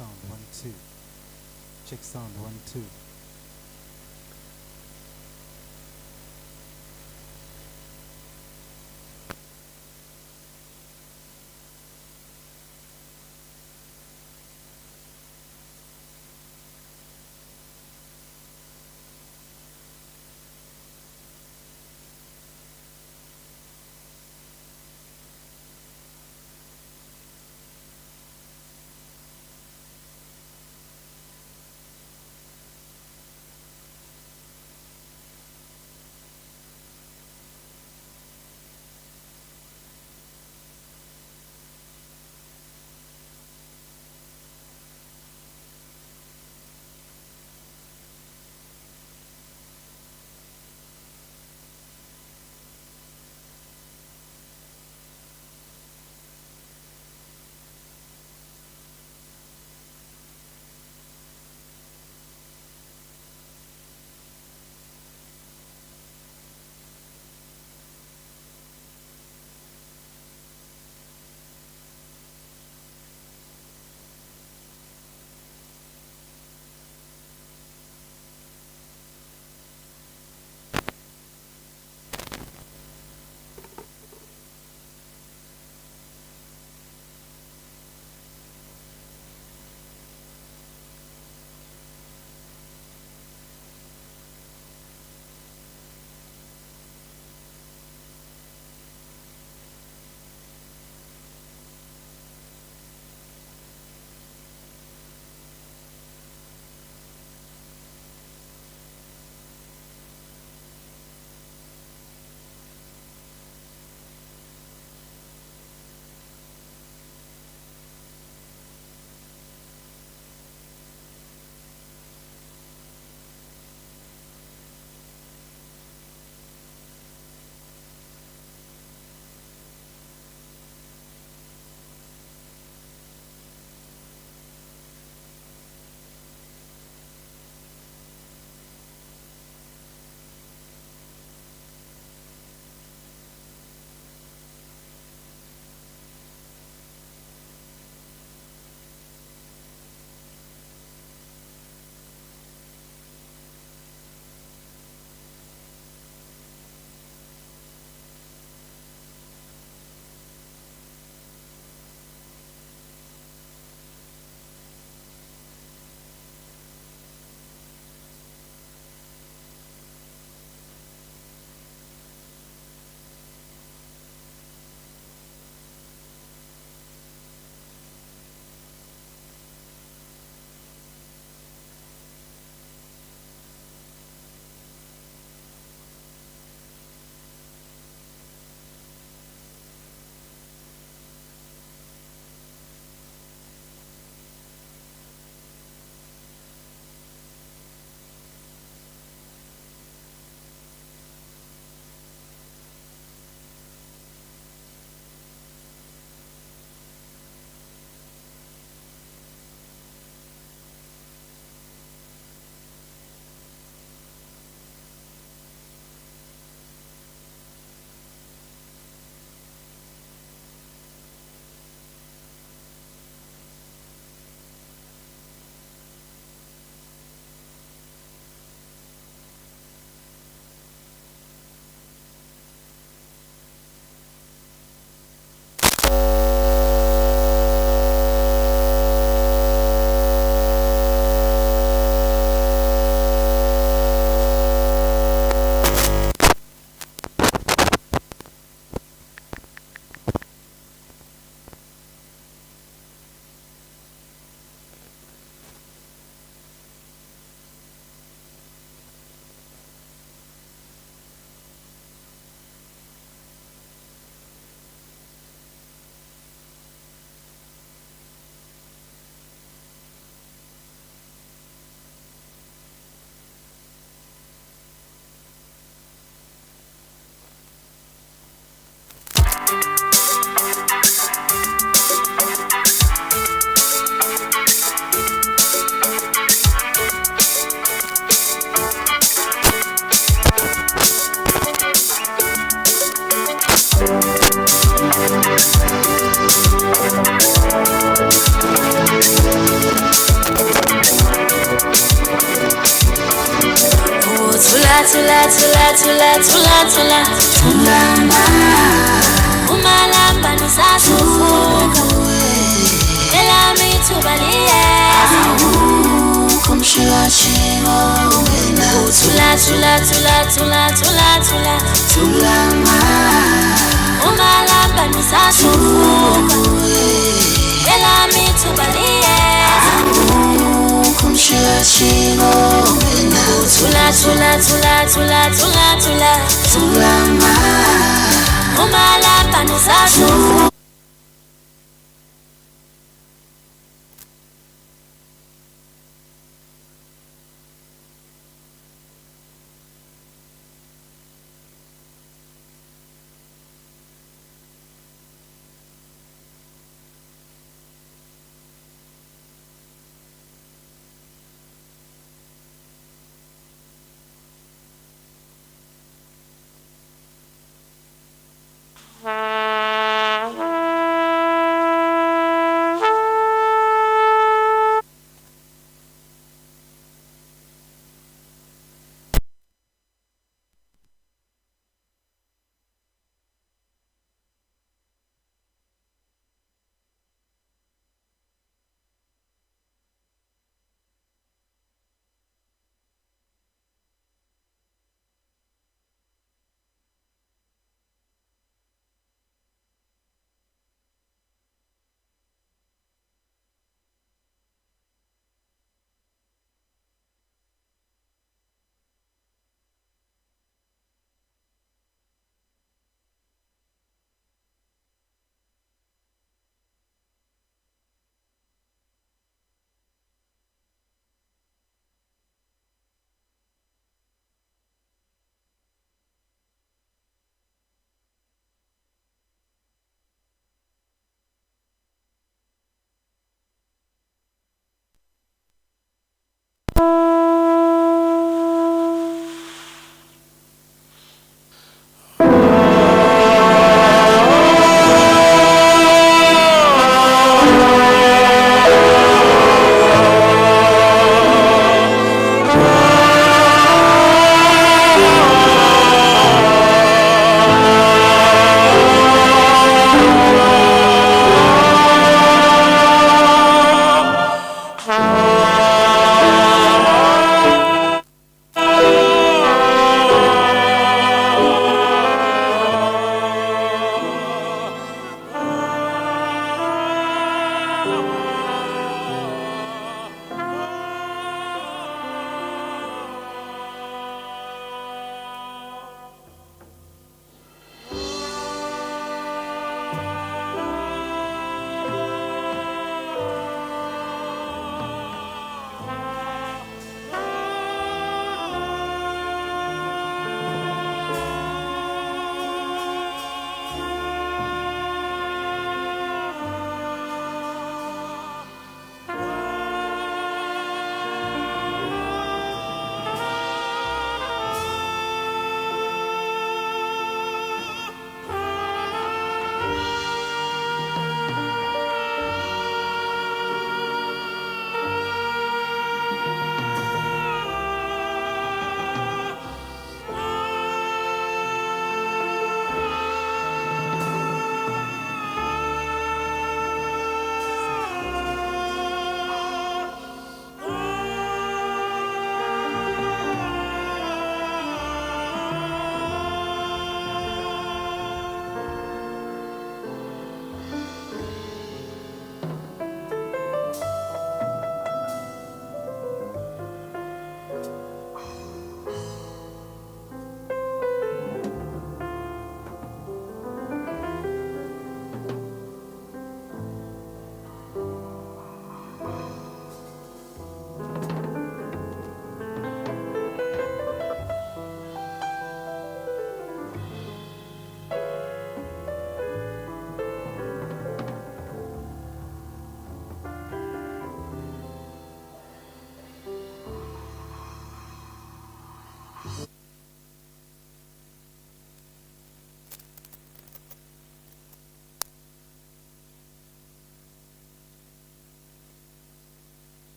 sound 1 2. Check sound 1 2. tulama umalamba nisasufuka elami tubaliye kumshilashilo wena tulama umalamba nisasufuka elami tubaliye kumshilashilo wena tulama umalamba nisasufuka.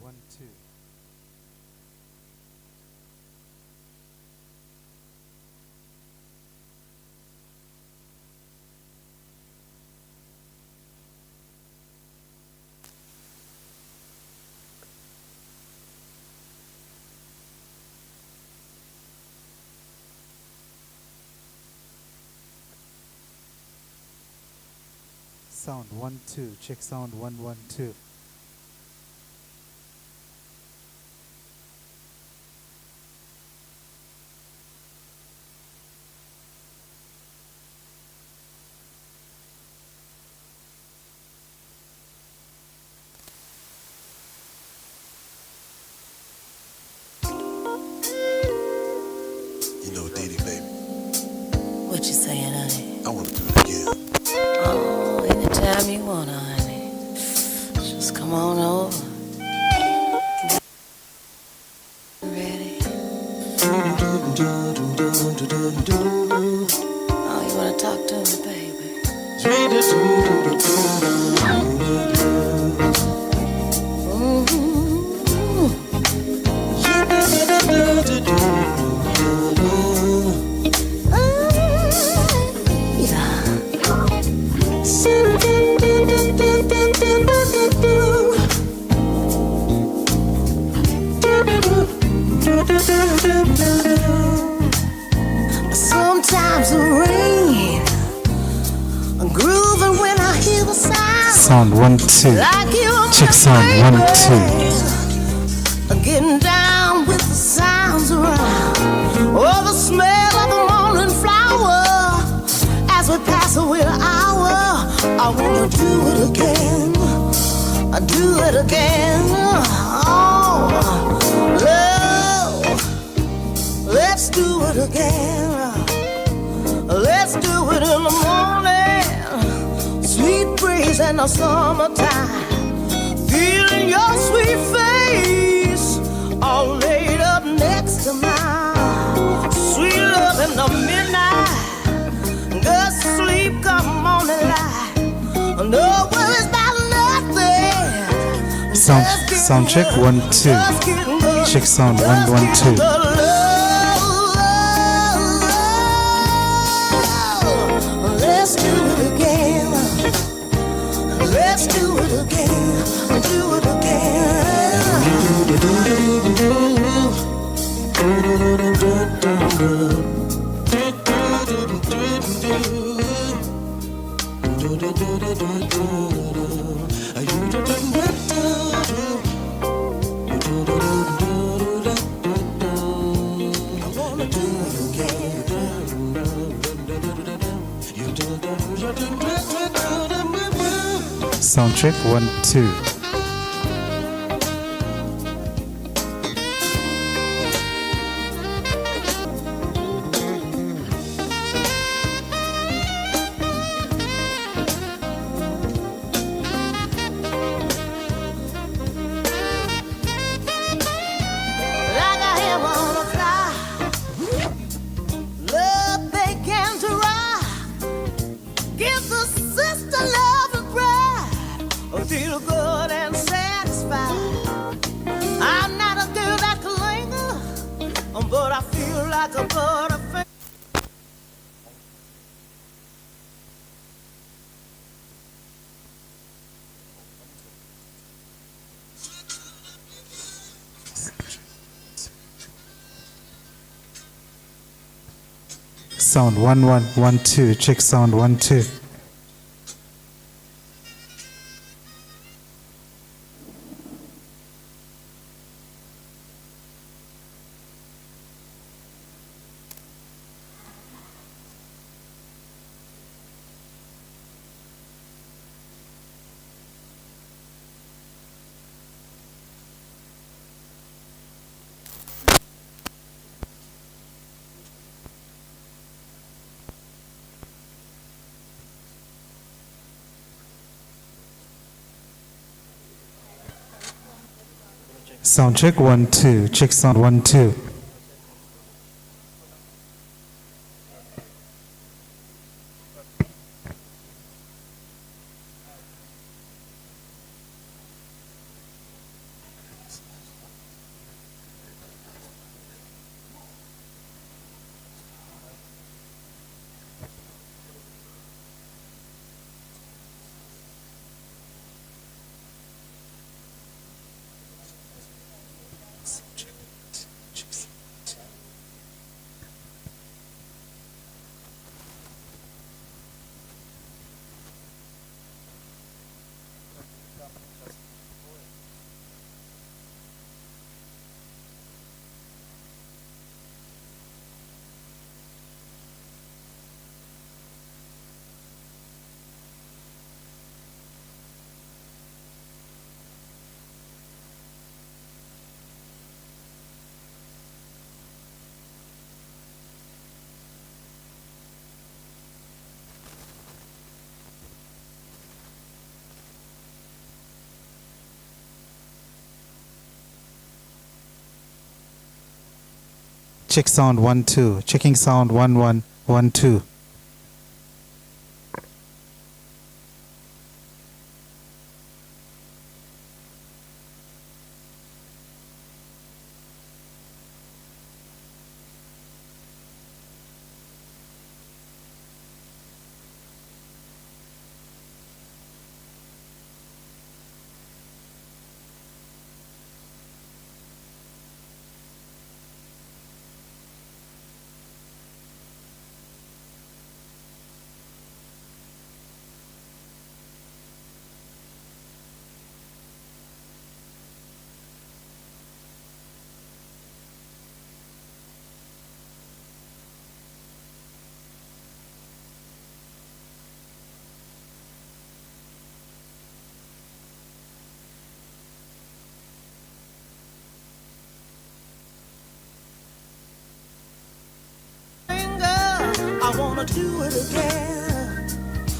1 2. Sound 1 2. Check sound 1 1 2. You know, Dee Dee, baby, What you saying, honey? I want to do it again. Oh, anytime you wanna, honey. Just come on over. Ready? Oh, you wanna talk to me, baby? Sometimes the rain grooving when I hear the sound. Sound 1 2. Like you Check sound 1 2. Getting down with the sounds around. Oh, the smell of the morning flower. As we pass away the hour, I wanna do it again. I do it again. Oh, love, let's do it again. Let's do it in the morning. Sweet breeze in the summertime. Feeling your sweet face, all laid up next to mine. Sweet love in the midnight. Good sleep, come on and lie. No worries about nothing. Sound check 1 2. Check sound 1 1 2. Let's do it again. Let's do it again. Do it Sound check 1 2. Feel good and satisfied. I'm not a girl that can linger, but I feel like a butterfly. Sound 1 1 1 2. Check sound 1 2. Sound check 1 2. Check sound 1 2. Check sound 1 2. Checking sound 1 1 1 2. I wanna do it again.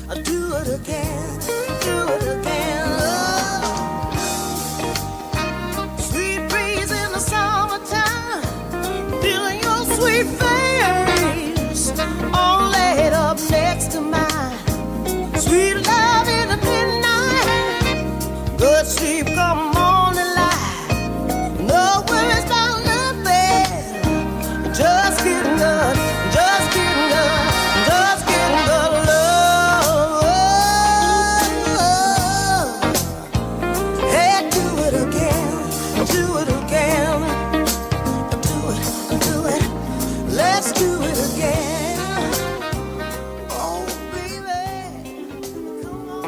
I do it again. Do it again. Oh. Sweet breeze in the summertime, feeling your sweet face, all laid up next to mine. Sweet love in the midnight, good sleep come morning light. No worries about nothing, just getting good. Just getting good, just getting good love. Hey, do it again, do it again, do it, let's do it again. Oh, baby, come on.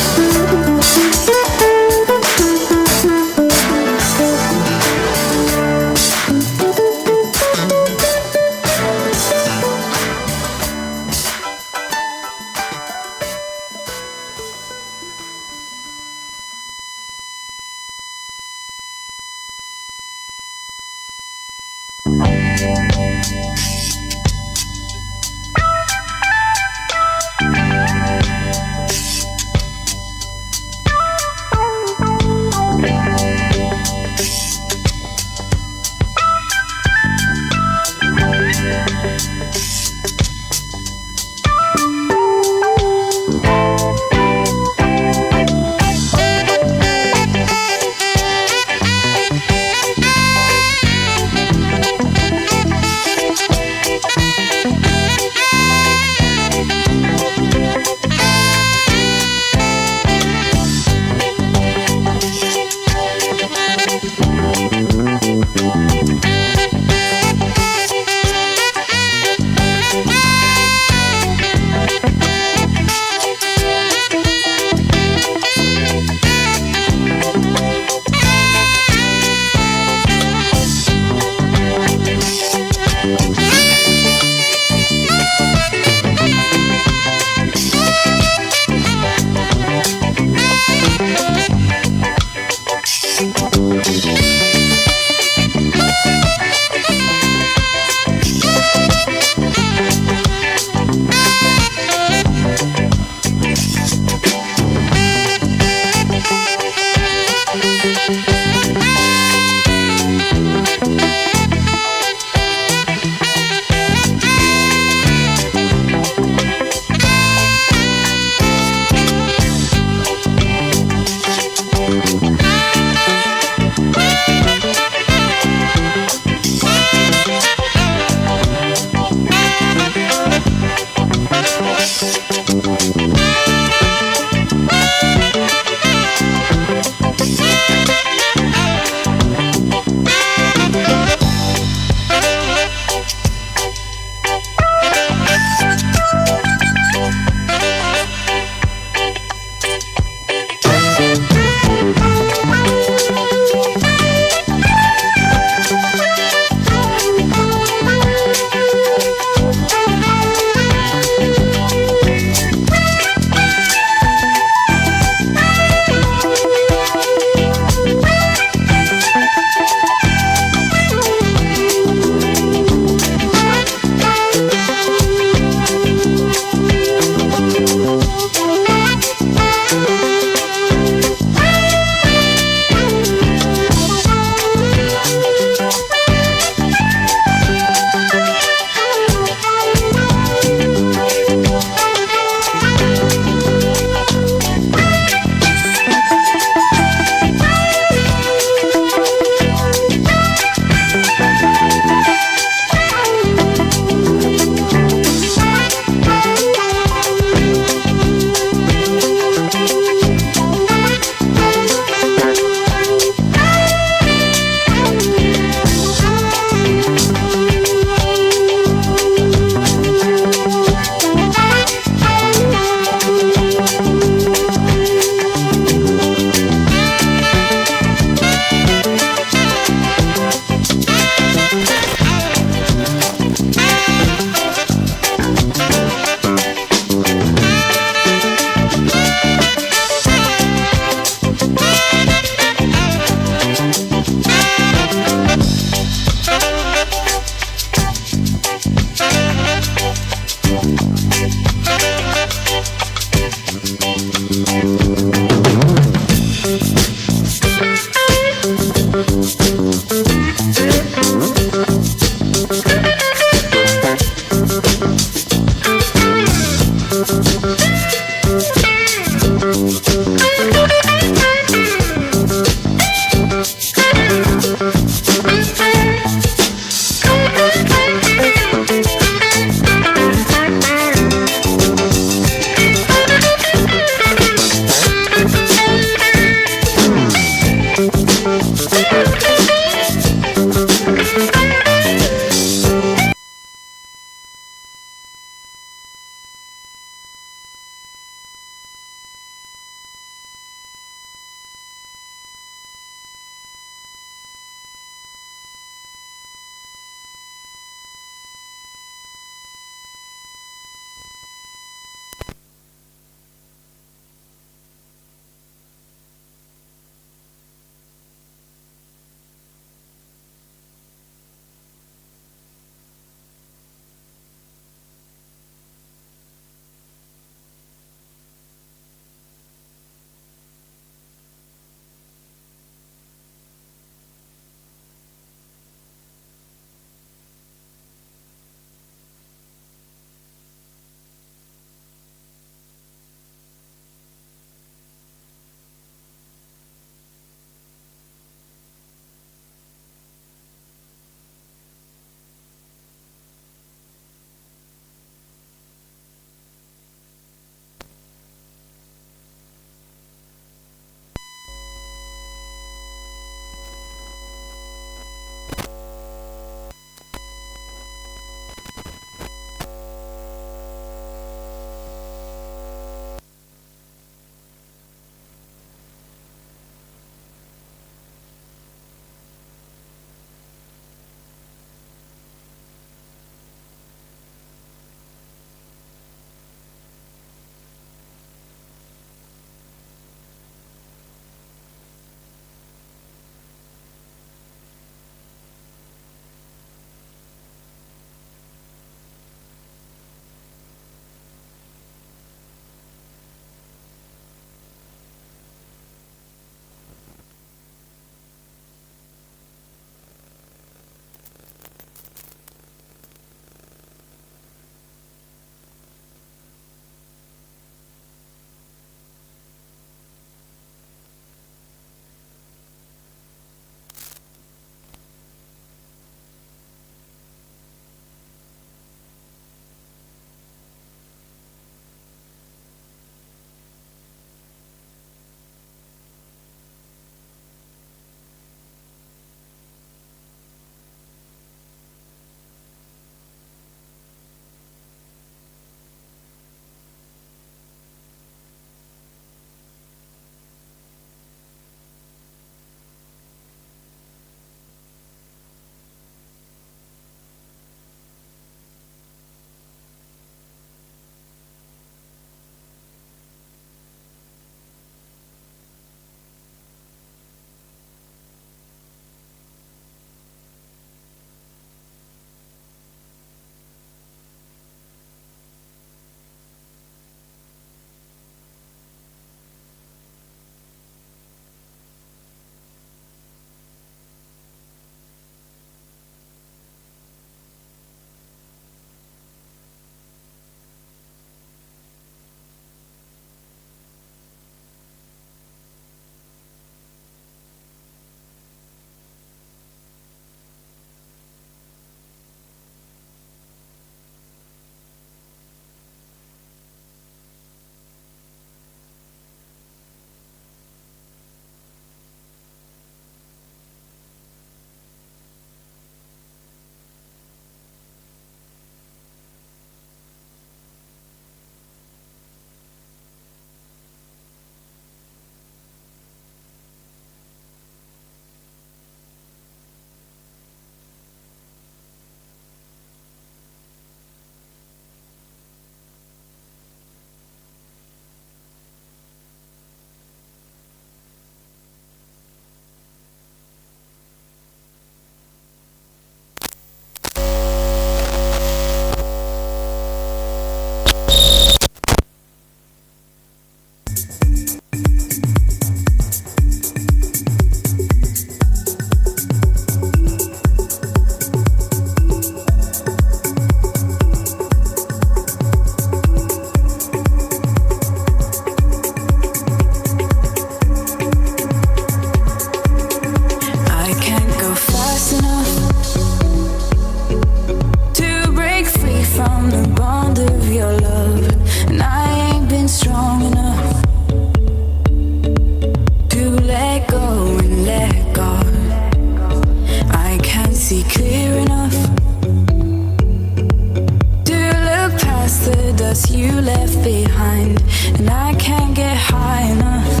behind, and I can't get high enough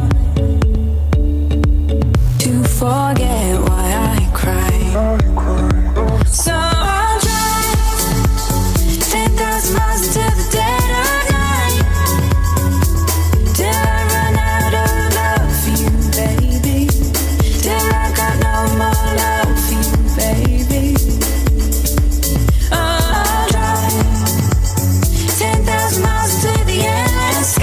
to forget why I cry. So I'll drive 10,000 miles to the dead of night till I run out of love for you, baby. Till I got no more love for you, baby. I'll drive 10,000 miles to the endless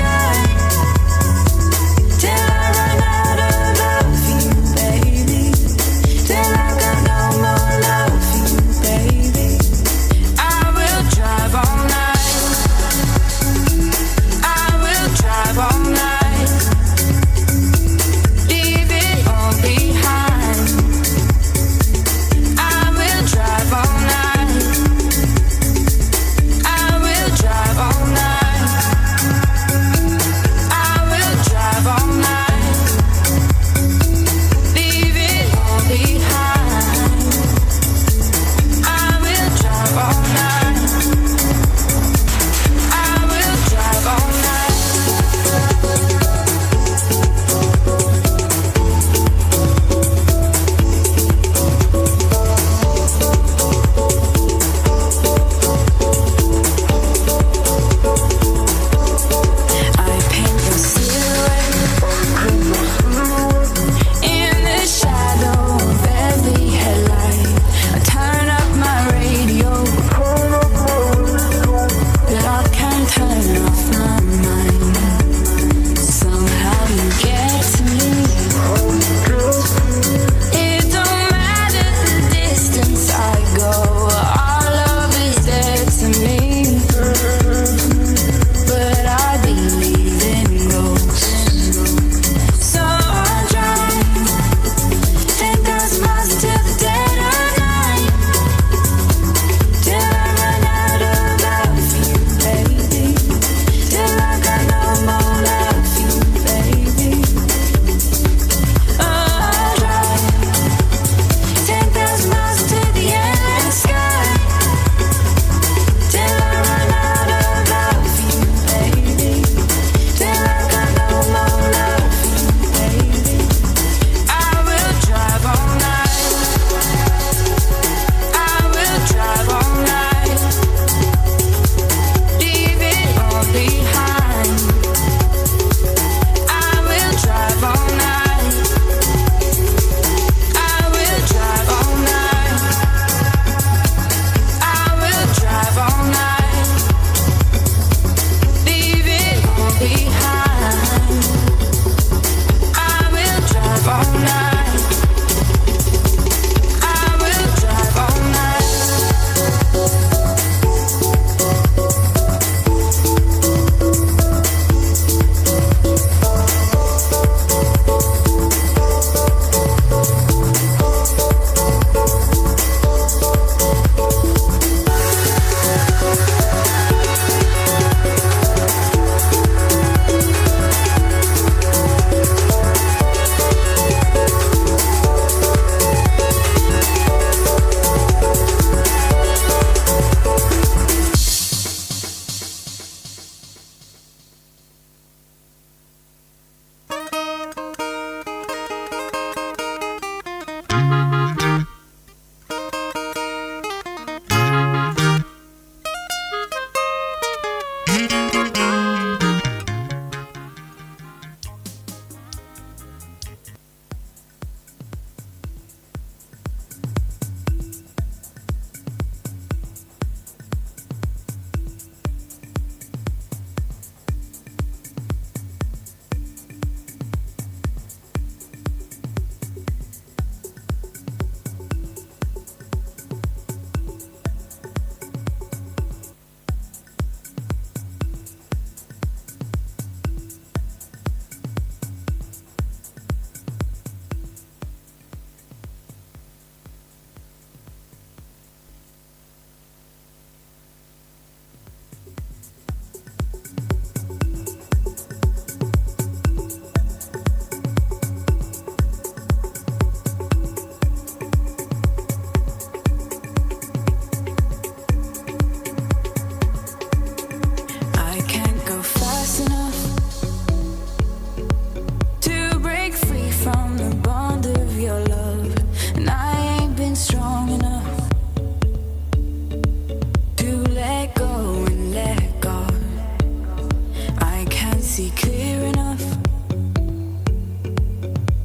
see clear enough?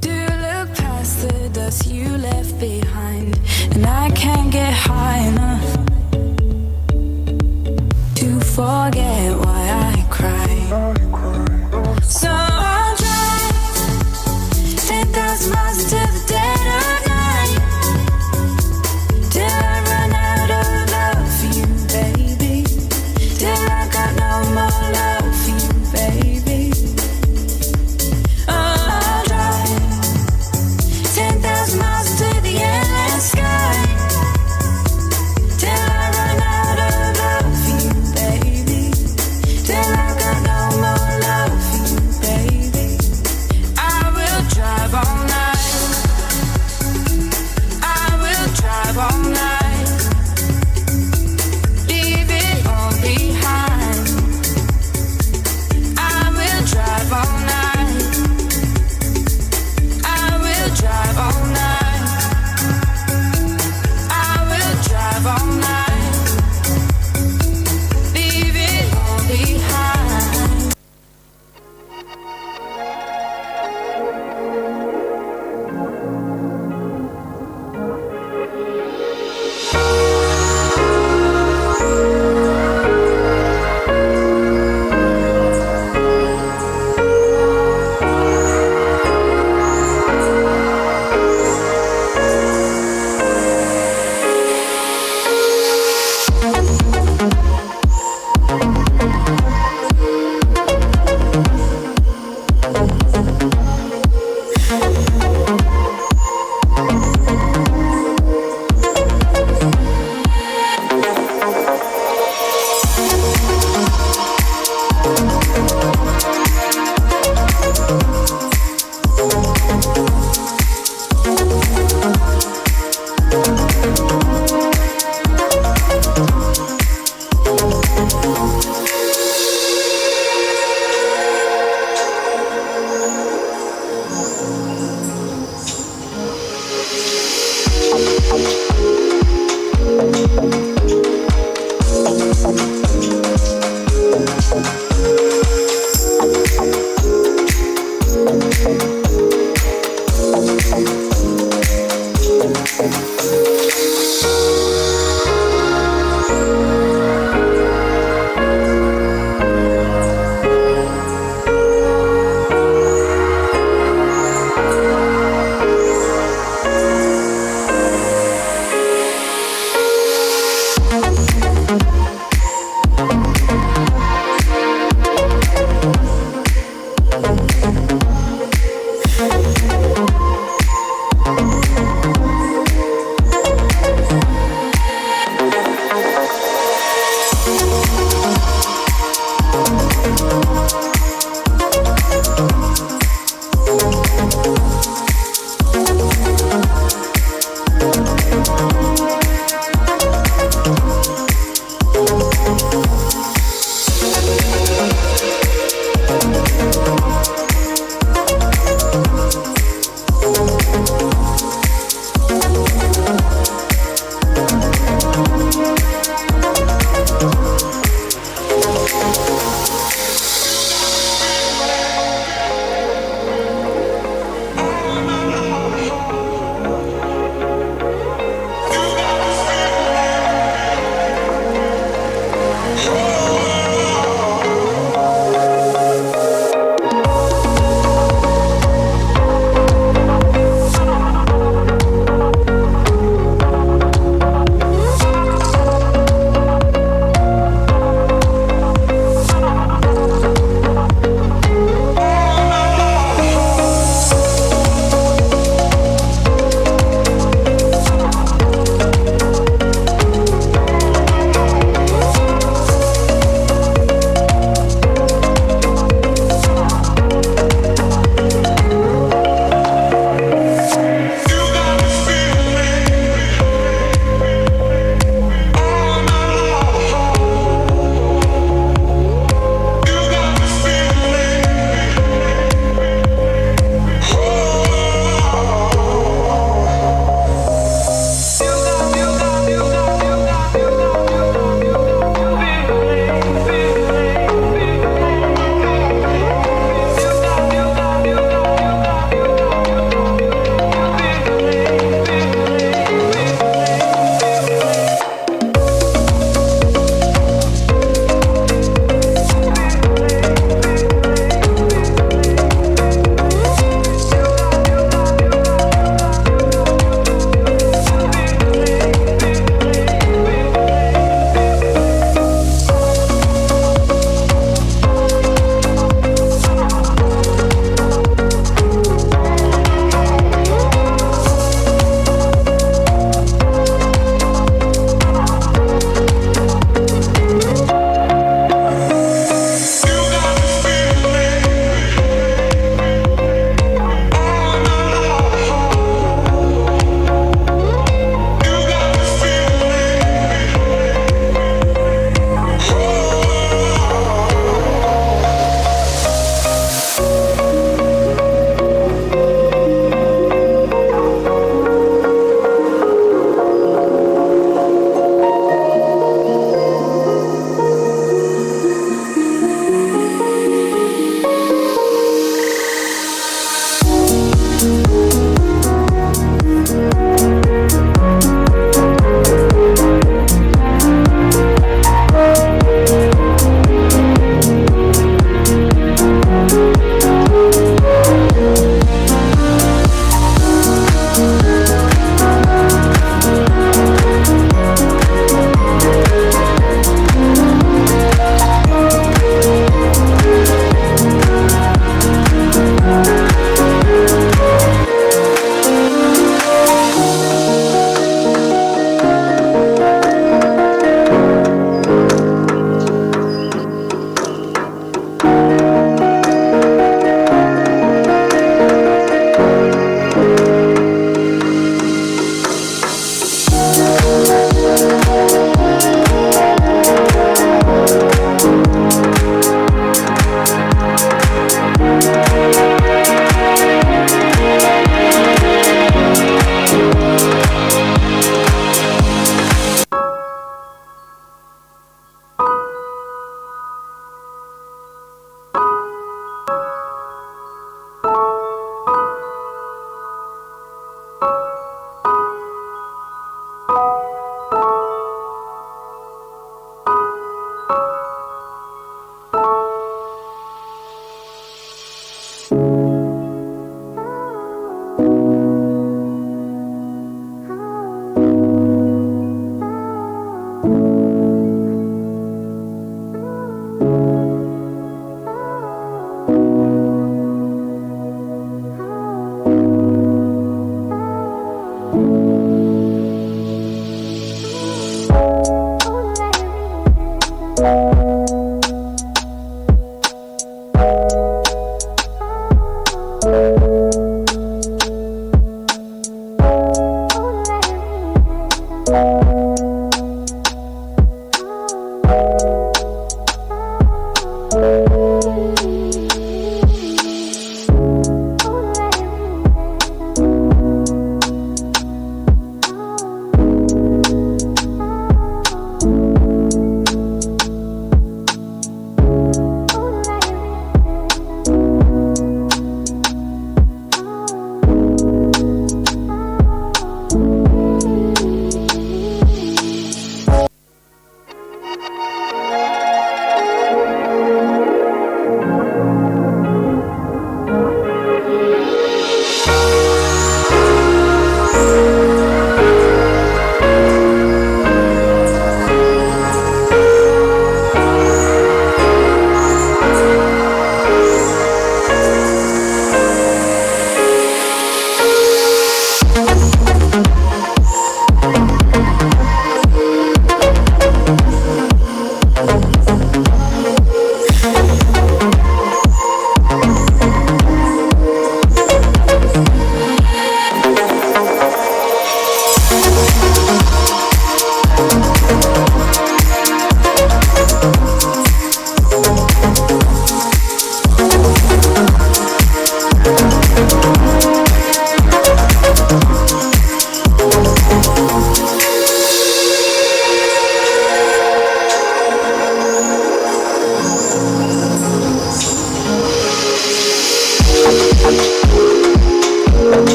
Do you look past the dust you left behind? And I can't get high enough to forget why I cry. So I'll drive 10,000 miles into the dead of night till I run out of love for you, baby. Till I got no more love for you, baby. I'll drive 10,000 miles into the endless sky till I run out of love for you, baby.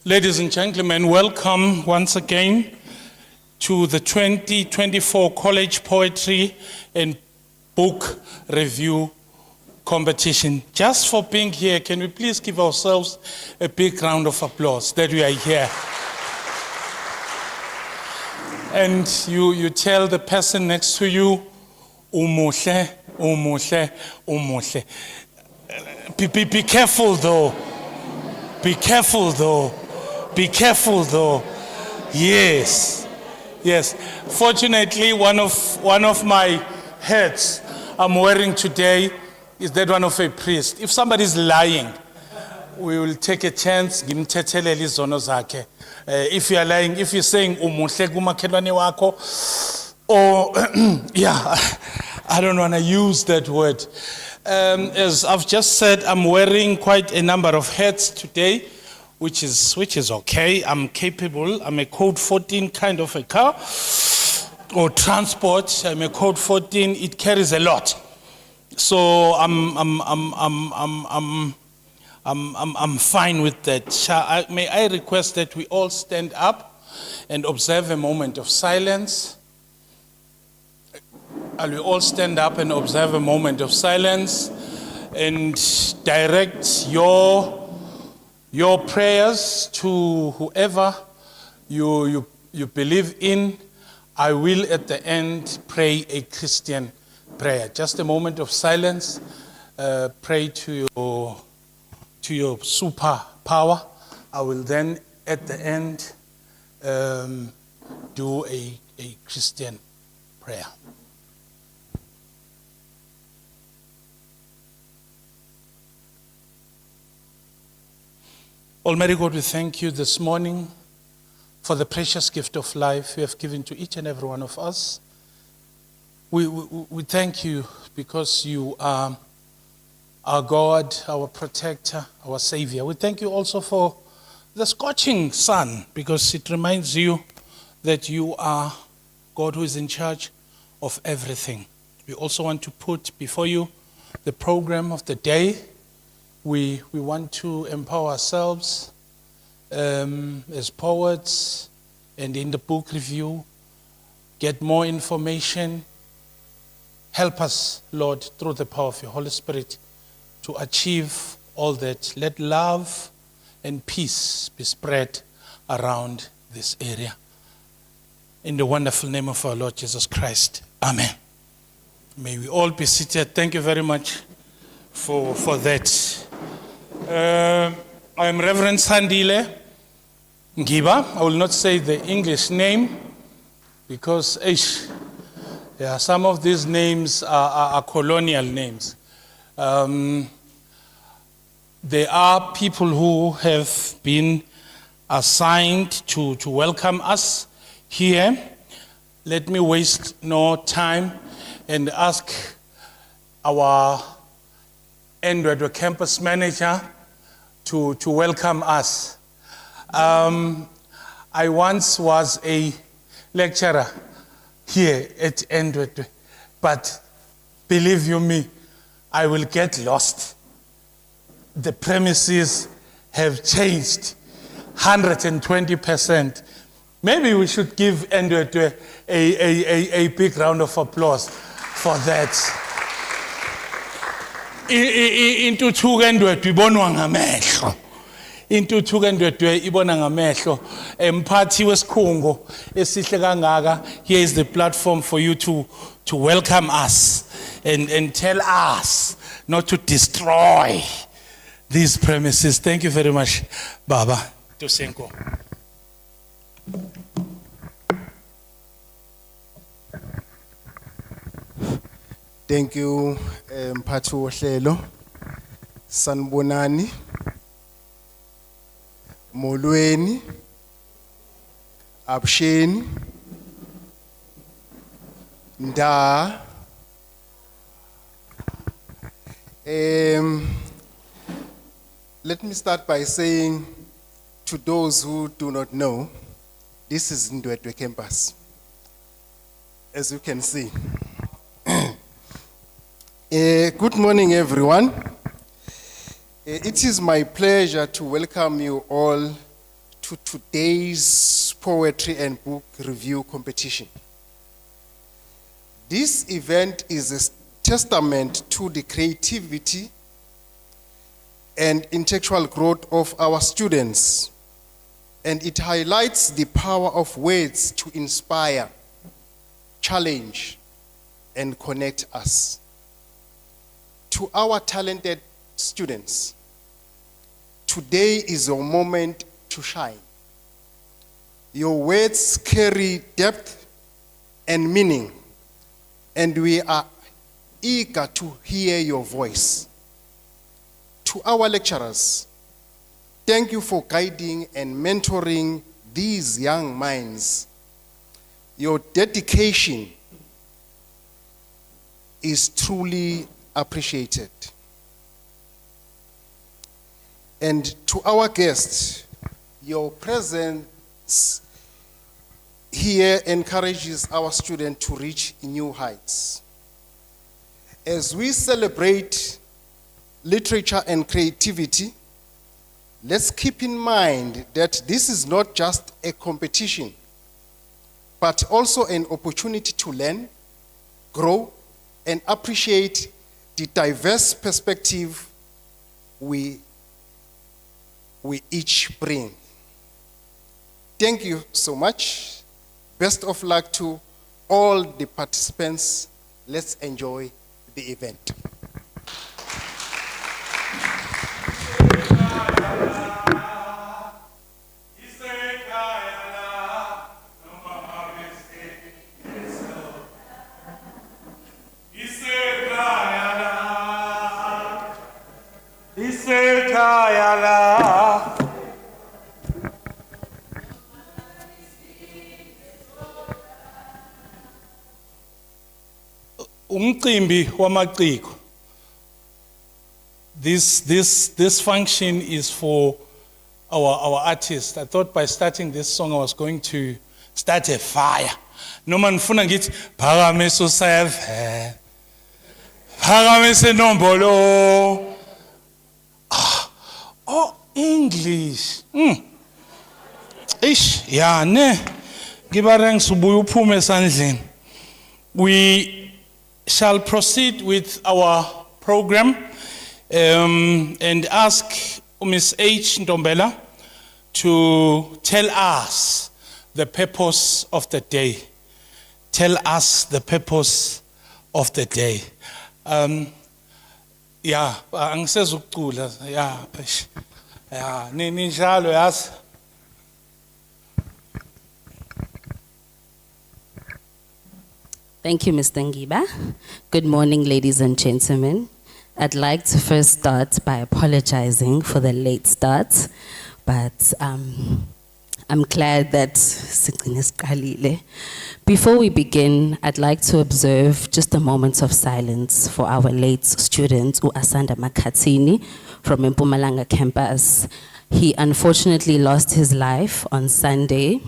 Ladies and gentlemen, welcome once again to the 2024 College Poetry and Book Review Competition. Just for being here, can we please give ourselves a big round of applause that we are here? And you tell the person next to you, umuhle, umuhle, umuhle. Be careful though. Be careful though. Be careful though. Yes. Yes. Fortunately, one of my hats I'm wearing today is that one of a priest. If somebody's lying, we will take a chance. Ngimthethelele izono zakhe. If you are lying, if you're saying umuhle kumakhelwane wakho, or yeah, I don't want to use that word. As I've just said, I'm wearing quite a number of hats today, which is okay. I'm capable. I'm a code 14 kind of a car or transport. I'm a code 14. It carries a lot. So I'm fine with that. May I request that we all stand up and observe a moment of silence? Will we all stand up and observe a moment of silence and direct your prayers to whoever you believe in? I will at the end pray a Christian prayer. Just a moment of silence. Pray to your super power. I will then at the end do a Christian prayer. Almighty God, we thank you this morning for the precious gift of life you have given to each and every one of us. We thank you because you are our God, our protector, our Savior. We thank you also for the scorching sun, because it reminds you that you are God who is in charge of everything. We also want to put before you the program of the day. We want to empower ourselves as poets and in the book review, get more information. Help us, Lord, through the power of your Holy Spirit to achieve all that. Let love and peace be spread around this area. In the wonderful name of our Lord Jesus Christ. Amen. May we all be seated. Thank you very much for that. I am Reverend Sandile Ngiba. I will not say the English name because some of these names are colonial names. There are people who have been assigned to welcome us here. Let me waste no time and ask our Ndwedwe campus manager to welcome us. I once was a lecturer here at Ndwedwe, but believe you me, I will get lost. The premises have changed 120%. Maybe we should give Ndwedwe a big round of applause for that. Intuthuko eNdwedwe ibonwa ngamehlo. Intuthuko eNdwedwe ibona ngamehlo. Mphathi wesikhungo esihle kangaka, here is the platform for you to welcome us and tell us not to destroy these premises. Thank you very much, Baba Tusenko. Thank you, Mphathi wohlelo. Sanibonani. Molweni. Absheni. Nda. Let me start by saying to those who do not know, this is Ndwedwe campus, as you can see. Good morning, everyone. It is my pleasure to welcome you all to today's poetry and book review competition. This event is a testament to the creativity and intellectual growth of our students, and it highlights the power of words to inspire, challenge, and connect us. To our talented students, today is your moment to shine. Your words carry depth and meaning, and we are eager to hear your voice. To our lecturers, thank you for guiding and mentoring these young minds. Your dedication is truly appreciated. And to our guests, your presence here encourages our students to reach new heights. As we celebrate literature and creativity, let's keep in mind that this is not just a competition, but also an opportunity to learn, grow, and appreciate the diverse perspective we each bring. Thank you so much. Best of luck to all the participants. Let's enjoy the event. Umcimbi wamaciko. This function is for our artists. I thought by starting this song I was going to start a fire. Noma nifuna ngithi phakamise u7. Phakamise nombolo. Oh, English. Ish, yeah, ne. Ngibareng subuya uphume esandleni. We shall proceed with our program and ask Ms. H. Ndombela to tell us the purpose of the day. Tell us the purpose of the day. Yeah, angisezukucula. Yeah, ninjalo yazi. Thank you, Mr. Ngiba. Good morning, ladies and gentlemen. I'd like to first start by apologizing for the late start, but I'm glad that before we begin, I'd like to observe just a moment of silence for our late student, Asanda Makatini from Mpumalanga campus. He unfortunately lost his life on Sunday,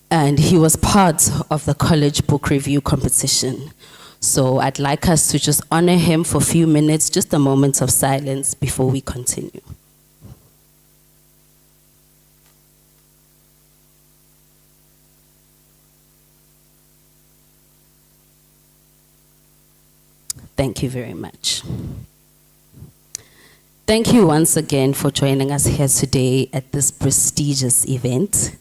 and he was part of the college book review competition. So I'd like us to just honor him for a few minutes, just a moment of silence before we continue. Thank you very much. Thank you once again for joining us here today at this prestigious event.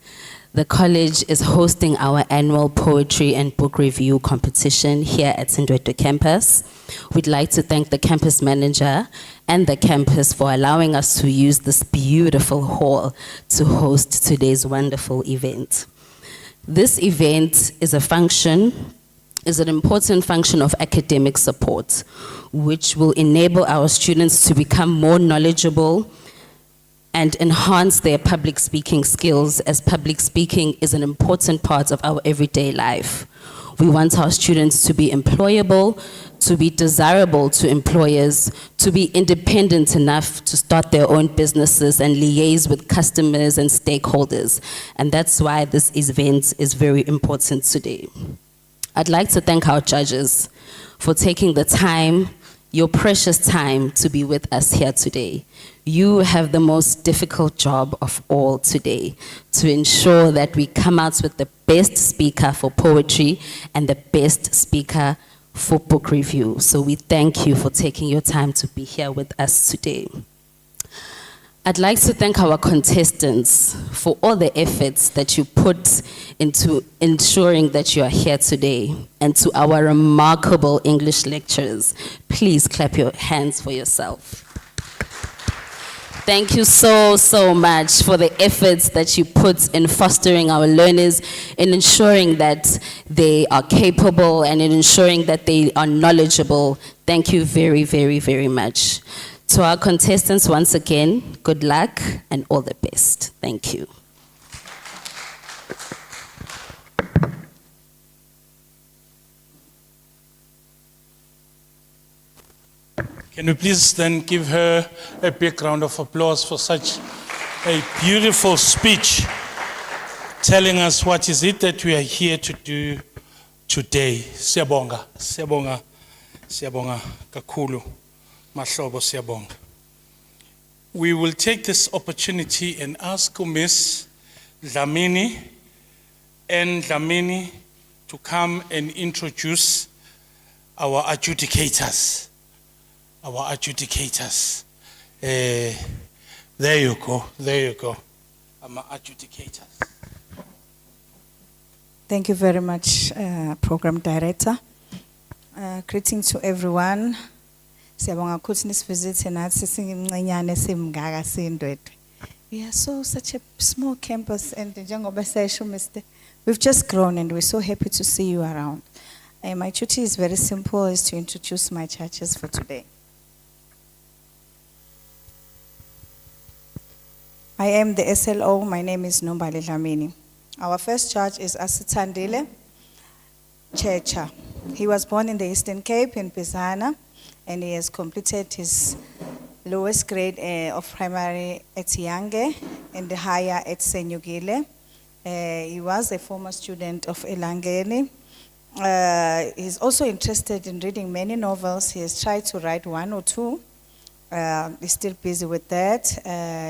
The college is hosting our annual poetry and book review competition here at TVET campus. We'd like to thank the campus manager and the campus for allowing us to use this beautiful hall to host today's wonderful event. This event is an important function of academic support, which will enable our students to become more knowledgeable and enhance their public speaking skills, as public speaking is an important part of our everyday life. We want our students to be employable, to be desirable to employers, to be independent enough to start their own businesses and liaise with customers and stakeholders. And that's why this event is very important today. I'd like to thank our judges for taking the time, your precious time to be with us here today. You have the most difficult job of all today, to ensure that we come out with the best speaker for poetry and the best speaker for book review. So we thank you for taking your time to be here with us today. I'd like to thank our contestants for all the efforts that you put into ensuring that you are here today, and to our remarkable English lecturers. Please clap your hands for yourself. Thank you so, so much for the efforts that you put in fostering our learners, in ensuring that they are capable, and in ensuring that they are knowledgeable. Thank you very, very, very much. To our contestants, once again, good luck and all the best. Thank you. Can we please then give her a big round of applause for such a beautiful speech, telling us what is it that we are here to do today. Siyabonga, siyabonga, siyabonga kakhulu, mahlobo siyabonga. We will take this opportunity and ask Miss Dlamini to come and introduce our adjudicators. Our adjudicators. There you go, there you go. Our adjudicators. Thank you very much, Program Director. Greetings to everyone. Siyabonga ukuthi nisivizithe nathi singcinyane simngaka sindwedwe. We are such a small campus, and njengoba sesho Mr. We've just grown and we're so happy to see you around. My duty is very simple, is to introduce my judges for today. I am the SLO. My name is Nombali Dlamini. Our first judge is Asitandile Checha. He was born in the Eastern Cape in Pisana, and he has completed his lowest grade of primary at Yange and the higher at Senyugile. He was a former student of Elangeni. He's also interested in reading many novels. He has tried to write one or two. He's still busy with that.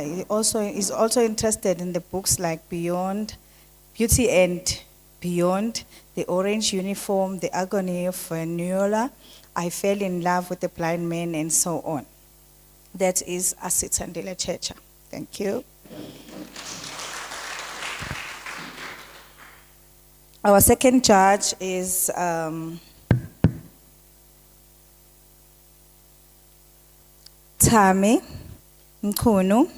He is also interested in the books like Beyond, Beauty and Beyond, The Orange Uniform, The Agony of Nuala, I Fell in Love with the Blind Man, and so on. That is Asitandile Checha. Thank you. Our second judge is Tami Nkunu.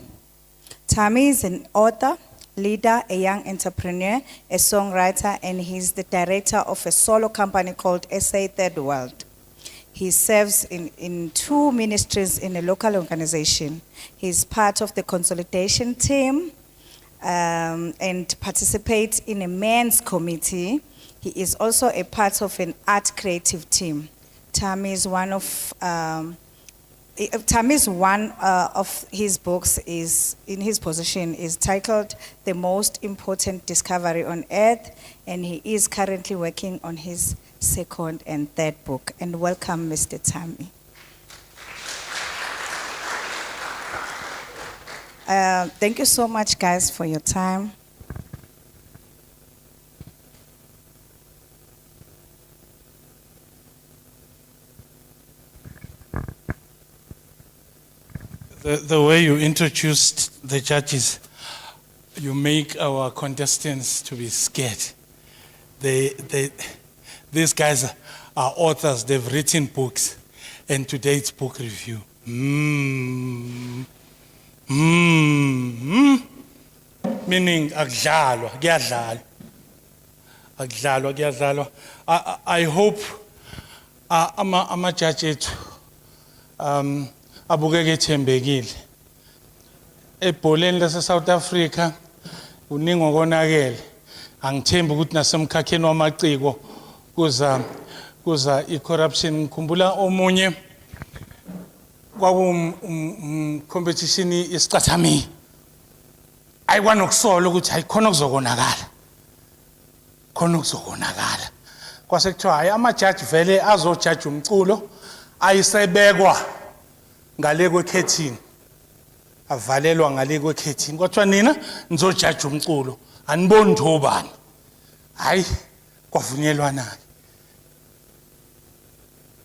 Tami is an author, leader, a young entrepreneur, a songwriter, and he's the director of a solo company called SA Third World. He serves in two ministries in a local organization. He's part of the consolidation team and participates in a men's committee. He is also a part of an art creative team. Tami is one of his books is, in his position, is titled The Most Important Discovery on Earth, and he is currently working on his second and third book. And welcome, Mr. Tami. Thank you so much, guys, for your time. The way you introduced the judges, you make our contestants to be scared. These guys are authors, they've written books, and today it's book review. Meaning, akudlalwa. I hope ama-judge ethu abukeke ethembekile. Ebholeni lase-South Africa uningi okonakele. Angithembi ukuthi nasemkhakheni wamaciko kuza i-corruption. Ngikhumbula omunye competition isicathami. Ayikwanokusola ukuthi hayi khona kuzokonakala. Khona kuzokonakala. Kwase kuthiwa hayi ama-judge vele azojaji umculo, ayisebekwa ngale kwekhethini avalelwa ngale kwekhethini kodwa nina nizojaja umculo aniboni thobani hayi kwavunyelwana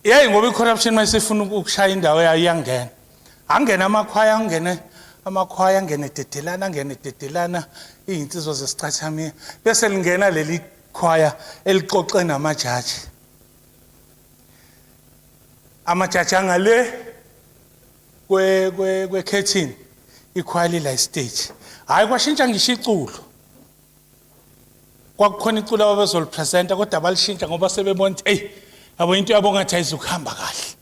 yayi ngoba icorruption mayisifuna ukushaya indawo yayo iyangena angena amakhwaya angene dedelana izinsizwa zesicathamiya bese lingena leli khwaya eliqoqe namajaji amajaji angale kwekhethini ikhwaya lila stage hayi kwashintsha ngisho iculo kwakukhona iculo ababezolipresenta kodwa balishintsha ngoba sebebona ukuthi hey yabo into yabo ngathi ayizukuhamba kahle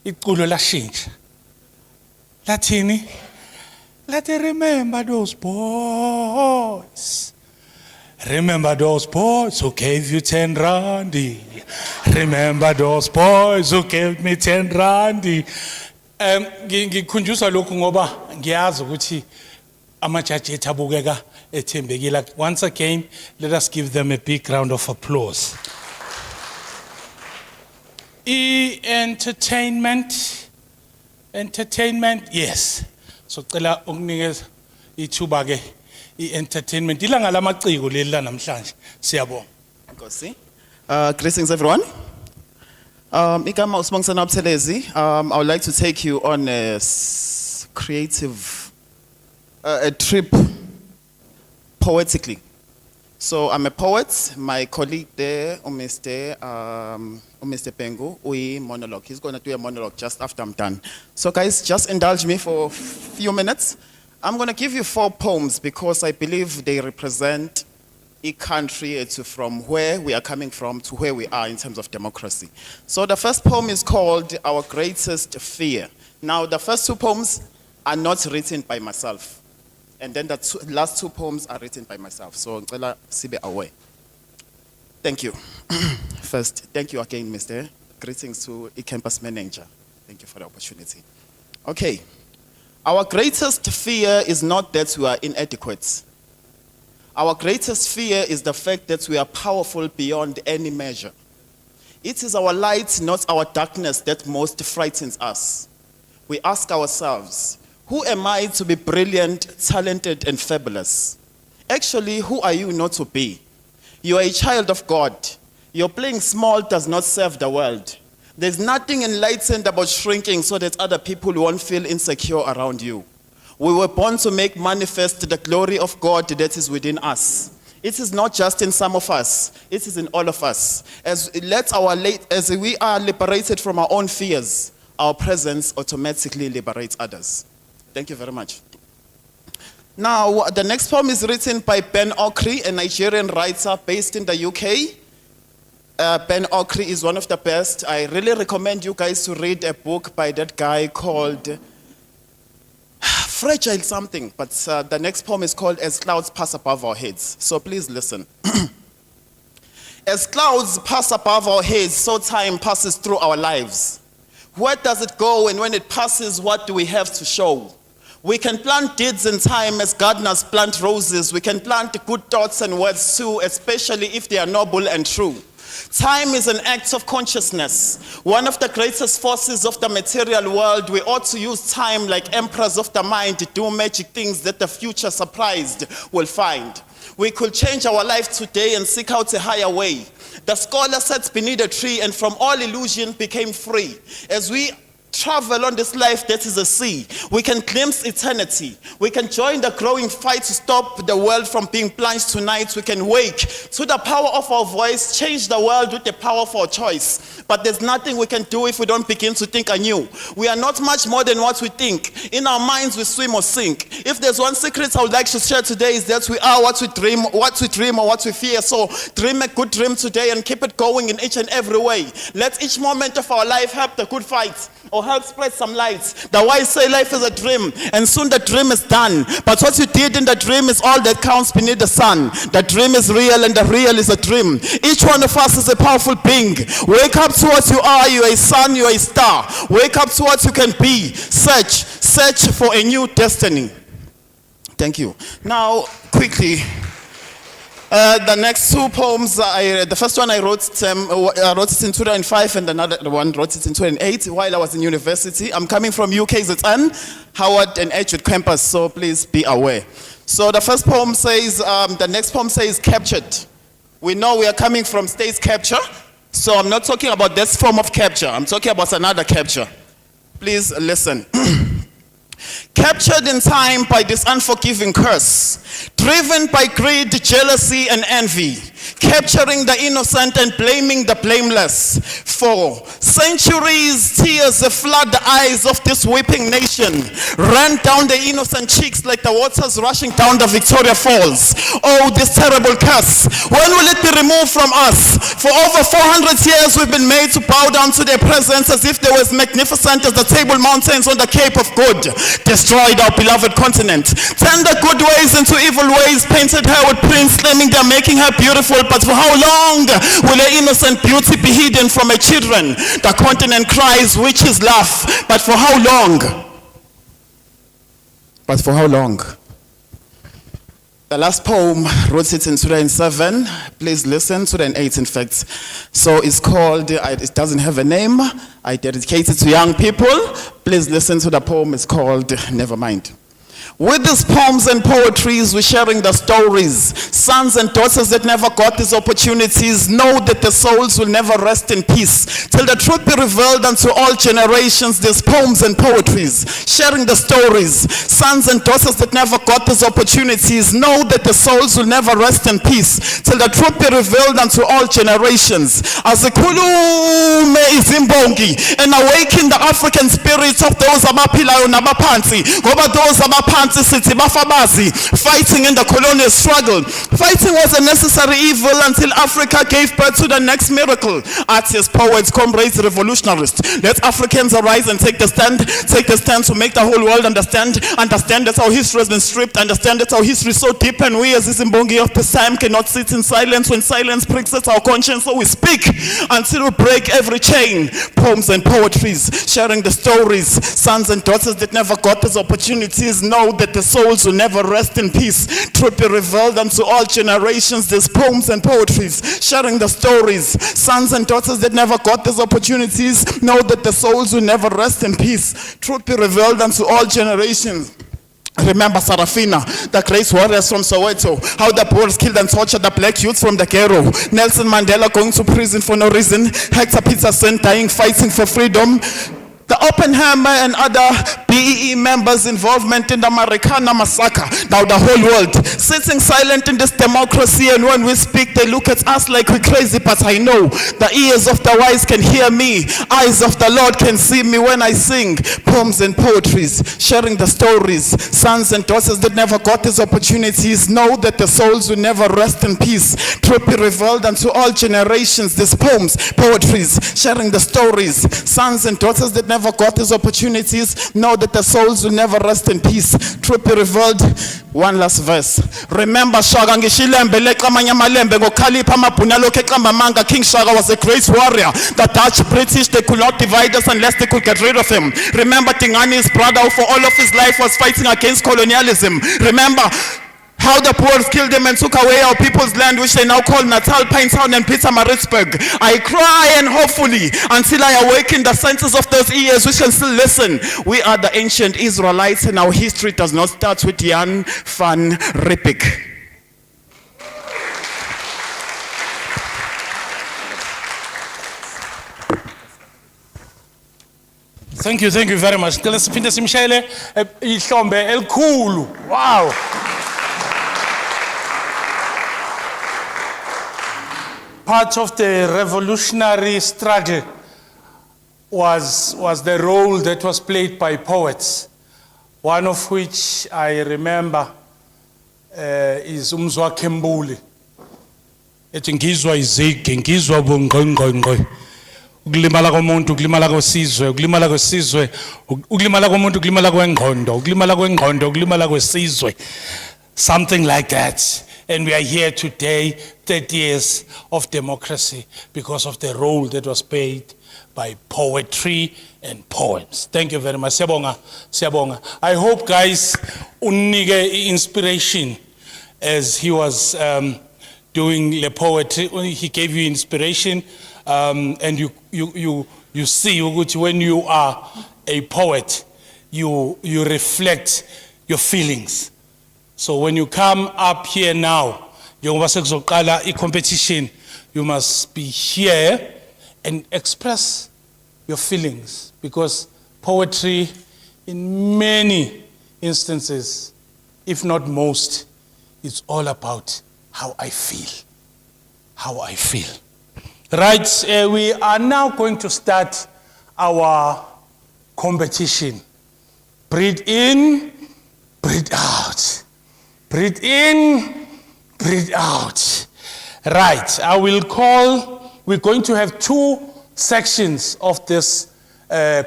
iculo lashintsha lathini lathi remember those boys who gave you 10 randi remember those boys who gave me 10 randi ngikhunjuzwa lokhu ngoba ngiyazi ukuthi amajaji ethu abukeka ethembekile once again let us give them a big round of applause. Entertainment, yes. So cela ukunikeza ithuba ke entertainment ilanga lamaciko leli la namhlanje siyabonga. Nkosi. Greetings everyone. Igama uSibongiseni Abuthelezi. I would like to take you on a creative a trip poetically. So I'm a poet. My colleague there, Mr. Pengu, we monologue. He's going to do a monologue just after I'm done. So guys, just indulge me for a few minutes. I'm going to give you 4 poems because I believe they represent a country from where we are coming from to where we are in terms of democracy. So the first poem is called Our Greatest Fear. Now the first 2 poems are not written by myself. And then the last 2 poems are written by myself. So, ngicela sibe aware. Thank you. First, thank you again, Mr. Greetings to the campus manager. Thank you for the opportunity. Okay. Our greatest fear is not that we are inadequate. Our greatest fear is the fact that we are powerful beyond any measure. It is our light, not our darkness, that most frightens us. We ask ourselves, who am I to be brilliant, talented, and fabulous? Actually, who are you not to be? You are a child of God. Your playing small does not serve the world. There's nothing enlightened about shrinking so that other people won't feel insecure around you. We were born to make manifest the glory of God that is within us. It is not just in some of us, it is in all of us. As we are liberated from our own fears, our presence automatically liberates others. Thank you very much. Now, the next poem is written by Ben Okri, a Nigerian writer based in the UK. Ben Okri is one of the best. I really recommend you guys to read a book by that guy called Fragile something, but the next poem is called As Clouds Pass Above Our Heads. So please listen. As clouds pass above our heads, so time passes through our lives. Where does it go, and when it passes, what do we have to show? We can plant deeds in time as gardeners plant roses. We can plant good thoughts and words too, especially if they are noble and true. Time is an act of consciousness. One of the greatest forces of the material world. We ought to use time like emperors of the mind to do magic things that the future surprised will find. We could change our life today and seek out a higher way. The scholar sat beneath a tree and from all illusion became free. As we travel on this life that is a sea, we can glimpse eternity. We can join the growing fight to stop the world from being plunged tonight. We can wake to the power of our voice, change the world with the power of our choice. But there's nothing we can do if we don't begin to think anew. We are not much more than what we think. In our minds we swim or sink. If there's one secret I would like to share today is that we are what we dream or what we fear. So dream a good dream today and keep it going in each and every way. Let each moment of our life help the good fight, or help spread some light. The wise say life is a dream, and soon the dream is done. But what you did in the dream is all that counts beneath the sun. The dream is real, and the real is a dream. Each one of us is a powerful being. Wake up to what you are. You are a sun, you are a star. Wake up to what you can be. Search for a new destiny. Thank you. Now, quickly, The next two poems, the first one I wrote it in 2005 and another one wrote it in 2008 while I was in university. I'm coming from UKZN, Howard and Edgewood campus, so please be aware. So the first poem says, the next poem says captured. We know we are coming from state capture, so I'm not talking about this form of capture. I'm talking about another capture. Please listen. Captured in time by this unforgiving curse, driven by greed, jealousy, and envy, capturing the innocent and blaming the blameless. For centuries, tears have flooded the eyes of this weeping nation, ran down the innocent cheeks like the waters rushing down the Victoria Falls. Oh, this terrible curse, when will it be removed from us? For over 400 years, we've been made to bow down to their presence as if they were as magnificent as the Table Mountains on the Cape of Good. Destroyed our beloved continent, turned the good ways into evil ways, painted her with prints claiming they're making her beautiful, but for how long will her innocent beauty be hidden from her children? The continent cries, witches laugh, but for how long? But for how long? The last poem, wrote it in 2007. Please listen, 2008 in fact. So it's called, it doesn't have a name. I dedicate it to young people. Please listen to the poem, it's called Nevermind. With these poems and poetries, we're sharing the stories. Sons and daughters that never got these opportunities know that the souls will never rest in peace. Till the truth be revealed unto all generations, these poems and poetries. Sharing the stories. Sons and daughters that never got these opportunities know that the souls will never rest in peace. Till the truth be revealed unto all generations. As a kulume izimbongi and awaken the African spirits of those abaphilayo nabaphansi. Ngoba those abaphansi sithi bafabazi, fighting in the colonial struggle. Fighting was a necessary evil until Africa gave birth to the next miracle. Artists, poets, comrades, revolutionists. Let Africans arise and take the stand to make the whole world understand that our history has been stripped, understand that our history is so deep, and we as Isimbongi of this time cannot sit in silence when silence pricks at our conscience, so we speak until we break every chain. Poems and poetries, sharing the stories. Sons and daughters that never got these opportunities know that the souls will never rest in peace. Truth be revealed unto all generations. These poems and poetries, sharing the stories. Sons and daughters that never got these opportunities know that the souls will never rest in peace. Truth be revealed unto all generations. Remember Sarafina, the great warriors from Soweto, how the Boers killed and tortured the black youths from the ghetto. Nelson Mandela going to prison for no reason. Hector Peterson dying fighting for freedom. The Oppenheimer and other BEE members' involvement in the Marikana massacre. Now the whole world sitting silent in this democracy, and when we speak they look at us like we're crazy, but I know the ears of the wise can hear me, eyes of the Lord can see me when I sing poems and poetries, sharing the stories. Sons and daughters that never got these opportunities know that the souls will never rest in peace. Truth be revealed unto all generations. These poems, poetries, sharing the stories. Sons and daughters that never got these opportunities know that the souls will never rest in peace. Truth be revealed. One last verse. Remember Shaka ngishilembe leqamanya malembe ngokhalipha amabhuna lokho eqamba manga. King Shaka was a great warrior. The Dutch, British, they could not divide us unless they could get rid of him. Remember Tingani's brother who for all of his life was fighting against colonialism. Remember how the Boers killed them and took away our people's land, which they now call Natal, Pinetown, and Pietermaritzburg. I cry, and hopefully, until I awaken the senses of those ears, we shall still listen. We are the ancient Israelites, and our history does not start with Jan van Riebeeck. Thank you very much. Cela siphinde simshayele ihlombe elikhulu. Wow. Part of the revolutionary struggle was the role that was played by poets, one of which I remember is Umzwa Kembuli. Ethi ngizwa izigi, ngizwa ubungqongqongqo. Ukulimala komuntu, ukulimala kwesizwe, ukulimala kwesizwe, ukulimala komuntu, ukulimala kwengqondo, ukulimala kwengqondo, ukulimala kwesizwe. Something like that. And we are here today, 30 years of democracy, because of the role that was played by poetry and poems. Thank you very much. Siyabonga, siyabonga. I hope, guys, unike inspiration as he was doing the poetry. He gave you inspiration, and you see ukuthi when you are a poet, you reflect your feelings. So when you come up here now, njengoba sekuzoqala i-competition, you must be here and express your feelings, because poetry, in many instances, if not most, it's all about how I feel. How I feel. Right, we are now going to start our competition. Breathe in, breathe out. Breathe in, breathe out. Right, we're going to have two sections of this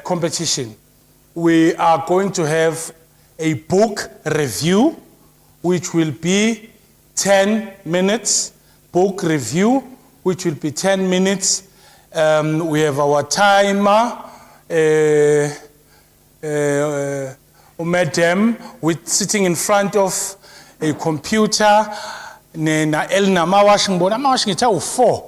competition. We are going to have a book review, which will be 10 minutes. Book review, which will be 10 minutes. We have our timer, madam, with sitting in front of a computer. Nena elna mawashing board. Amawashing ita u4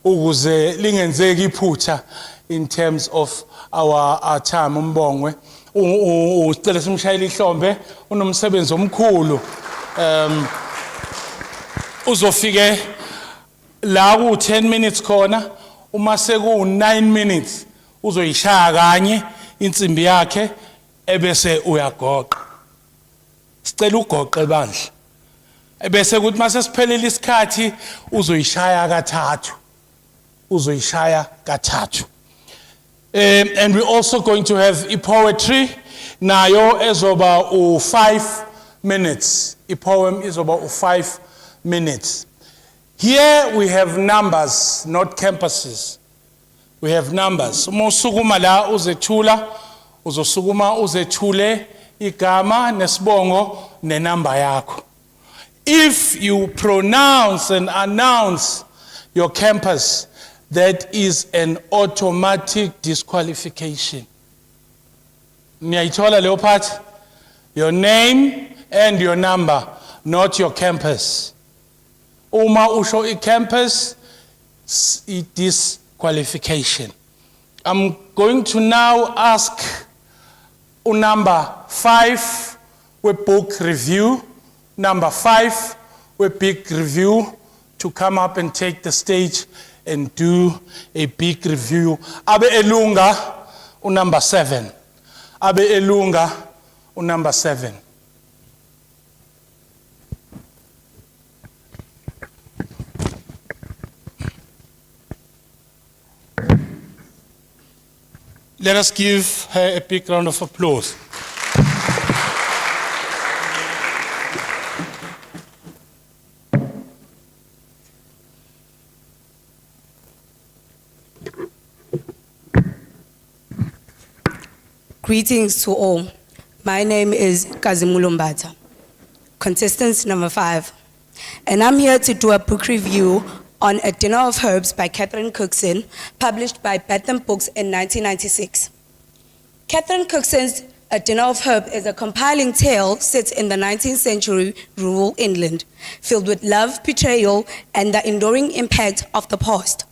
ukuze lingenzeki iphutha in terms of our time umbongwe. Ucela simshayile ihlombe unomsebenzi omkhulu. Uzofike la ku 10 minutes khona, uma seku 9 minutes uzoyishaya kanye insimbi yakhe ebese uyagoqa. Sicela ugoqe bandla. Ebese kuthi mase siphelile isikhathi uzoyishaya kathathu. Uzoyishaya kathathu. And we're also going to have poetry. Nayo ezoba u5 minutes. A poem is about 5 minutes. Here we have numbers, not campuses. We have numbers. Umusukuma la uzethula, uzosukuma uzethule igama nesibongo nenamba yakho. If you pronounce and announce your campus, that is an automatic disqualification. Niyayithola leyo part? Your name and your number, not your campus. Uma usho i-campus, disqualification. I'm going to now ask number 5 with book review, number 5 with big review, to come up and take the stage and do a big review. Abe elunga number 7. Abe elunga number 7. Let us give her a big round of applause. Greetings to all. My name is Kazimulo Mbata, contestant number 5. And I'm here to do a book review on A Dinner of Herbs by Catherine Cookson, published by Bentham Books in 1996. Catherine Cookson's A Dinner of Herbs is a compiling tale set in the 19th century rural England, filled with love, betrayal, and the enduring impact of the past.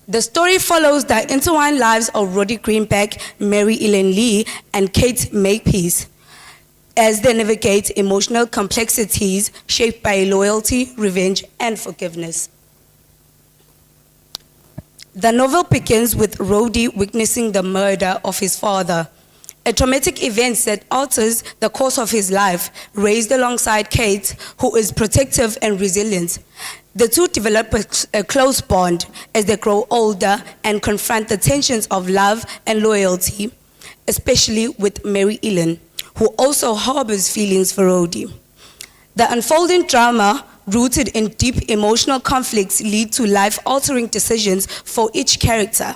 The story follows the intertwined lives of Roddy Greenback, Mary Ellen Lee, and Kate Makepeace as they navigate emotional complexities shaped by loyalty, revenge, and forgiveness. The novel begins with Roddy witnessing the murder of his father, a traumatic event that alters the course of his life, raised alongside Kate, who is protective and resilient. The two develop a close bond as they grow older and confront the tensions of love and loyalty, especially with Mary Ellen, who also harbors feelings for Roddy. The unfolding drama, rooted in deep emotional conflicts, lead to life-altering decisions for each character.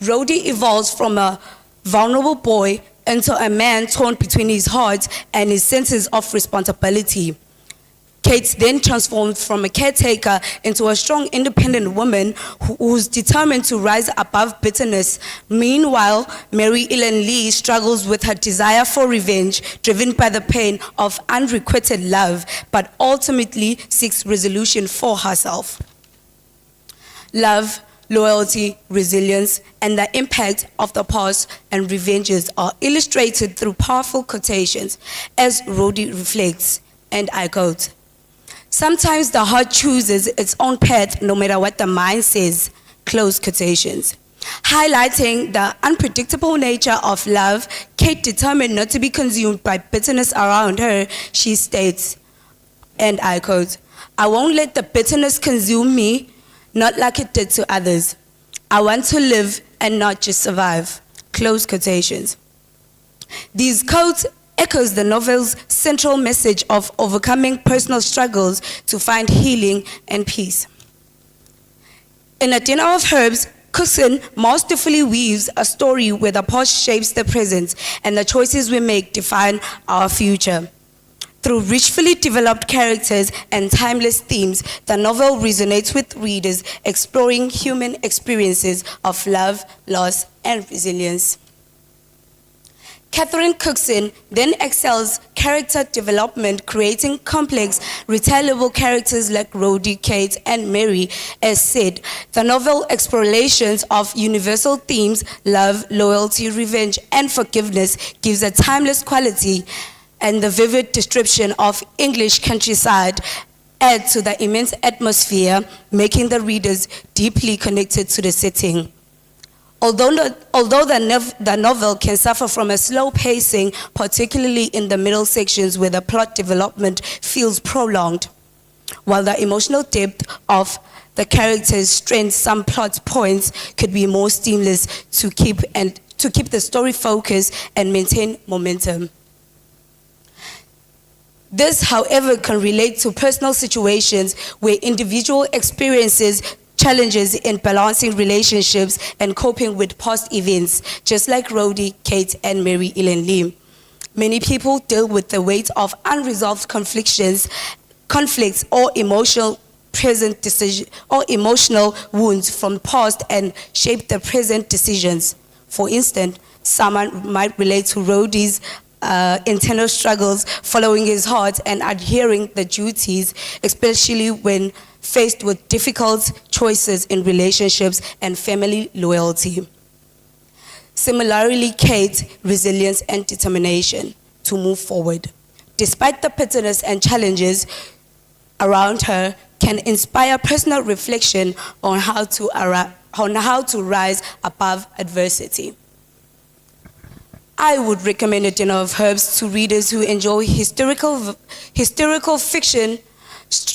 Roddy evolves from a vulnerable boy into a man torn between his heart and his senses of responsibility. Kate then transformed from a caretaker into a strong, independent woman who's determined to rise above bitterness. Meanwhile, Mary Ellen Lee struggles with her desire for revenge, driven by the pain of unrequited love, but ultimately seeks resolution for herself. Love, loyalty, resilience, and the impact of the past and revenges are illustrated through powerful quotations, as Rhodey reflects, and I quote, "Sometimes the heart chooses its own path no matter what the mind says," close quotations. Highlighting the unpredictable nature of love, Kate, determined not to be consumed by bitterness around her, she states, and I quote, "I won't let the bitterness consume me, not like it did to others. I want to live and not just survive," close quotations. These quotes echoes the novel's central message of overcoming personal struggles to find healing and peace. In A Dinner of Herbs, Cookson masterfully weaves a story where the past shapes the present and the choices we make define our future. Through richly developed characters and timeless themes, the novel resonates with readers exploring human experiences of love, loss, and resilience. Catherine Cookson then excels character development, creating complex, retellable characters like Rhodey, Kate, and Mary. As said, the novel explorations of universal themes, love, loyalty, revenge, and forgiveness, gives a timeless quality, and the vivid description of English countryside add to the immense atmosphere, making the readers deeply connected to the setting. Although the novel can suffer from a slow pacing, particularly in the middle sections where the plot development feels prolonged, while the emotional depth of the characters strengthens some plot points could be more seamless to keep the story focused and maintain momentum. This, however, can relate to personal situations where individual experiences challenges in balancing relationships and coping with past events, just like Rhodey, Kate, and Mary Ellen Lee. Many people deal with the weight of unresolved conflicts or emotional wounds from the past and shape their present decisions. For instance, someone might relate to Rhodey's internal struggles following his heart and adhering the duties, especially when faced with difficult choices in relationships and family loyalty. Similarly, Kate's resilience and determination to move forward, despite the bitterness and challenges around her, can inspire personal reflection on how to rise above adversity. I would recommend A Dinner of Herbs to readers who enjoy historical fiction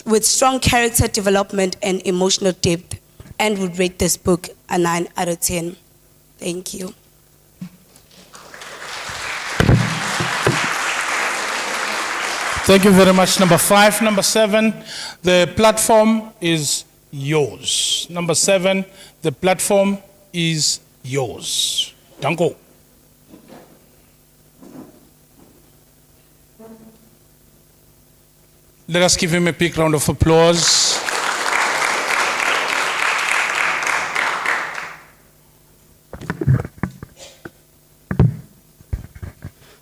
with strong character development and emotional depth, and would rate this book a 9 out of 10. Thank you. Thank you very much, number 5. Number 7, the platform is yours. Number 7, the platform is yours. Danko. Let us give him a big round of applause.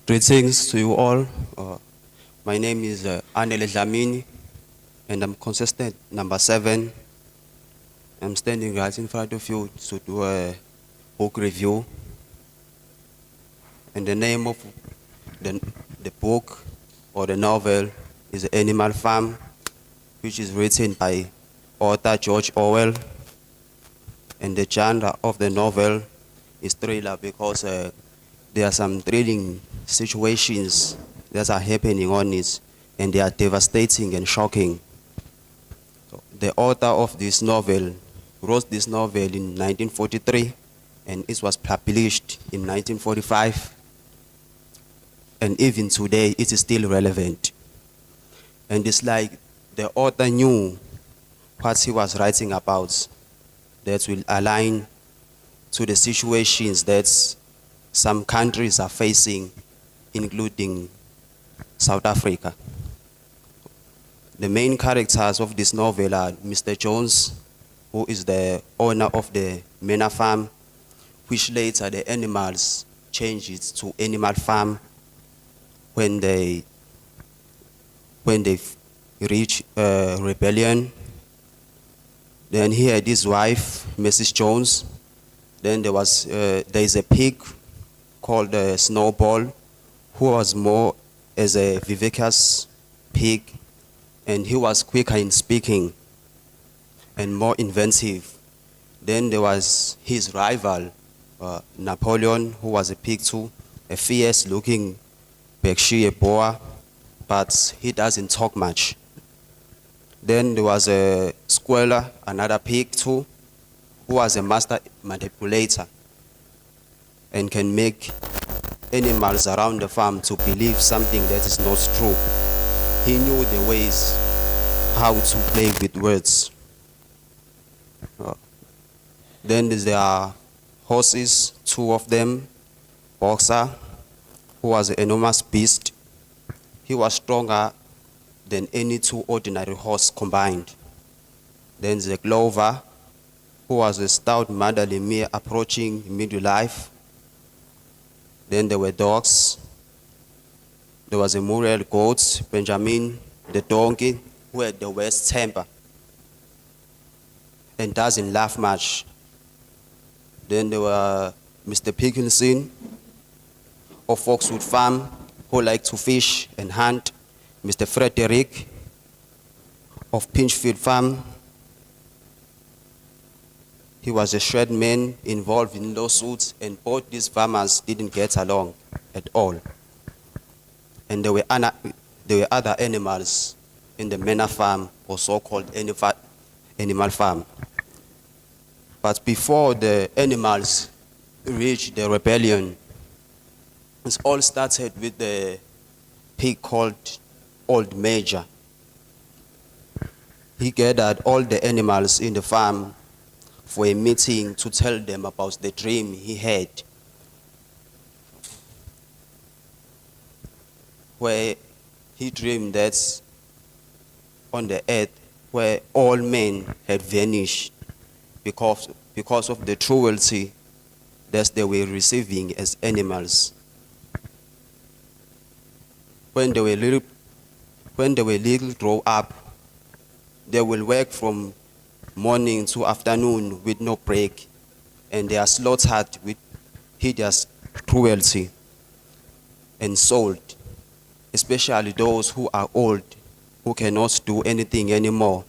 Greetings to you all. My name is Elangeni, and I'm consistent number 7. I'm standing right in front of you to do a book review. And the name of the book or the novel is Animal Farm, which is written by author George Orwell. And the genre of the novel is thriller because there are some thrilling situations that are happening on it, and they are devastating and shocking. So the author of this novel wrote this novel in 1943, and it was published in 1945. And even today, it is still relevant. And it's like the author knew what he was writing about that will align to the situations that some countries are facing, including South Africa. The main characters of this novel are Mr. Jones, who is the owner of the manor farm, which later the animals changed it to animal farm when they reach rebellion. Then he had his wife, Mrs. Jones. Then there is a pig called Snowball, who was more as a vivacious pig, and he was quicker in speaking and more inventive. Then there was his rival, Napoleon, who was a pig too, a fierce-looking Berkshire boar, but he doesn't talk much. Then there was a squirrel, another pig too, who was a master manipulator and can make animals around the farm to believe something that is not true. He knew the ways how to play with words. Then there are horses, two of them. Boxer, who was an enormous beast. He was stronger than any two ordinary horse combined. Then the Clover, who was a stout motherly mare approaching midlife. Then there were dogs. There was a Muriel goat, Benjamin, the donkey, who had the worst temper and doesn't laugh much. Then there were Mr. Pickinson of Foxwood Farm, who liked to fish and hunt. Mr. Frederick of Pinchfield Farm. He was a shrewd man involved in lawsuits, and both these farmers didn't get along at all. And there were other animals in the manor farm, or so-called animal farm. But before the animals reached the rebellion, it all started with the pig called Old Major. He gathered all the animals in the farm for a meeting to tell them about the dream he had, where he dreamed that on the earth where all men had vanished because of the cruelty that they were receiving as animals. When they were little grow up, they will work from morning to afternoon with no break, and they are slaughtered with hideous cruelty and sold, especially those who are old, who cannot do anything anymore.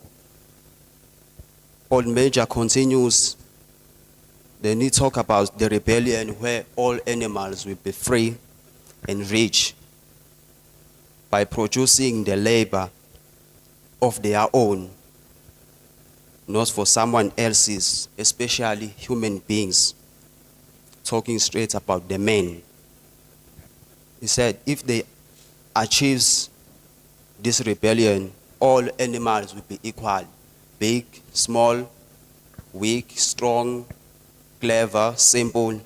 Old Major continues. Then he talk about the rebellion where all animals will be free and rich by producing the labor of their own, not for someone else's, especially human beings. Talking straight about the men. He said if they achieve this rebellion, all animals will be equal. Big, small, weak, strong, clever, simple.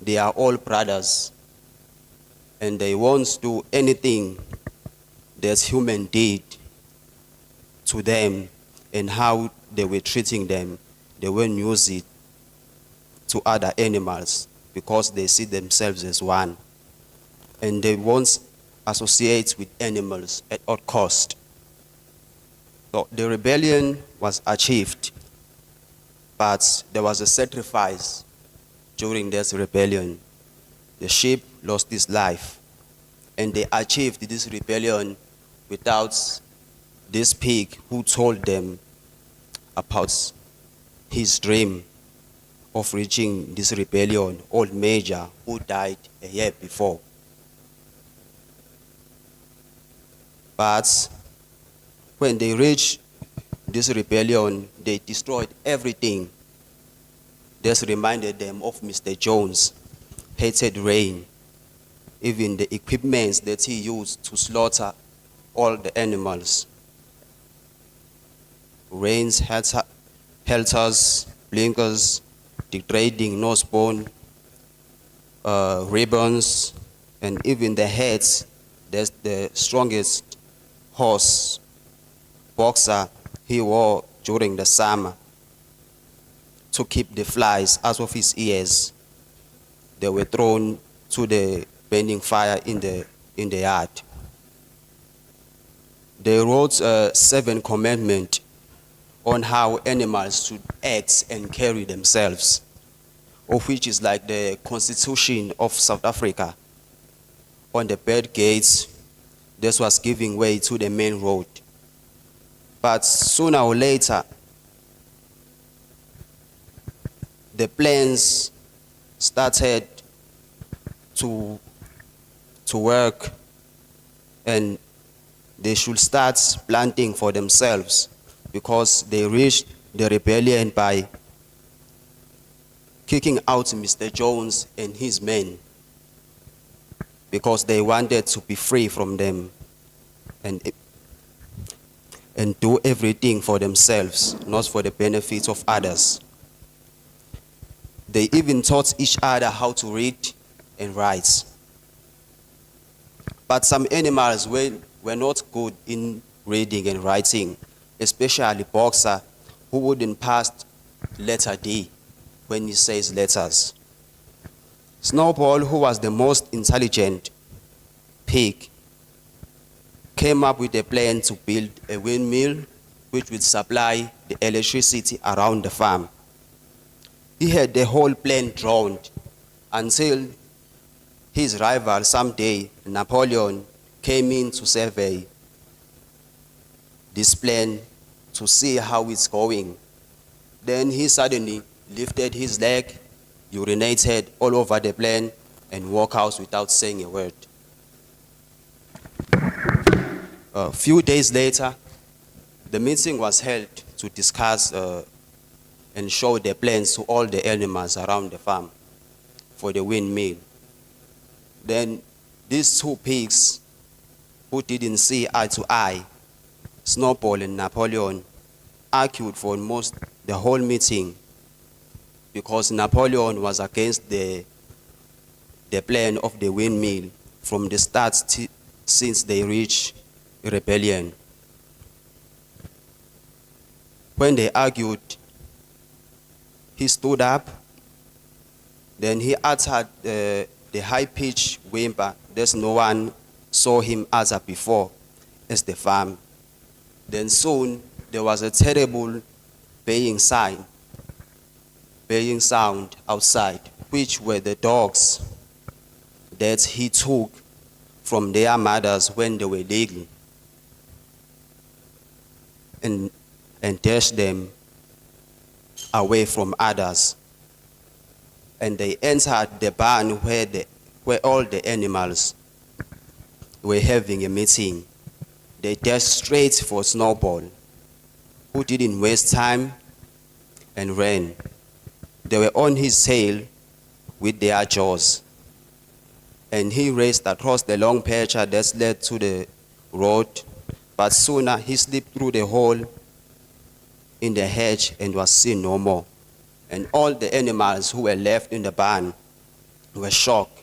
They are all brothers. And they won't do anything that human did to them and how they were treating them. They won't use it to other animals because they see themselves as one. And they won't associate with animals at all cost. So the rebellion was achieved, but there was a sacrifice during this rebellion. The sheep lost his life, and they achieved this rebellion without this pig who told them about his dream of reaching this rebellion, Old Major, who died a year before. But when they reached this rebellion, they destroyed everything. This reminded them of Mr. Jones' hated rain, even the equipment that he used to slaughter all the animals. Rains, halters, blinkers, degrading nosebone, ribbons, and even the heads. That's the strongest horse boxer he wore during the summer to keep the flies out of his ears. They were thrown to the burning fire in the yard. They wrote 7 commandments on how animals should act and carry themselves, of which is like the Constitution of South Africa. On the bird gates, this was giving way to the main road. But sooner or later, the planes started to work, and they should start planting for themselves, because they reached the rebellion by kicking out Mr. Jones and his men, because they wanted to be free from them and do everything for themselves, not for the benefit of others. They even taught each other how to read and write. But some animals were not good in reading and writing, especially boxer, who wouldn't pass letter D when he says letters. Snowball, who was the most intelligent pig, came up with a plan to build a windmill which would supply the electricity around the farm. He had the whole plan drawn until his rival someday, Napoleon, came in to survey this plan to see how it's going. Then he suddenly lifted his leg, urinated all over the plan, and walked out without saying a word. A few days later, the meeting was held to discuss and show the plans to all the animals around the farm for the windmill. Then these 2 pigs, who didn't see eye to eye, Snowball and Napoleon, argued for almost the whole meeting, because Napoleon was against the plan of the windmill from the start since they reached rebellion. When they argued, he stood up, then he uttered the high-pitched whimper that no one saw him utter before as the farm. Then soon there was a terrible baying sound outside, which were the dogs that he took from their mothers when they were little and dashed them away from others. And they entered the barn where all the animals were having a meeting. They dashed straight for Snowball, who didn't waste time and ran. They were on his tail with their jaws, and he raced across the long pasture that led to the road, but sooner he slipped through the hole in the hedge and was seen no more. And all the animals who were left in the barn were shocked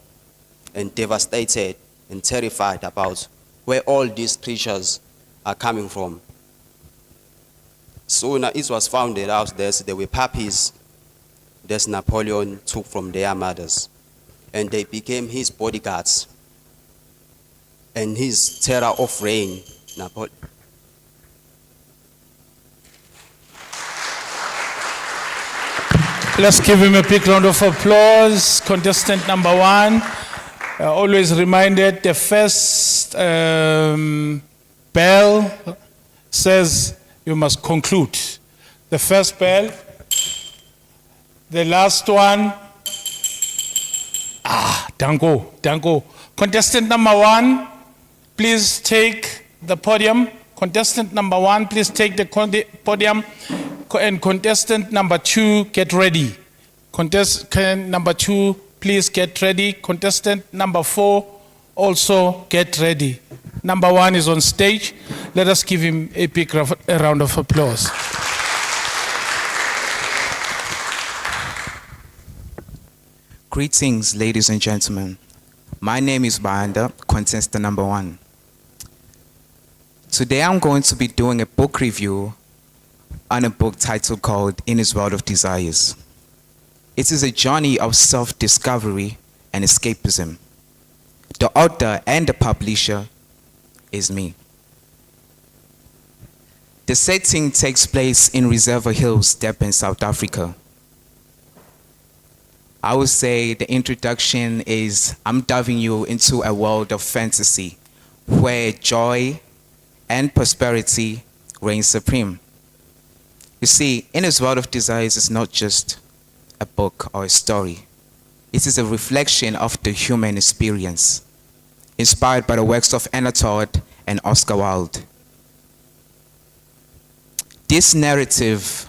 and devastated and terrified about where all these creatures are coming from. Soon it was found out that there were puppies that Napoleon took from their mothers, and they became his bodyguards and his terror of reign. Let's give him a big round of applause. Contestant number 1. Always reminded, the first bell says you must conclude. The first bell. The last one. Dango. Contestant number 1, please take the podium. Contestant number 1, please take the podium. And contestant number 2, get ready. Contestant number 2, please get ready. Contestant number 4, also get ready. Number 1 is on stage. Let us give him a big round of applause. Greetings, ladies and gentlemen. My name is Banda, contestant number 1. Today I'm going to be doing a book review on a book titled called In His World of Desires. It is a journey of self-discovery and escapism. The author and the publisher is me. The setting takes place in Reservoir Hills, Durban, South Africa. I would say the introduction is I'm diving you into a world of fantasy where joy and prosperity reign supreme. You see, In His World of Desires is not just a book or a story. It is a reflection of the human experience, inspired by the works of Anatole and Oscar Wilde. This narrative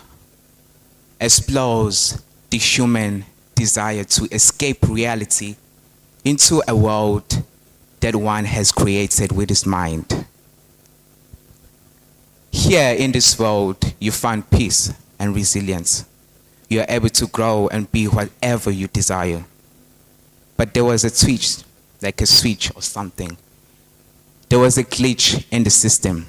explores the human desire to escape reality into a world that one has created with his mind. Here in this world, you find peace and resilience. You are able to grow and be whatever you desire. But there was a twitch, like a switch or something. There was a glitch in the system,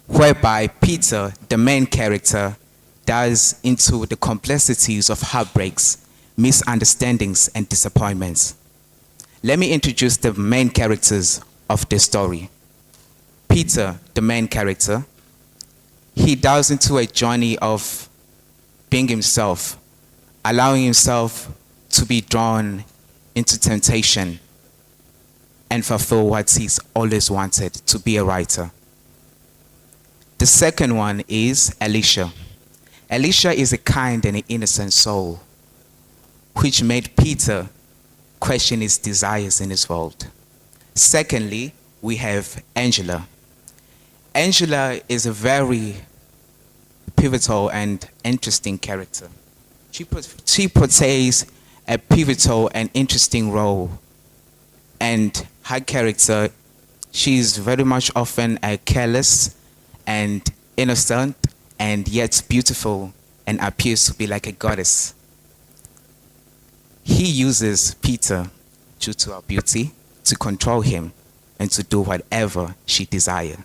whereby Peter, the main character, dives into the complexities of heartbreaks, misunderstandings, and disappointments. Let me introduce the main characters of the story. Peter, the main character, he dives into a journey of being himself, allowing himself to be drawn into temptation and fulfill what he's always wanted, to be a writer. The second one is Alicia. Alicia is a kind and an innocent soul, which made Peter question his desires in his world. Secondly, we have Angela. Angela is a very pivotal and interesting character. She portrays a pivotal and interesting role, and her character, she's very much often a careless and innocent and yet beautiful and appears to be like a goddess. He uses Peter, due to her beauty, to control him and to do whatever she desires.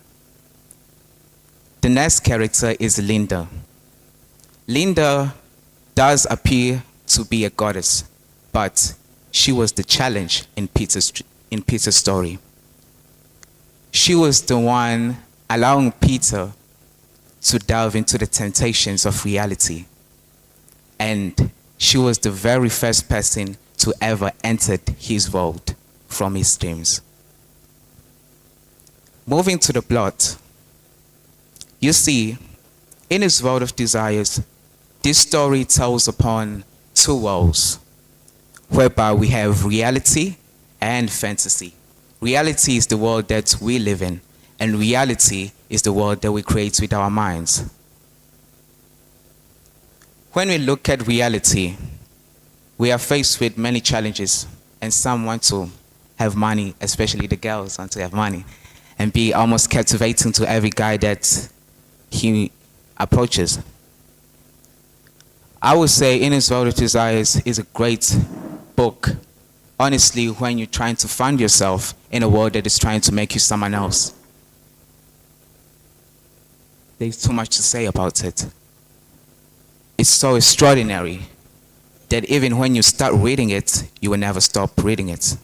The next character is Linda. Linda does appear to be a goddess, but she was the challenge in Peter's story. She was the one allowing Peter to delve into the temptations of reality. And she was the very first person to ever enter his world from his dreams. Moving to the plot, you see, in His World of Desires, this story tells upon two worlds, whereby we have reality and fantasy. Reality is the world that we live in, and reality is the world that we create with our minds. When we look at reality, we are faced with many challenges, and some want to have money, especially the girls want to have money, and be almost captivating to every guy that he approaches. I would say In His World of Desires is a great book, honestly, when you're trying to find yourself in a world that is trying to make you someone else. There's too much to say about it. It's so extraordinary that even when you start reading it, you will never stop reading it.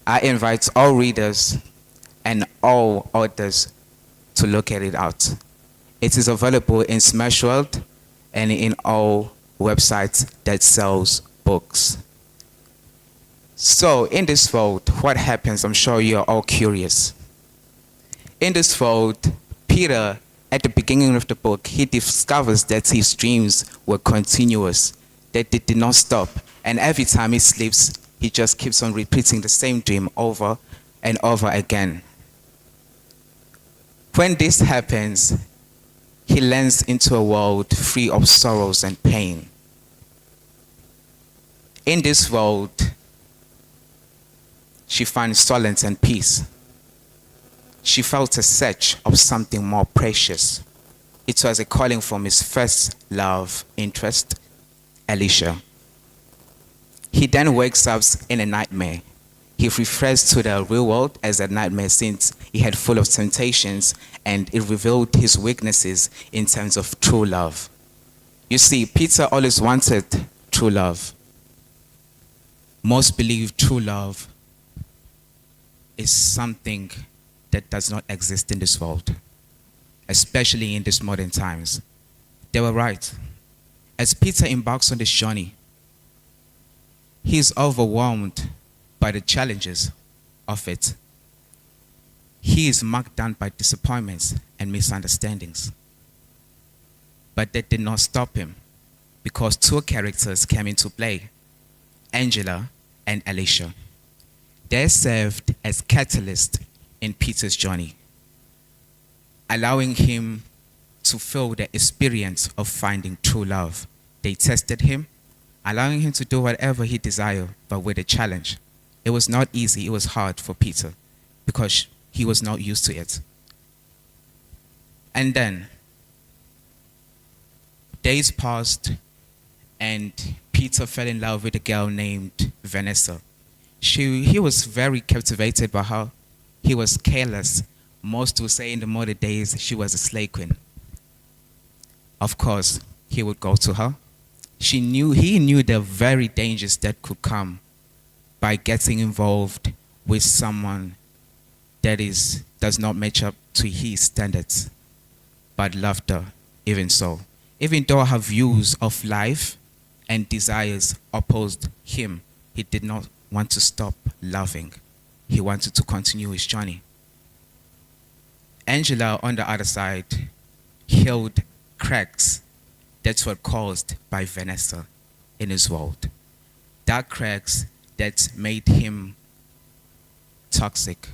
I invite all readers and all authors to look at it out. It is available in Smashworld and in all websites that sells books. So in this world, what happens? I'm sure you're all curious. In this world, Peter, at the beginning of the book, he discovers that his dreams were continuous, that they did not stop. And every time he sleeps, he just keeps on repeating the same dream over and over again. When this happens, he lands into a world free of sorrows and pain. In this world, she finds solace and peace. She felt a search of something more precious. It was a calling from his first love interest, Alicia. He then wakes up in a nightmare. He refers to the real world as a nightmare since he had full of temptations, and it revealed his weaknesses in terms of true love. You see, Peter always wanted true love. Most believe true love is something that does not exist in this world, especially in these modern times. They were right. As Peter embarks on this journey, he is overwhelmed by the challenges of it. He is marked down by disappointments and misunderstandings. But that did not stop him, because two characters came into play, Angela and Alicia. They served as catalysts in Peter's journey, allowing him to feel the experience of finding true love. They tested him, allowing him to do whatever he desired, but with a challenge. It was not easy, it was hard for Peter because he was not used to it. And then days passed and Peter fell in love with a girl named Vanessa. He was very captivated by her. He was careless. Most would say in the modern days she was a slave queen. Of course, he would go to her. He knew the very dangers that could come by getting involved with someone that does not match up to his standards, but loved her even so. Even though her views of life and desires opposed him, he did not want to stop loving. He wanted to continue his journey. Angela, on the other side, healed cracks that were caused by Vanessa in his world. Dark cracks that made him toxic,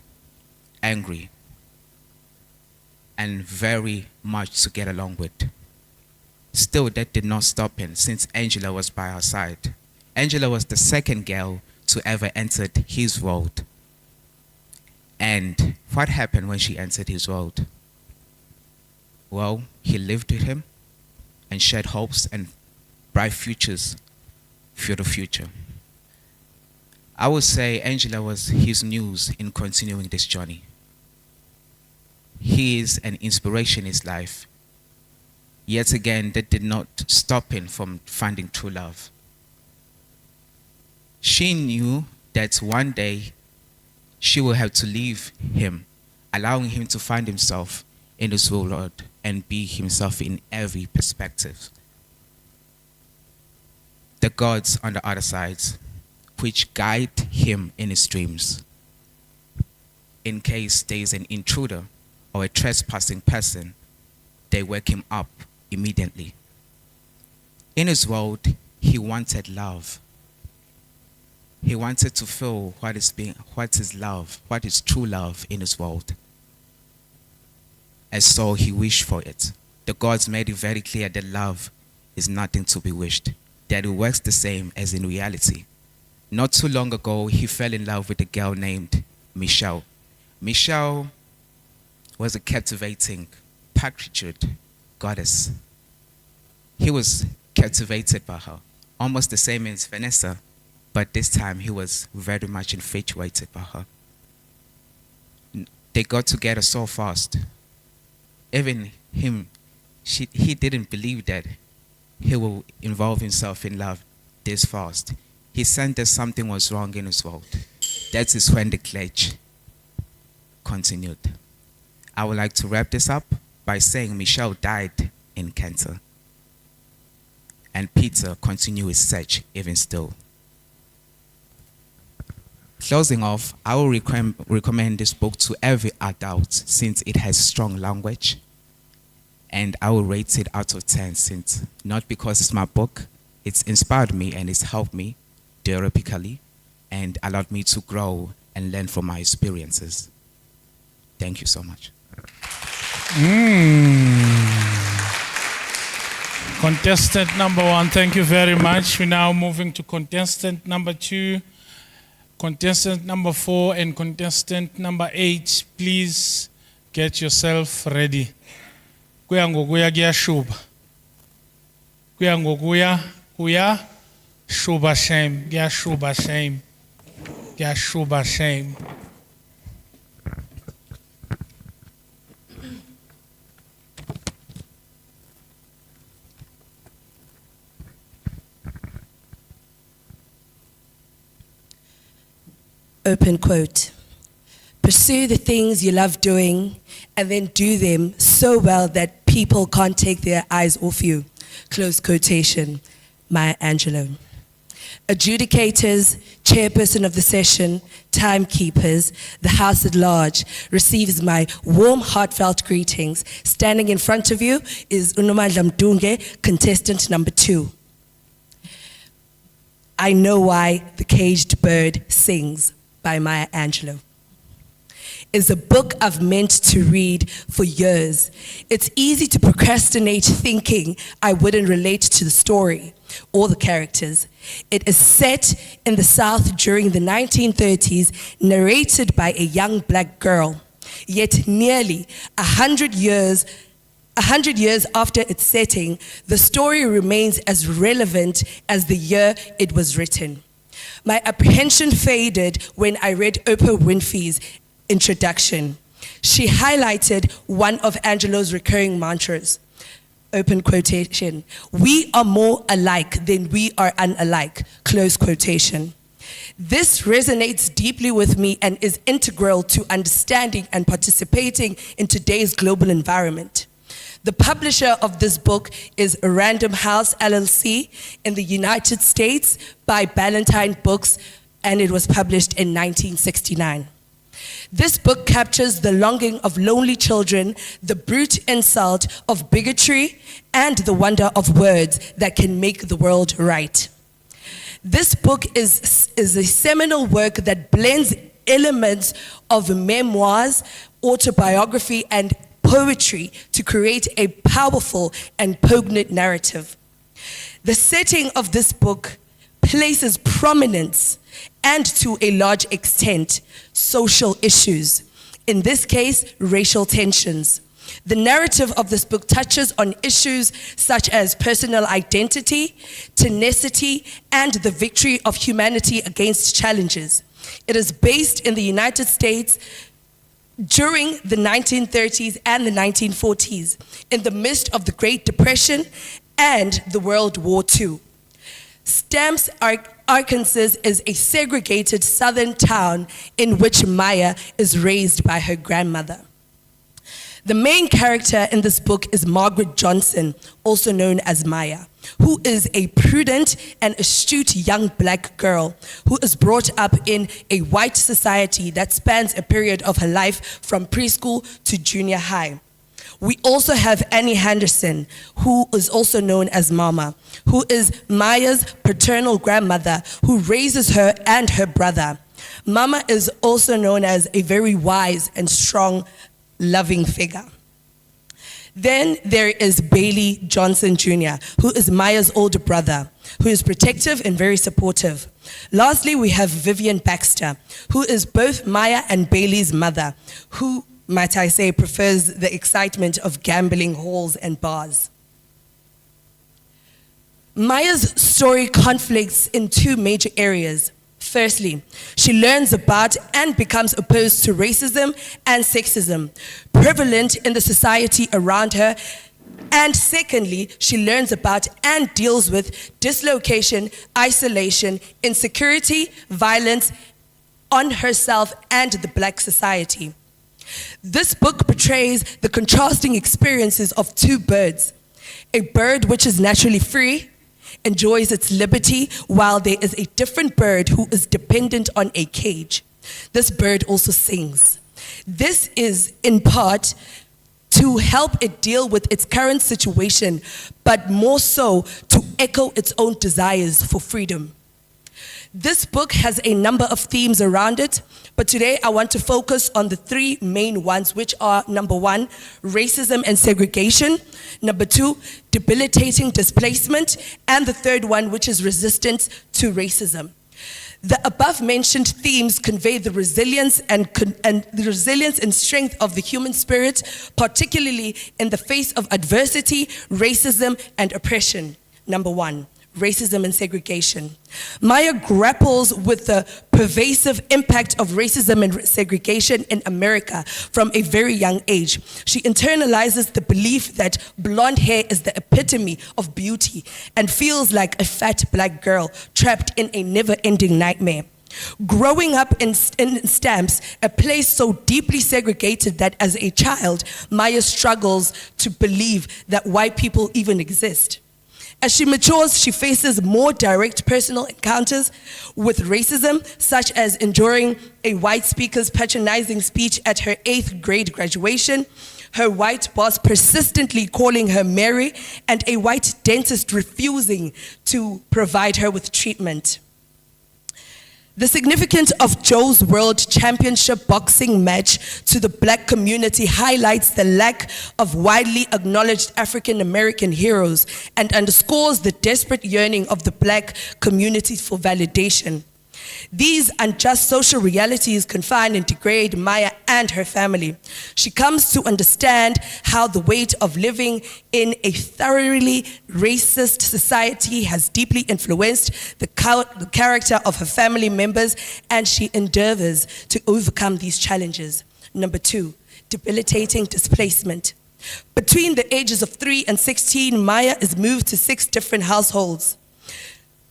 angry, and very much to get along with. Still, that did not stop him since Angela was by her side. Angela was the second girl to ever enter his world. And what happened when she entered his world? Well, he lived with him and shared hopes and bright futures for the future. I would say Angela was his muse in continuing this journey. He is an inspiration in his life. Yet again, that did not stop him from finding true love. She knew that one day she will have to leave him, allowing him to find himself in this world and be himself in every perspective. The gods on the other side, which guide him in his dreams. In case there is an intruder or a trespassing person, they wake him up immediately. In his world, he wanted love. He wanted to feel what is love, what is true love in his world. And so he wished for it. The gods made it very clear that love is nothing to be wished, that it works the same as in reality. Not too long ago, he fell in love with a girl named Michelle. Michelle was a captivating, patriotic goddess. He was captivated by her, almost the same as Vanessa, but this time he was very much infatuated by her. They got together so fast. Even him, he didn't believe that he will involve himself in love this fast. He sensed that something was wrong in his world. That is when the clash continued. I would like to wrap this up by saying Michelle died in cancer. And Peter continued his search even still. Closing off, I will recommend this book to every adult since it has strong language. And I will rate it out of 10 since, not because it's my book, it's inspired me and it's helped me therapeutically and allowed me to grow and learn from my experiences. Thank you so much. Contestant number 1, thank you very much. We're now moving to contestant number 2, contestant number 4, and contestant number 8. Please get yourself ready. Kuya ngokuya kuyashuba. Kuya ngokuya kuya shuba shame. Kuyashuba shame. Yashuba shame. Open quote. Pursue the things you love doing and then do them so well that people can't take their eyes off you. Close quotation. Maya Angelou. Adjudicators, chairperson of the session, timekeepers, the house at large receives my warm, heartfelt greetings. Standing in front of you is Unomandla Mdunge, contestant number 2. I Know Why the Caged Bird Sings by Maya Angelou is a book I've meant to read for years. It's easy to procrastinate thinking I wouldn't relate to the story or the characters. It is set in the South during the 1930s, narrated by a young black girl. Yet nearly 100 years after its setting, the story remains as relevant as the year it was written. My apprehension faded when I read Oprah Winfrey's introduction. She highlighted one of Angelou's recurring mantras, open quotation, "We are more alike than we are unalike," close quotation. This resonates deeply with me and is integral to understanding and participating in today's global environment. The publisher of this book is Random House LLC in the United States by Ballantine Books, and it was published in 1969. This book captures the longing of lonely children, the brute insult of bigotry, and the wonder of words that can make the world right. This book is a seminal work that blends elements of memoirs, autobiography, and poetry to create a powerful and poignant narrative. The setting of this book places prominence and, to a large extent, social issues, in this case, racial tensions. The narrative of this book touches on issues such as personal identity, tenacity, and the victory of humanity against challenges. It is based in the United States during the 1930s and the 1940s, in the midst of the Great Depression and the World War II. Stamps, Arkansas is a segregated southern town in which Maya is raised by her grandmother. The main character in this book is Margaret Johnson, also known as Maya, who is a prudent and astute young black girl who is brought up in a white society that spans a period of her life from preschool to junior high. We also have Annie Henderson, who is also known as Mama, who is Maya's paternal grandmother who raises her and her brother. Mama is also known as a very wise and strong, loving figure. Then there is Bailey Johnson Jr., who is Maya's older brother, who is protective and very supportive. Lastly, we have Vivian Baxter, who is both Maya and Bailey's mother, who, might I say, prefers the excitement of gambling halls and bars. Maya's story conflicts in two major areas. Firstly, she learns about and becomes opposed to racism and sexism prevalent in the society around her. And secondly, she learns about and deals with dislocation, isolation, insecurity, violence on herself and the black society. This book portrays the contrasting experiences of two birds. A bird which is naturally free, enjoys its liberty, while there is a different bird who is dependent on a cage. This bird also sings. This is in part to help it deal with its current situation, but more so to echo its own desires for freedom. This book has a number of themes around it, but today I want to focus on the three main ones, which are: number one, racism and segregation; number two, debilitating displacement; and the third one, which is resistance to racism. The above mentioned themes convey the resilience and strength of the human spirit, particularly in the face of adversity, racism, and oppression. Number one, racism and segregation. Maya grapples with the pervasive impact of racism and segregation in America from a very young age. She internalizes the belief that blonde hair is the epitome of beauty and feels like a fat black girl trapped in a never-ending nightmare. Growing up in Stamps, a place so deeply segregated that as a child, Maya struggles to believe that white people even exist. As she matures, she faces more direct personal encounters with racism, such as enduring a white speaker's patronizing speech at her 8th grade graduation, her white boss persistently calling her Mary, and a white dentist refusing to provide her with treatment. The significance of Joe's World Championship boxing match to the black community highlights the lack of widely acknowledged African American heroes and underscores the desperate yearning of the black community for validation. These unjust social realities confine and degrade Maya and her family. She comes to understand how the weight of living in a thoroughly racist society has deeply influenced the character of her family members, and she endeavors to overcome these challenges. Number 2, debilitating displacement. Between the ages of 3 and 16, Maya is moved to 6 different households,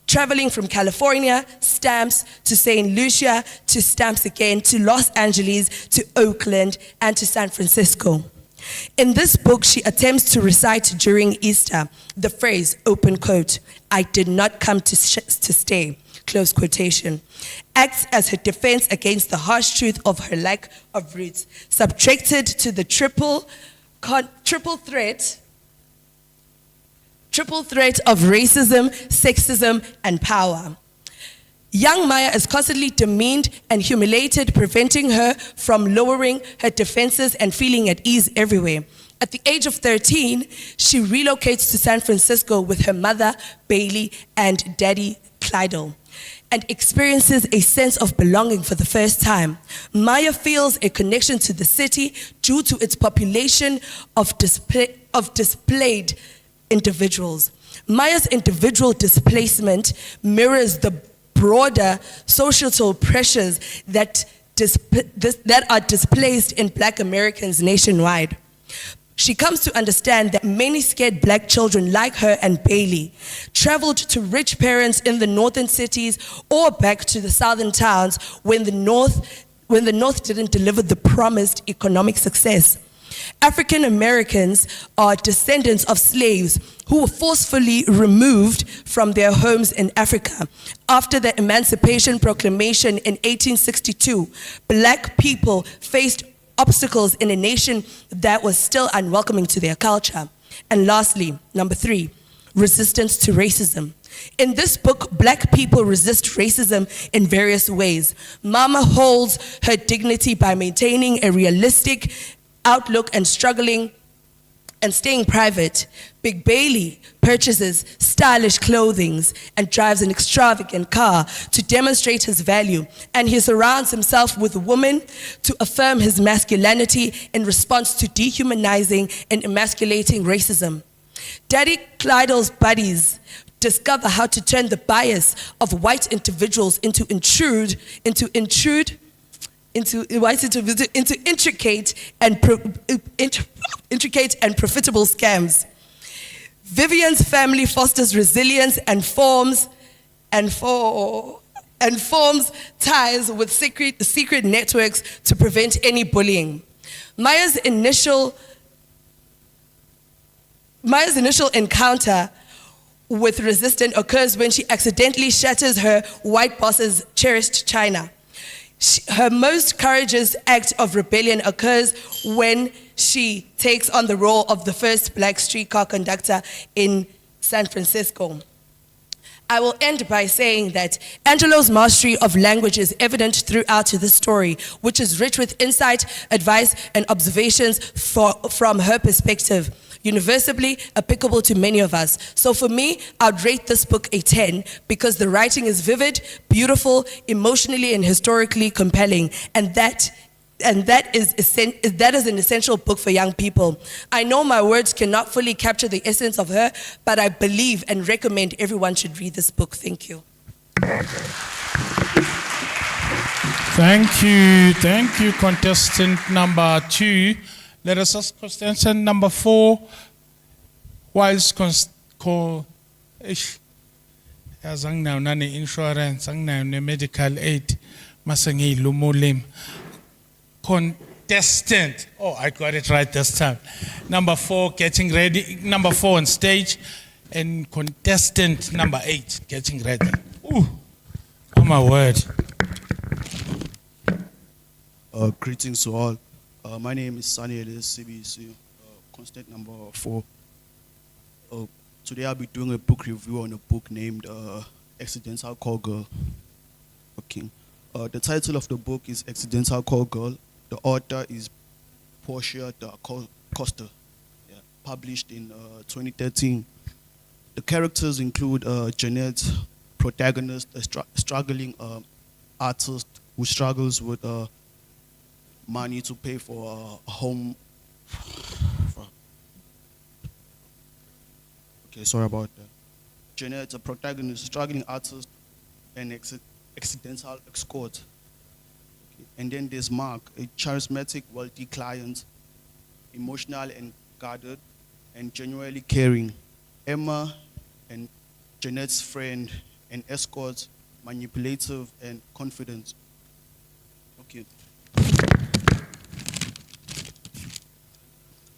traveling from California, Stamps, to St. Lucia, to Stamps again, to Los Angeles, to Oakland, and to San Francisco. In this book, she attempts to recite during Easter the phrase, open quote, "I did not come to stay," close quotation, acts as her defense against the harsh truth of her lack of roots, subjected to the triple threat of racism, sexism, and power. Young Maya is constantly demeaned and humiliated, preventing her from lowering her defenses and feeling at ease everywhere. At the age of 13, she relocates to San Francisco with her mother, Bailey, and daddy, Clydell, and experiences a sense of belonging for the first time. Maya feels a connection to the city due to its population of displaced individuals. Maya's individual displacement mirrors the broader societal pressures that are displaced in black Americans nationwide. She comes to understand that many scared black children like her and Bailey traveled to rich parents in the northern cities or back to the southern towns when the North didn't deliver the promised economic success. African Americans are descendants of slaves who were forcefully removed from their homes in Africa. After the Emancipation Proclamation in 1862, black people faced obstacles in a nation that was still unwelcoming to their culture. And lastly, number 3, resistance to racism. In this book, black people resist racism in various ways. Mama holds her dignity by maintaining a realistic outlook and struggling and staying private. Big Bailey purchases stylish clothing and drives an extravagant car to demonstrate his value, and he surrounds himself with women to affirm his masculinity in response to dehumanizing and emasculating racism. Daddy Clydell's buddies discover how to turn the bias of white individuals into intricate and profitable scams. Vivian's family fosters resilience and forms ties with secret networks to prevent any bullying. Maya's initial encounter with resistance occurs when she accidentally shatters her white boss's cherished china. Her most courageous act of rebellion occurs when she takes on the role of the first black streetcar conductor in San Francisco. I will end by saying that Angelo's mastery of language is evident throughout the story, which is rich with insight, advice, and observations from her perspective, universally applicable to many of us. So for me, I'd rate this book a 10 because the writing is vivid, beautiful, emotionally and historically compelling, and that And that is an essential book for young people. I know my words cannot fully capture the essence of her, but I believe and recommend everyone should read this book. Thank you. Thank you, contestant number 2. Let us ask contestant number 4. Whilst azanginayo nane insurance, anginayo ne medical aid, masengiyilumulim. Contestant, oh, I got it right this time. Number 4 getting ready, number 4 on stage, and contestant number 8 getting ready. Ooh, oh my word. Greetings to all. My name is Sunny Ellis, CBC, constant number 4. Today I'll be doing a book review on a book named Accidental Call Girl. Okay. The title of the book is Accidental Call Girl. The author is Portia da Costa, published in 2013. The characters include Jeanette, protagonist, a struggling artist who struggles with money to pay for a home. Okay, sorry about that. Jeanette, a protagonist, struggling artist, and accidental escort. Okay. And then there's Mark, a charismatic, wealthy client, emotional and guarded, and genuinely caring. Emma, and Jeanette's friend, an escort, manipulative and confident. Okay.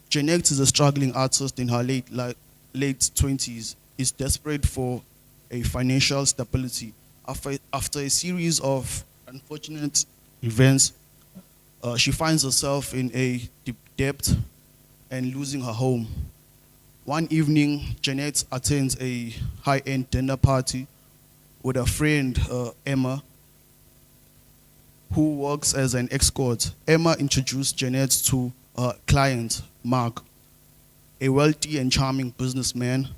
Jeanette is a struggling artist in her late 20s, is desperate for a financial stability. After a series of unfortunate events, she finds herself in a deep debt and losing her home. One evening, Jeanette attends a high-end dinner party with a friend, Emma, who works as an escort. Emma introduced Jeanette to her client, Mark, a wealthy and charming businessman.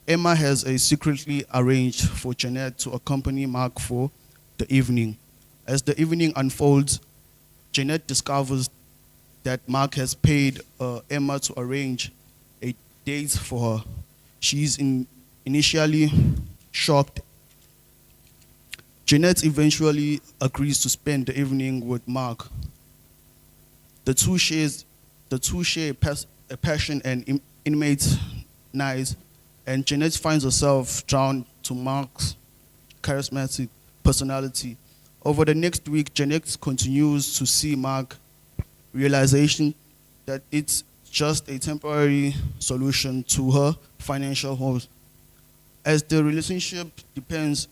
Emma has secretly arranged for Jeanette to accompany Mark for the evening. As the evening unfolds, Jeanette discovers that Mark has paid Emma to arrange a date for her. She is initially shocked. Jeanette eventually agrees to spend the evening with Mark. The two share a passion and intimate nights, and Jeanette finds herself drawn to Mark's charismatic personality. Over the next week, Jeanette continues to see Mark, realization that it's just a temporary solution to her financial woes. As the relationship deepens,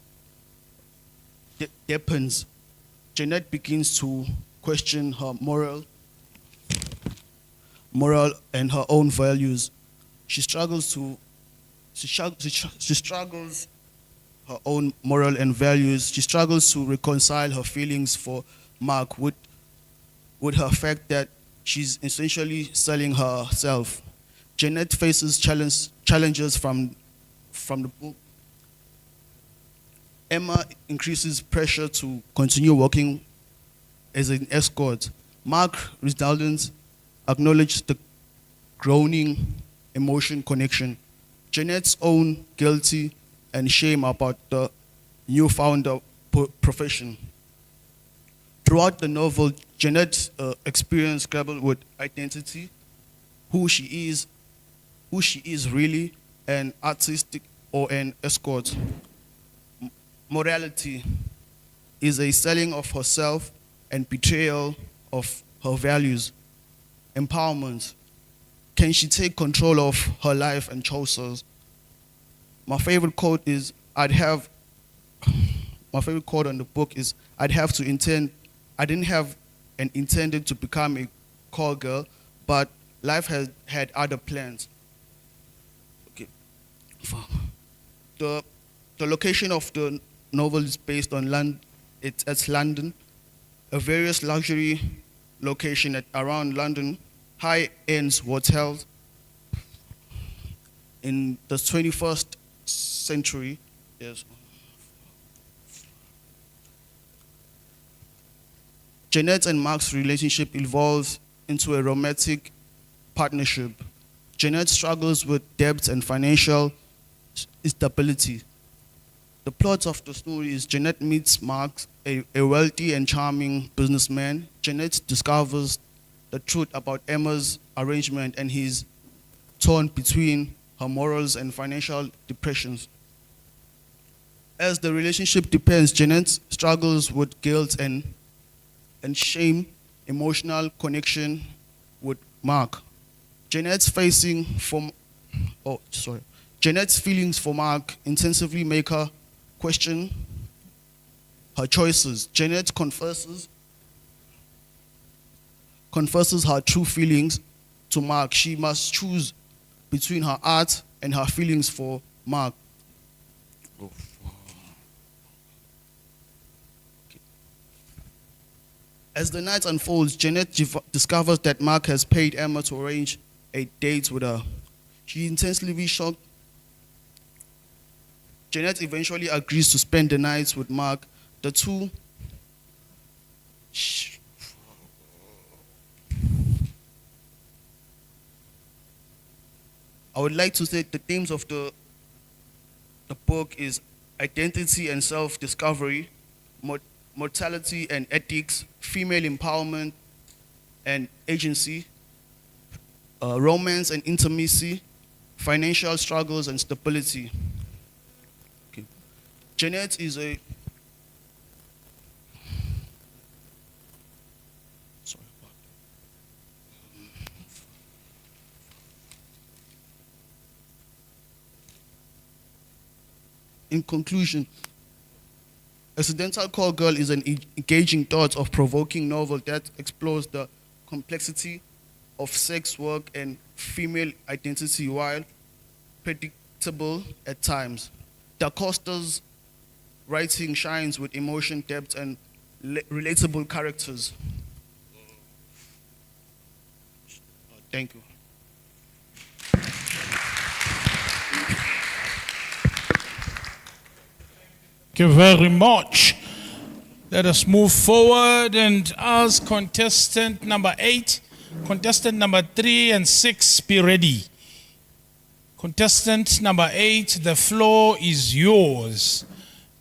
Jeanette begins to question her moral and her own values. She struggles her own moral and values. She struggles to reconcile her feelings for Mark with her fact that she's essentially selling herself. Jeanette faces challenges from the book. Emma increases pressure to continue working as an escort. Mark, redundant, acknowledges the growing emotion connection. Jeanette's own guilty and shame about the newfound profession. Throughout the novel, Jeanette's experience grappled with identity, who she is really, an artistic or an escort. Morality is a selling of herself and betrayal of her values. Empowerment. Can she take control of her life and choices? My favorite quote on the book is, I didn't have and intended to become a call girl, but life had other plans. Okay. The location of the novel is based on London. It's London. A various luxury location around London, high-end hotels in the 21st century. Yes. Jeanette and Mark's relationship evolves into a romantic partnership. Jeanette struggles with debt and financial instability. The plot of the story is Jeanette meets Mark, a wealthy and charming businessman. Jeanette discovers the truth about Emma's arrangement and he's torn between her morals and financial depressions. As the relationship deepens, Jeanette struggles with guilt and shame, emotional connection with Mark. Jeanette's feelings for Mark intensively make her question her choices. Jeanette confesses her true feelings to Mark. She must choose between her art and her feelings for Mark. As the night unfolds, Jeanette discovers that Mark has paid Emma to arrange a date with her. She intensely shocked. Jeanette eventually agrees to spend the night with Mark. The two I would like to say the themes of the book is identity and self-discovery, mortality and ethics, female empowerment and agency, romance and intimacy, financial struggles and stability. Okay. Jeanette is a In conclusion, Accidental Call Girl is an engaging, thought-provoking novel that explores the complexity of sex work and female identity while predictable at times. Da Costa's writing shines with emotion, depth, and relatable characters. Thank you. Thank you very much. Let us move forward and ask contestant number 8, contestant number 3 and 6 be ready. Contestant number 8, the floor is yours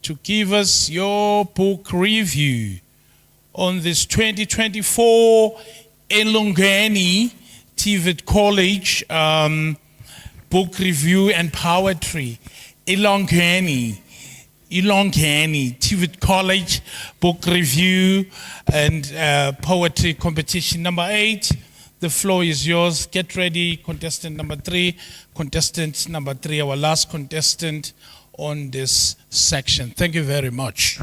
to give us your book review on this 2024 Elangeni TVET College book review and poetry. Elangeni TVET College book review and poetry competition. Number 8, the floor is yours. Get ready, contestant number 3. Contestant number 3, our last contestant on this section. Thank you very much.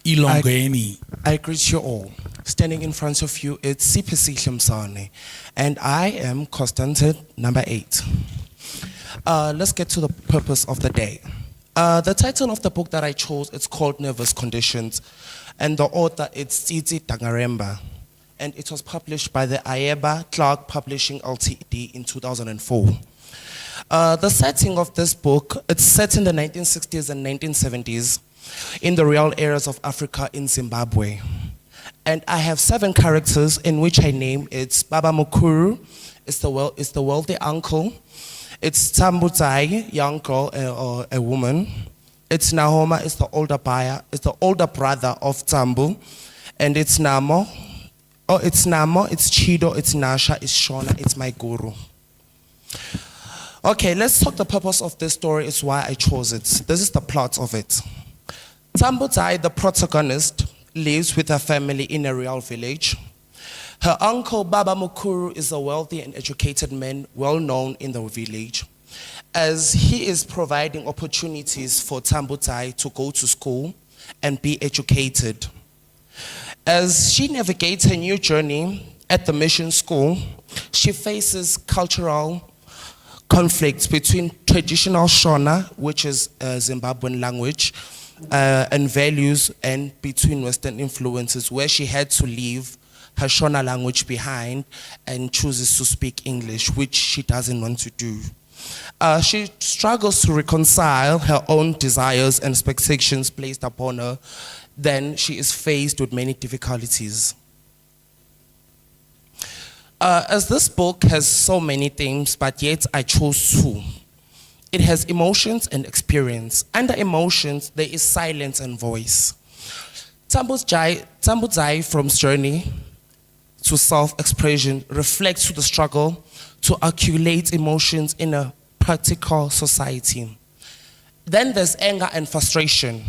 Elangeni. I greet you all. Standing in front of you, it's Sipisi Hlimsane, and I am contestant number 8. Let's get to the purpose of the day. The title of the book that I chose, it's called Nervous Conditions, and the author is Tsitsi Dangaremba, and it was published by the Ayeba Clark Publishing Ltd in 2004. The setting of this book, it's set in the 1960s and 1970s in the rural areas of Africa in Zimbabwe. And I have 7 characters in which I name. It's Baba Mukuru, it's the wealthy uncle. It's Tambutai, young girl or a woman. It's Nahoma, it's the older brother of Tambu. And it's Namo. Oh, it's Namo, it's Chido, it's Nasha, it's Shona, it's my guru. Okay, let's talk the purpose of this story, is why I chose it. This is the plot of it. Tambutai, the protagonist, lives with her family in a rural village. Her uncle, Baba Mukuru, is a wealthy and educated man, well known in the village, as he is providing opportunities for Tambutai to go to school and be educated. As she navigates her new journey at the mission school, she faces cultural conflicts between traditional Shona, which is a Zimbabwean language, and values, and between Western influences, where she had to leave her Shona language behind and chooses to speak English, which she doesn't want to do. She struggles to reconcile her own desires and expectations placed upon her then she is faced with many difficulties. As this book has so many themes, but yet I chose two. It has emotions and experience. Under emotions, there is silence and voice. Tambudzai from's journey to self-expression reflects to the struggle to articulate emotions in a practical society. Then there's anger and frustration.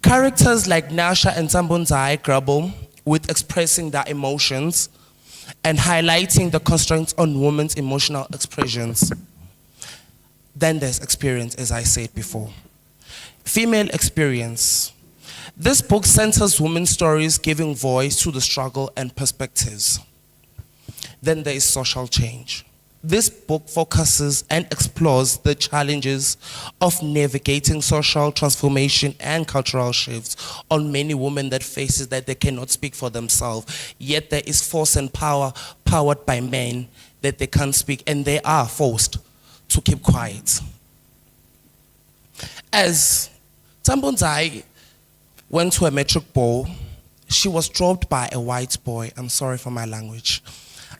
Characters like Nasha and Tambunzai grapple with expressing their emotions and highlighting the constraints on women's emotional expressions. Then there's experience, as I said before. Female experience. This book centers women's stories, giving voice to the struggle and perspectives. Then there is social change. This book focuses and explores the challenges of navigating social transformation and cultural shifts on many women that faces that they cannot speak for themselves. Yet there is force and power powered by men that they can't speak, and they are forced to keep quiet. As Tambunzai went to a metric ball, she was dropped by a white boy. I'm sorry for my language.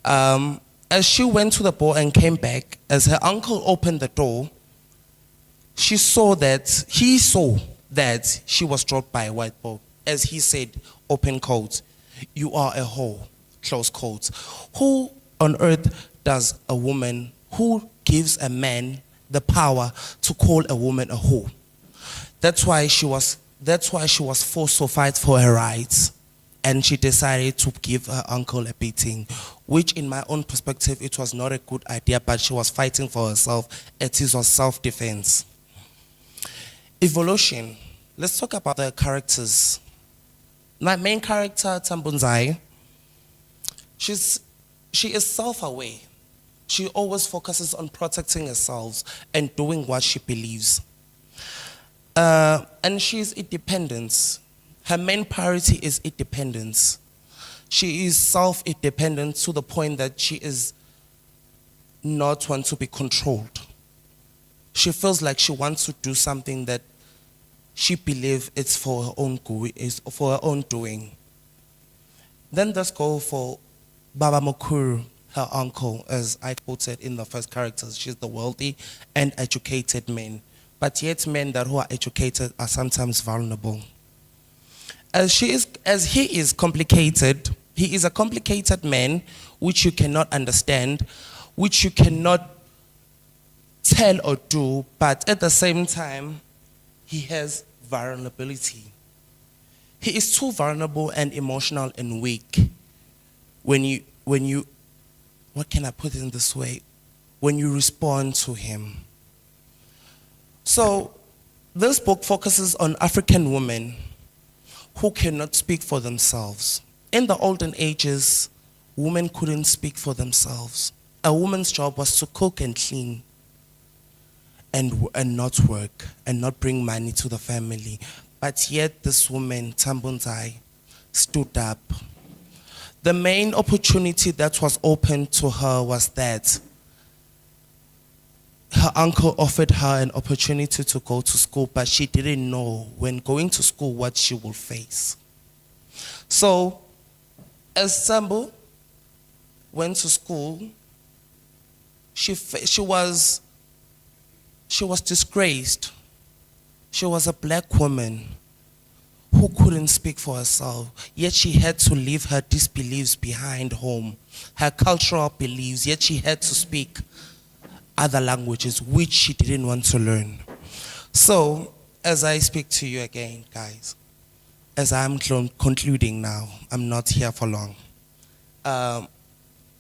As she went to the ball and came back, as her uncle opened the door, he saw that she was dropped by a white boy. As he said, open quote, "You are a whore," close quote. Who on earth does a woman, who gives a man the power to call a woman a whore? That's why she was forced to fight for her rights. And she decided to give her uncle a beating, which in my own perspective, it was not a good idea, but she was fighting for herself. It was self-defense. Evolution. Let's talk about the characters. My main character, Tambunzai, she is self-aware. She always focuses on protecting herself and doing what she believes. And she's independent. Her main priority is independence. She is self-independent to the point that she is not one to be controlled. She feels like she wants to do something that she believes it's for her own doing. Then let's go for Baba Mukuru, her uncle, as I quoted in the first characters. She's the wealthy and educated man. But yet men who are educated are sometimes vulnerable. As he is complicated, he is a complicated man which you cannot understand, which you cannot tell or do, but at the same time, he has vulnerability. He is too vulnerable and emotional and weak when you, what can I put it in this way? When you respond to him. So this book focuses on African women who cannot speak for themselves. In the olden ages, women couldn't speak for themselves. A woman's job was to cook and clean and not work and not bring money to the family. But yet this woman, Tambunzai, stood up. The main opportunity that was open to her was that her uncle offered her an opportunity to go to school, but she didn't know when going to school what she will face. So, as Sambu went to school, she was disgraced. She was a black woman who couldn't speak for herself, yet she had to leave her disbeliefs behind home, her cultural beliefs, yet she had to speak other languages which she didn't want to learn. So, as I speak to you again, guys, as I'm concluding now, I'm not here for long.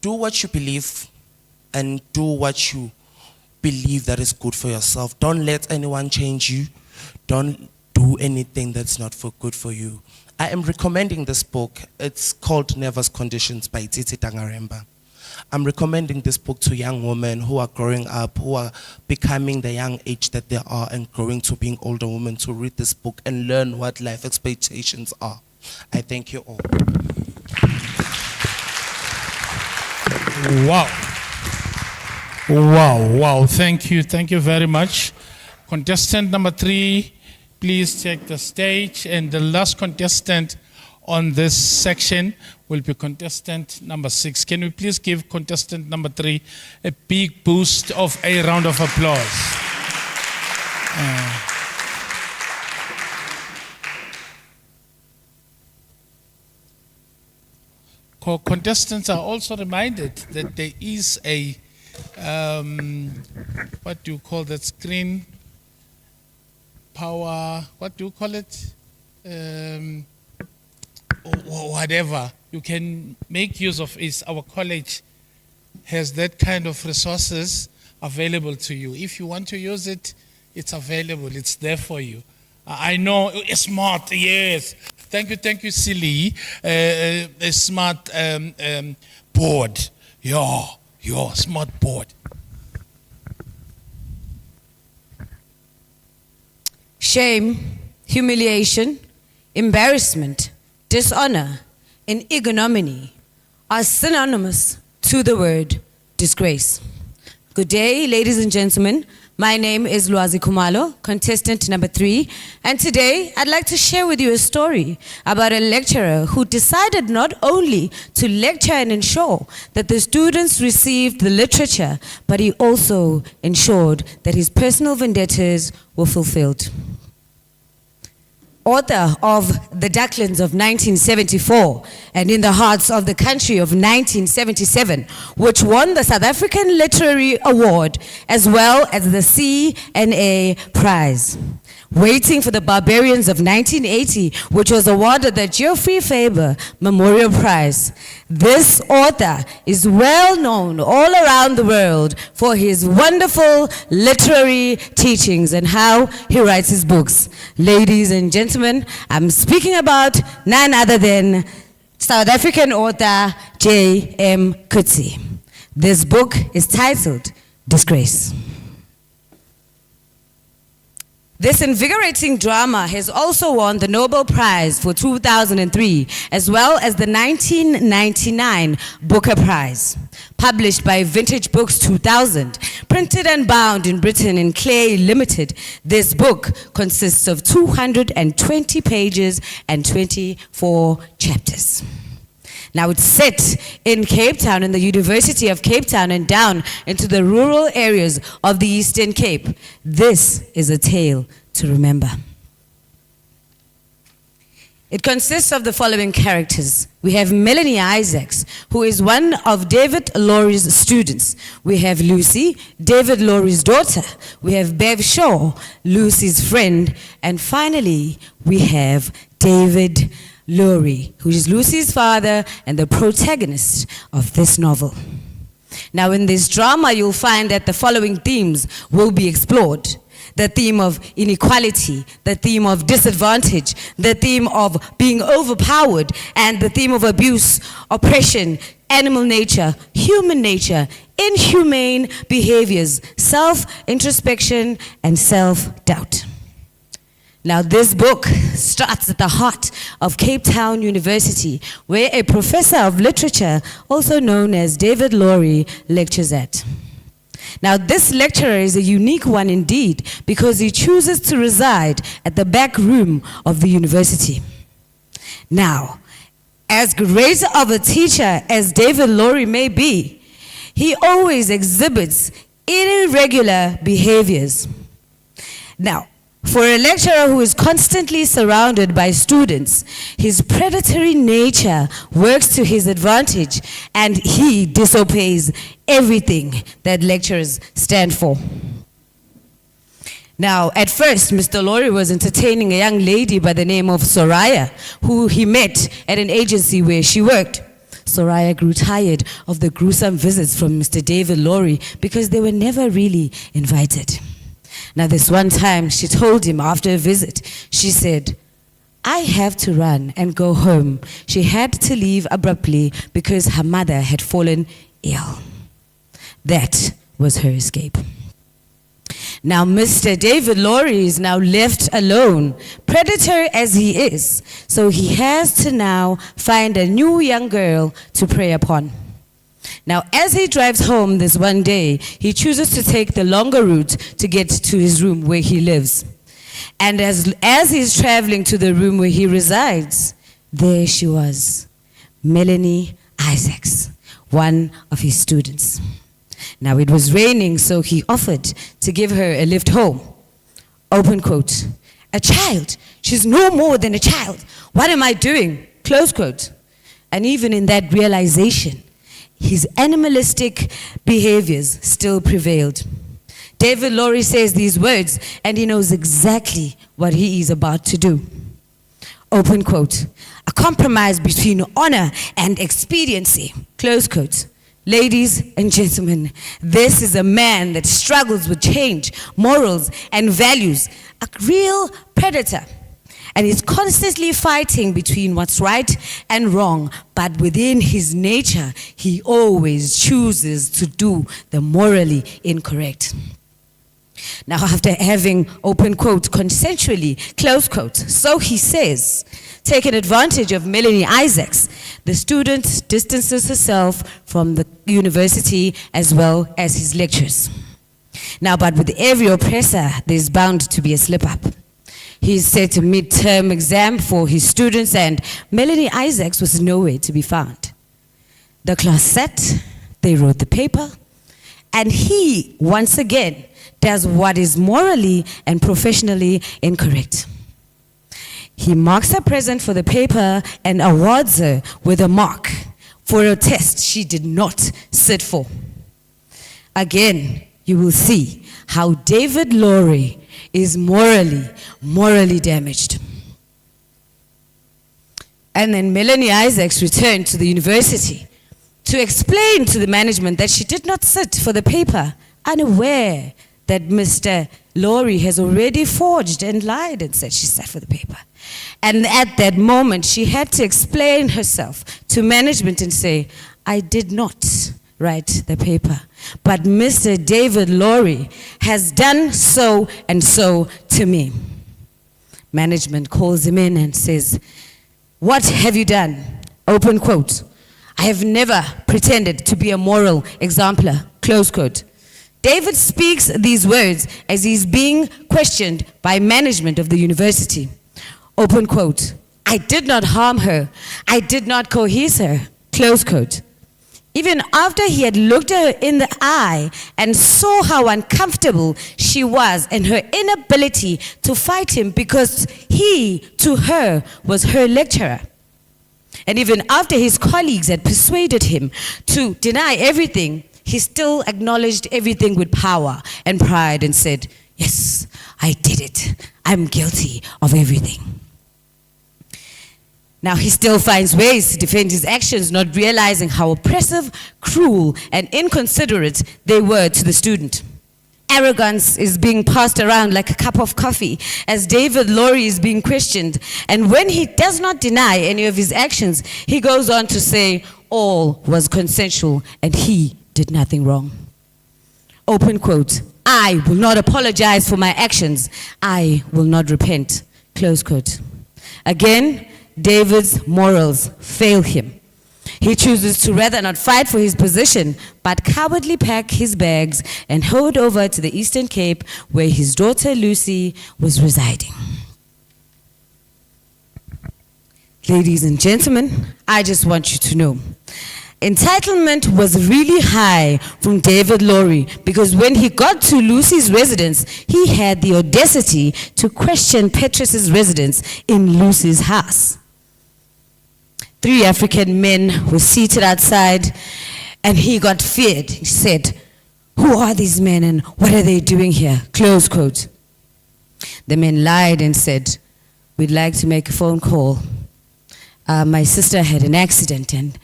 Do what you believe and do what you believe that is good for yourself. Don't let anyone change you. Don't do anything that's not good for you. I am recommending this book. It's called Nervous Conditions by Titi Tangaremba. I'm recommending this book to young women who are growing up, who are becoming the young age that they are and growing to being older women, to read this book and learn what life expectations are. I thank you all. Wow. Wow, wow. Thank you very much. Contestant number 3 please take the stage. And the last contestant on this section will be contestant number 6. Can we please give contestant number 3 a big boost of a round of applause? Contestants are also reminded that there is a, what do you call that screen? Power, what do you call it? Or whatever you can make use of. Is our college has that kind of resources available to you. If you want to use it, it's available, it's there for you. I know, smart, yes. Thank you, Silly. A smart board. Your smart board. Shame, humiliation, embarrassment, dishonor, and ignominy are synonymous to the word disgrace. Good day, ladies and gentlemen. My name is Luazi Kumalo, contestant number 3, and today I'd like to share with you a story about a lecturer who decided not only to lecture and ensure that the students received the literature, but he also ensured that his personal vendettas were fulfilled. Author of The Ducklands of 1974 and In the Hearts of the Country of 1977, which won the South African Literary Award as well as the C&A Prize. Waiting for the Barbarians of 1980, which was awarded the Geoffrey Faber Memorial Prize. This author is well known all around the world for his wonderful literary teachings and how he writes his books. Ladies and gentlemen, I'm speaking about none other than South African author J.M. Coetzee. This book is titled Disgrace. This invigorating drama has also won the Nobel Prize for 2003, as well as the 1999 Booker Prize. Published by Vintage Books 2000, printed and bound in Britain in Clay Limited, this book consists of 220 pages and 24 chapters. Now it's set in Cape Town, in the University of Cape Town, and down into the rural areas of the Eastern Cape. This is a tale to remember. It consists of the following characters. We have Melanie Isaacs, who is one of David Laurie's students. We have Lucy, David Laurie's daughter. We have Bev Shaw, Lucy's friend. And finally, we have David Laurie, who is Lucy's father and the protagonist of this novel. Now, in this drama, you'll find that the following themes will be explored. The theme of inequality, the theme of disadvantage, the theme of being overpowered, and the theme of abuse, oppression, animal nature, human nature, inhumane behaviors, self-introspection, and self-doubt. Now, this book starts at the heart of Cape Town University, where a professor of literature, also known as David Laurie, lectures at. Now, this lecturer is a unique one indeed, because he chooses to reside at the back room of the university. Now, as great of a teacher as David Laurie may be, he always exhibits irregular behaviors. Now, for a lecturer who is constantly surrounded by students, his predatory nature works to his advantage, and he disobeys everything that lecturers stand for. Now, at first, Mr. Laurie was entertaining a young lady by the name of Soraya, who he met at an agency where she worked. Soraya grew tired of the gruesome visits from Mr. David Laurie because they were never really invited. Now, this one time, she told him after a visit, she said, "I have to run and go home." She had to leave abruptly because her mother had fallen ill. That was her escape. Now, Mr. David Laurie is now left alone, predator as he is, so he has to now find a new young girl to prey upon. Now, as he drives home this one day, he chooses to take the longer route to get to his room where he lives. And as he's traveling to the room where he resides, there she was, Melanie Isaacs, one of his students. Now it was raining, so he offered to give her a lift home. Open quote. A child? She's no more than a child. What am I doing? Close quote. And even in that realization, his animalistic behaviors still prevailed. David Laurie says these words, and he knows exactly what he is about to do. Open quote. A compromise between honor and expediency. Close quote. Ladies and gentlemen, this is a man that struggles with change, morals, and values. A real predator. And he's constantly fighting between what's right and wrong, but within his nature, he always chooses to do the morally incorrect. Now, after having, open quote, consensually, close quote, so he says, taking advantage of Melanie Isaacs, the student distances herself from the university as well as his lectures. Now, but with every oppressor, there's bound to be a slip-up. He's set a midterm exam for his students, and Melanie Isaacs was nowhere to be found. The class sat, they wrote the paper, and he, once again, does what is morally and professionally incorrect. He marks her present for the paper and awards her with a mark for a test she did not sit for. Again, you will see how David Laurie is morally damaged. And then Melanie Isaacs returned to the university to explain to the management that she did not sit for the paper, unaware that Mr. Laurie has already forged and lied and said she sat for the paper. And at that moment, she had to explain herself to management and say, I did not write the paper, but Mr. David Laurie has done so and so to me. Management calls him in and says, what have you done? Open quote. I have never pretended to be a moral exemplar, close quote. David speaks these words as he's being questioned by management of the university. Open quote. I did not harm her. I did not coerce her, close quote. Even after he had looked her in the eye and saw how uncomfortable she was and her inability to fight him because he, to her, was her lecturer. And even after his colleagues had persuaded him to deny everything, he still acknowledged everything with power and pride and said, yes, I did it. I'm guilty of everything. Now he still finds ways to defend his actions, not realizing how oppressive, cruel, and inconsiderate they were to the student. Arrogance is being passed around like a cup of coffee as David Laurie is being questioned. And when he does not deny any of his actions, he goes on to say all was consensual and he did nothing wrong. Open quote. I will not apologize for my actions. I will not repent. Close quote. Again, David's morals fail him. He chooses to rather not fight for his position, but cowardly pack his bags and head over to the Eastern Cape where his daughter Lucy was residing. Ladies and gentlemen, I just want you to know, entitlement was really high from David Laurie because when he got to Lucy's residence, he had the audacity to question Petrus's residence in Lucy's house. 3 African men were seated outside and he got feared. He said, who are these men and what are they doing here? Close quote. The men lied and said, we'd like to make a phone call. My sister had an accident and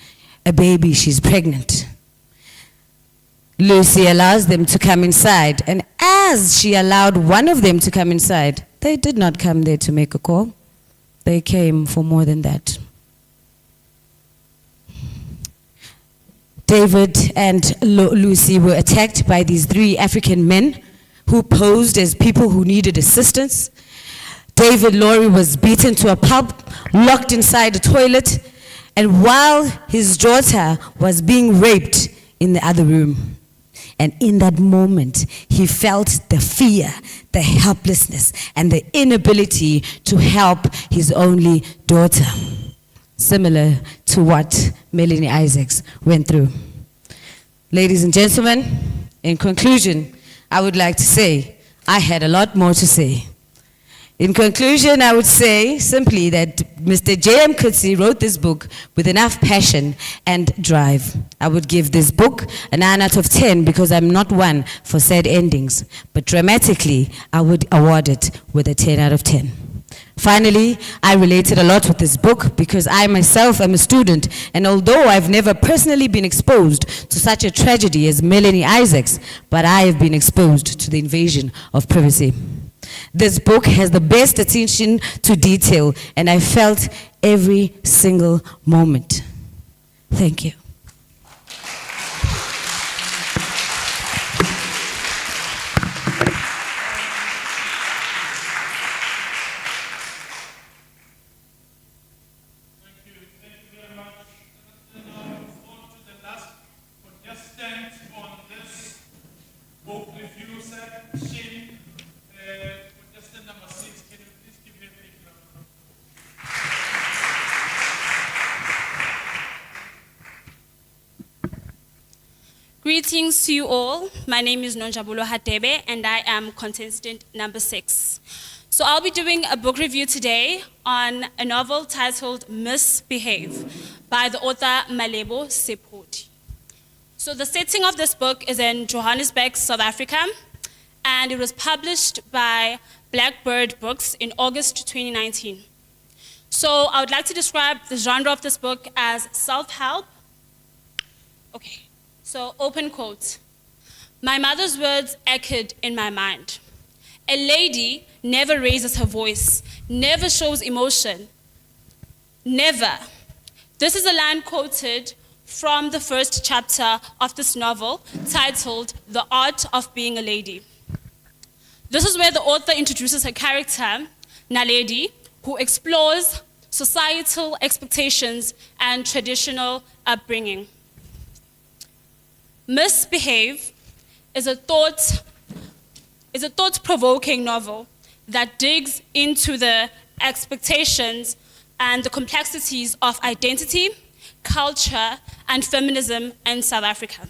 a baby, she's pregnant. Lucy allows them to come inside, and as she allowed one of them to come inside, they did not come there to make a call. They came for more than that. David and Lucy were attacked by these 3 African men who posed as people who needed assistance. David Laurie was beaten to a pulp, locked inside a toilet, and while his daughter was being raped in the other room. And in that moment, he felt the fear, the helplessness, and the inability to help his only daughter. Similar to what Melanie Isaacs went through. Ladies and gentlemen, in conclusion, I would like to say, I had a lot more to say. In conclusion, I would say simply that Mr. J.M. Coetzee wrote this book with enough passion and drive. I would give this book a 9 out of 10 because I'm not one for sad endings, but dramatically, I would award it with a 10 out of 10. Finally, I related a lot with this book because I myself am a student, and although I've never personally been exposed to such a tragedy as Melanie Isaacs, but I have been exposed to the invasion of privacy. This book has the best attention to detail, and I felt every single moment. Thank you. Greetings to you all. My name is Nonjabulo Hatebe, and I am contestant number 6. So I'll be doing a book review today on a novel titled Misbehave by the author Malebo Sepodi. So the setting of this book is in Johannesburg, South Africa, and it was published by Blackbird Books in August 2019. So I would like to describe the genre of this book as self-help. Okay. So, open quote. My mother's words echoed in my mind. A lady never raises her voice, never shows emotion. Never. This is a line quoted from the first chapter of this novel titled The Art of Being a Lady. This is where the author introduces her character, Naledi, who explores societal expectations and traditional upbringing. Misbehave is a thought-provoking novel that digs into the expectations and the complexities of identity, culture, and feminism in South Africa.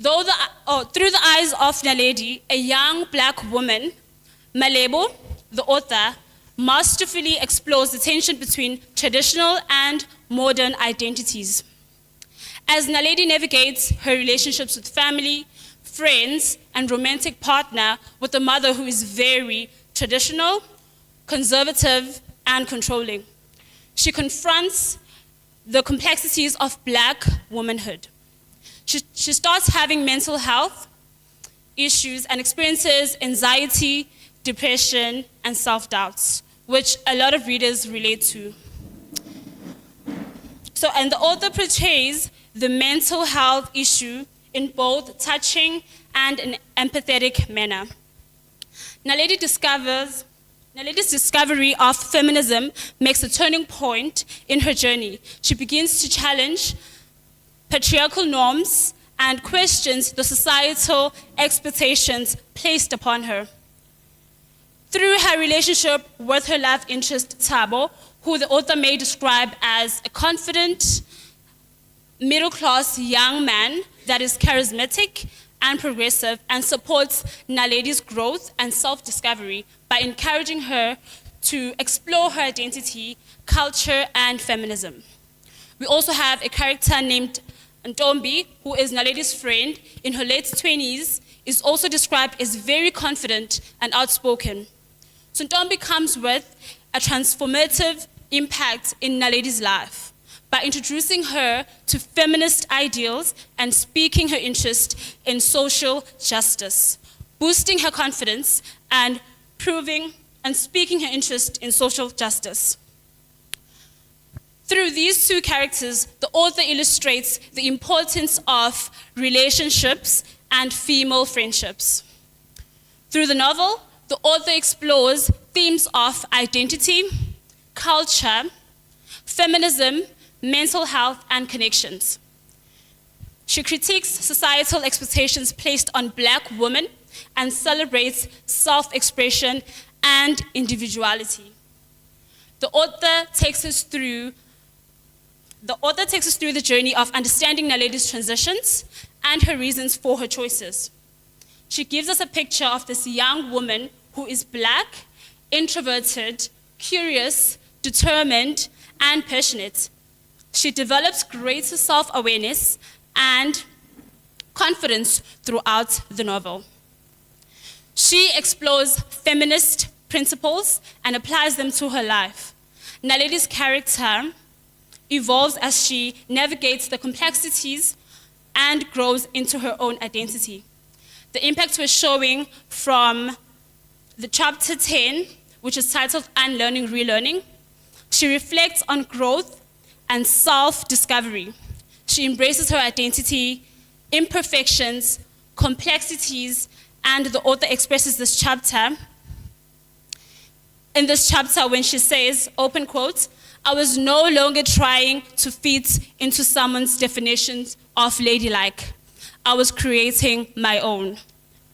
Through the eyes of Naledi, a young black woman, Malebo, the author, masterfully explores the tension between traditional and modern identities. As Naledi navigates her relationships with family, friends, and romantic partner with a mother who is very traditional, conservative, and controlling, she confronts the complexities of black womanhood. She starts having mental health issues and experiences anxiety, depression, and self-doubts, which a lot of readers relate to. And the author portrays the mental health issue in both touching and an empathetic manner. Naledi's discovery of feminism makes a turning point in her journey. She begins to challenge patriarchal norms and questions the societal expectations placed upon her. Through her relationship with her love interest, Thabo, who the author may describe as a confident, middle-class young man that is charismatic and progressive and supports Naledi's growth and self-discovery by encouraging her to explore her identity, culture, and feminism. We also have a character named Ntombi, who is Naledi's friend in her late 20s, is also described as very confident and outspoken. So Ntombi comes with a transformative impact in Naledi's life by introducing her to feminist ideals and speaking her interest in social justice, boosting her confidence and speaking her interest in social justice. Through these two characters, the author illustrates the importance of relationships and female friendships. Through the novel, the author explores themes of identity, culture, feminism, mental health, and connections. She critiques societal expectations placed on black women and celebrates self-expression and individuality. The author takes us through the journey of understanding Naledi's transitions and her reasons for her choices. She gives us a picture of this young woman who is black, introverted, curious, determined, and passionate. She develops greater self-awareness and confidence throughout the novel. She explores feminist principles and applies them to her life. Naledi's character evolves as she navigates the complexities and grows into her own identity. The impact we're showing from the chapter 10, which is titled Unlearning, Relearning. She reflects on growth and self-discovery. She embraces her identity, imperfections, complexities, and the author expresses this chapter in this chapter when she says, open quote, "I was no longer trying to fit into someone's definitions of ladylike. I was creating my own,"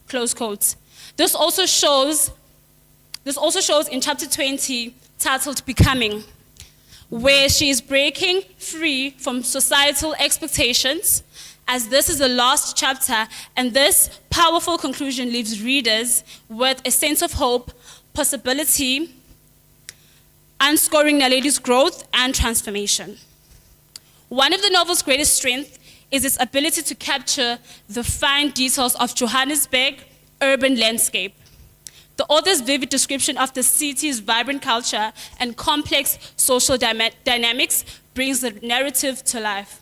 close quote. This also shows in chapter 20, titled Becoming, where she is breaking free from societal expectations, as this is the last chapter, and this powerful conclusion leaves readers with a sense of hope, possibility, underscoring Naledi's growth and transformation. One of the novel's greatest strengths is its ability to capture the fine details of Johannesburg urban landscape. The author's vivid description of the city's vibrant culture and complex social dynamics brings the narrative to life.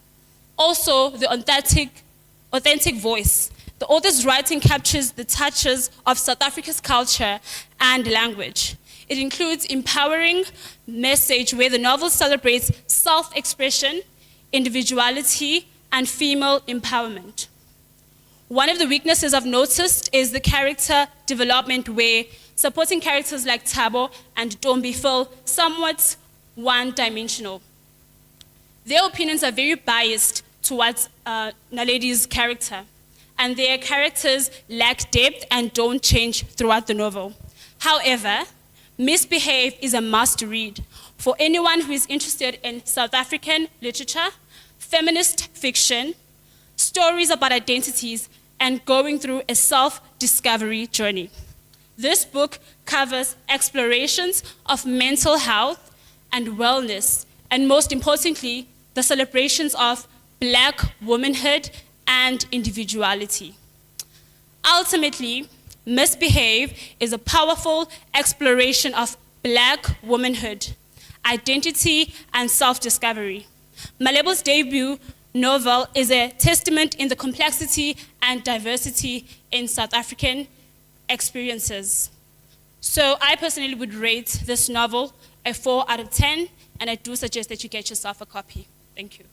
Also, the authentic voice. The author's writing captures the touches of South Africa's culture and language. It includes empowering message where the novel celebrates self-expression, individuality, and female empowerment. One of the weaknesses I've noticed is the character development, where supporting characters like Thabo and Dombi feel somewhat one-dimensional. Their opinions are very biased towards Naledi's character, and their characters lack depth and don't change throughout the novel. However, Misbehave is a must-read for anyone who is interested in South African literature, feminist fiction, stories about identities, and going through a self-discovery journey. This book covers explorations of mental health and wellness, and most importantly, the celebrations of Black womanhood and individuality. Ultimately, Misbehave is a powerful exploration of Black womanhood, identity, and self-discovery. Malebo's debut novel is a testament in the complexity and diversity in South African experiences. So I personally would rate this novel a 4 out of 10, and I do suggest that you get yourself a copy. Thank you.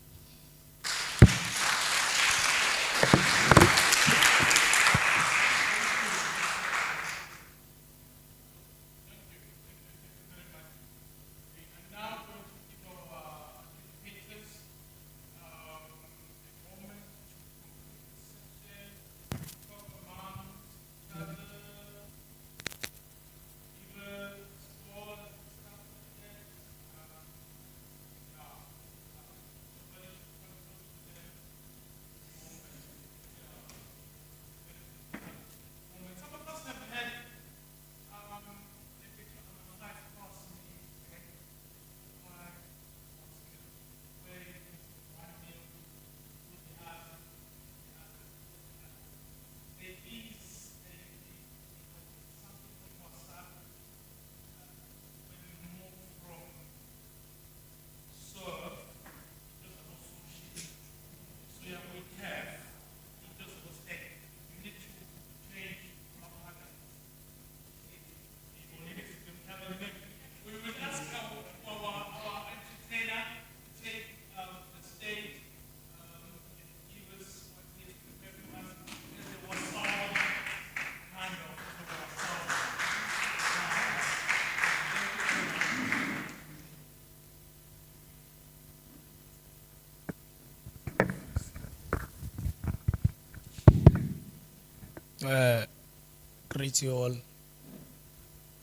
Greet you all.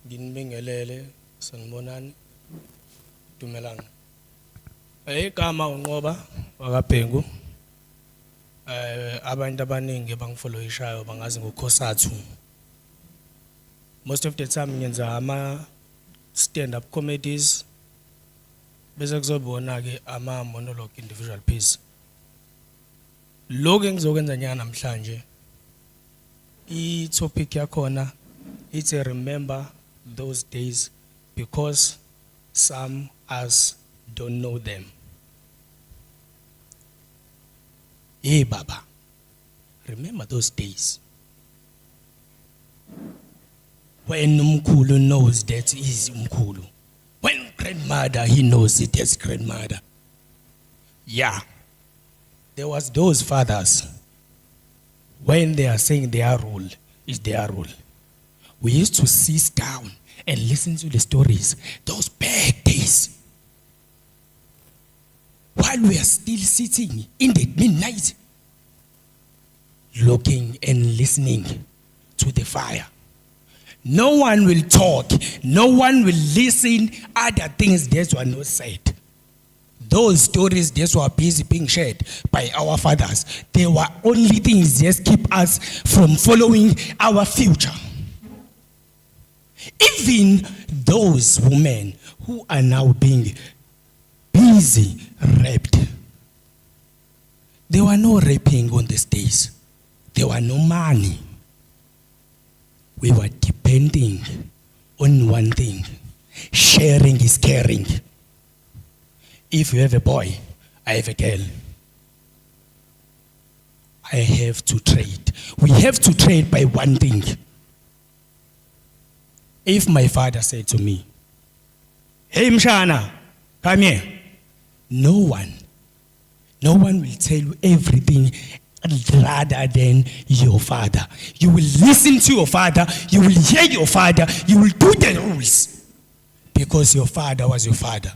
Ginbingelele, sanibonani, dumelang. Igama unqoba wakabhengu. Abantu abaningi bangifollowishayo bangazi ngoKhosathu. Most of the time ngenza ama stand up comedies. Bese kuzobona ke ama monologue individual piece. Lokho engizokwenza nyana namhlanje. I topic yakhona it's a remember those days because some us don't know them. Hey Baba, remember those days when Umkulu knows that is Umkulu. When grandmother, he knows it as grandmother. Yeah, there was those fathers. When they are saying their rule is their rule. We used to sit down and listen to the stories, those bad days. While we are still sitting in the midnight, looking and listening to the fire. No one will talk, no one will listen other things that were not said. Those stories that were busy being shared by our fathers, they were only things that keep us from following our future. Even those women who are now being busy raped, there were no raping on these days. There were no money. We were depending on one thing. Sharing is caring. If you have a boy, I have a girl. I have to trade. We have to trade by one thing. If my father said to me, "Hey Mshana, come here," no one will tell you everything rather than your father. You will listen to your father, you will hear your father, you will do the rules because your father was your father.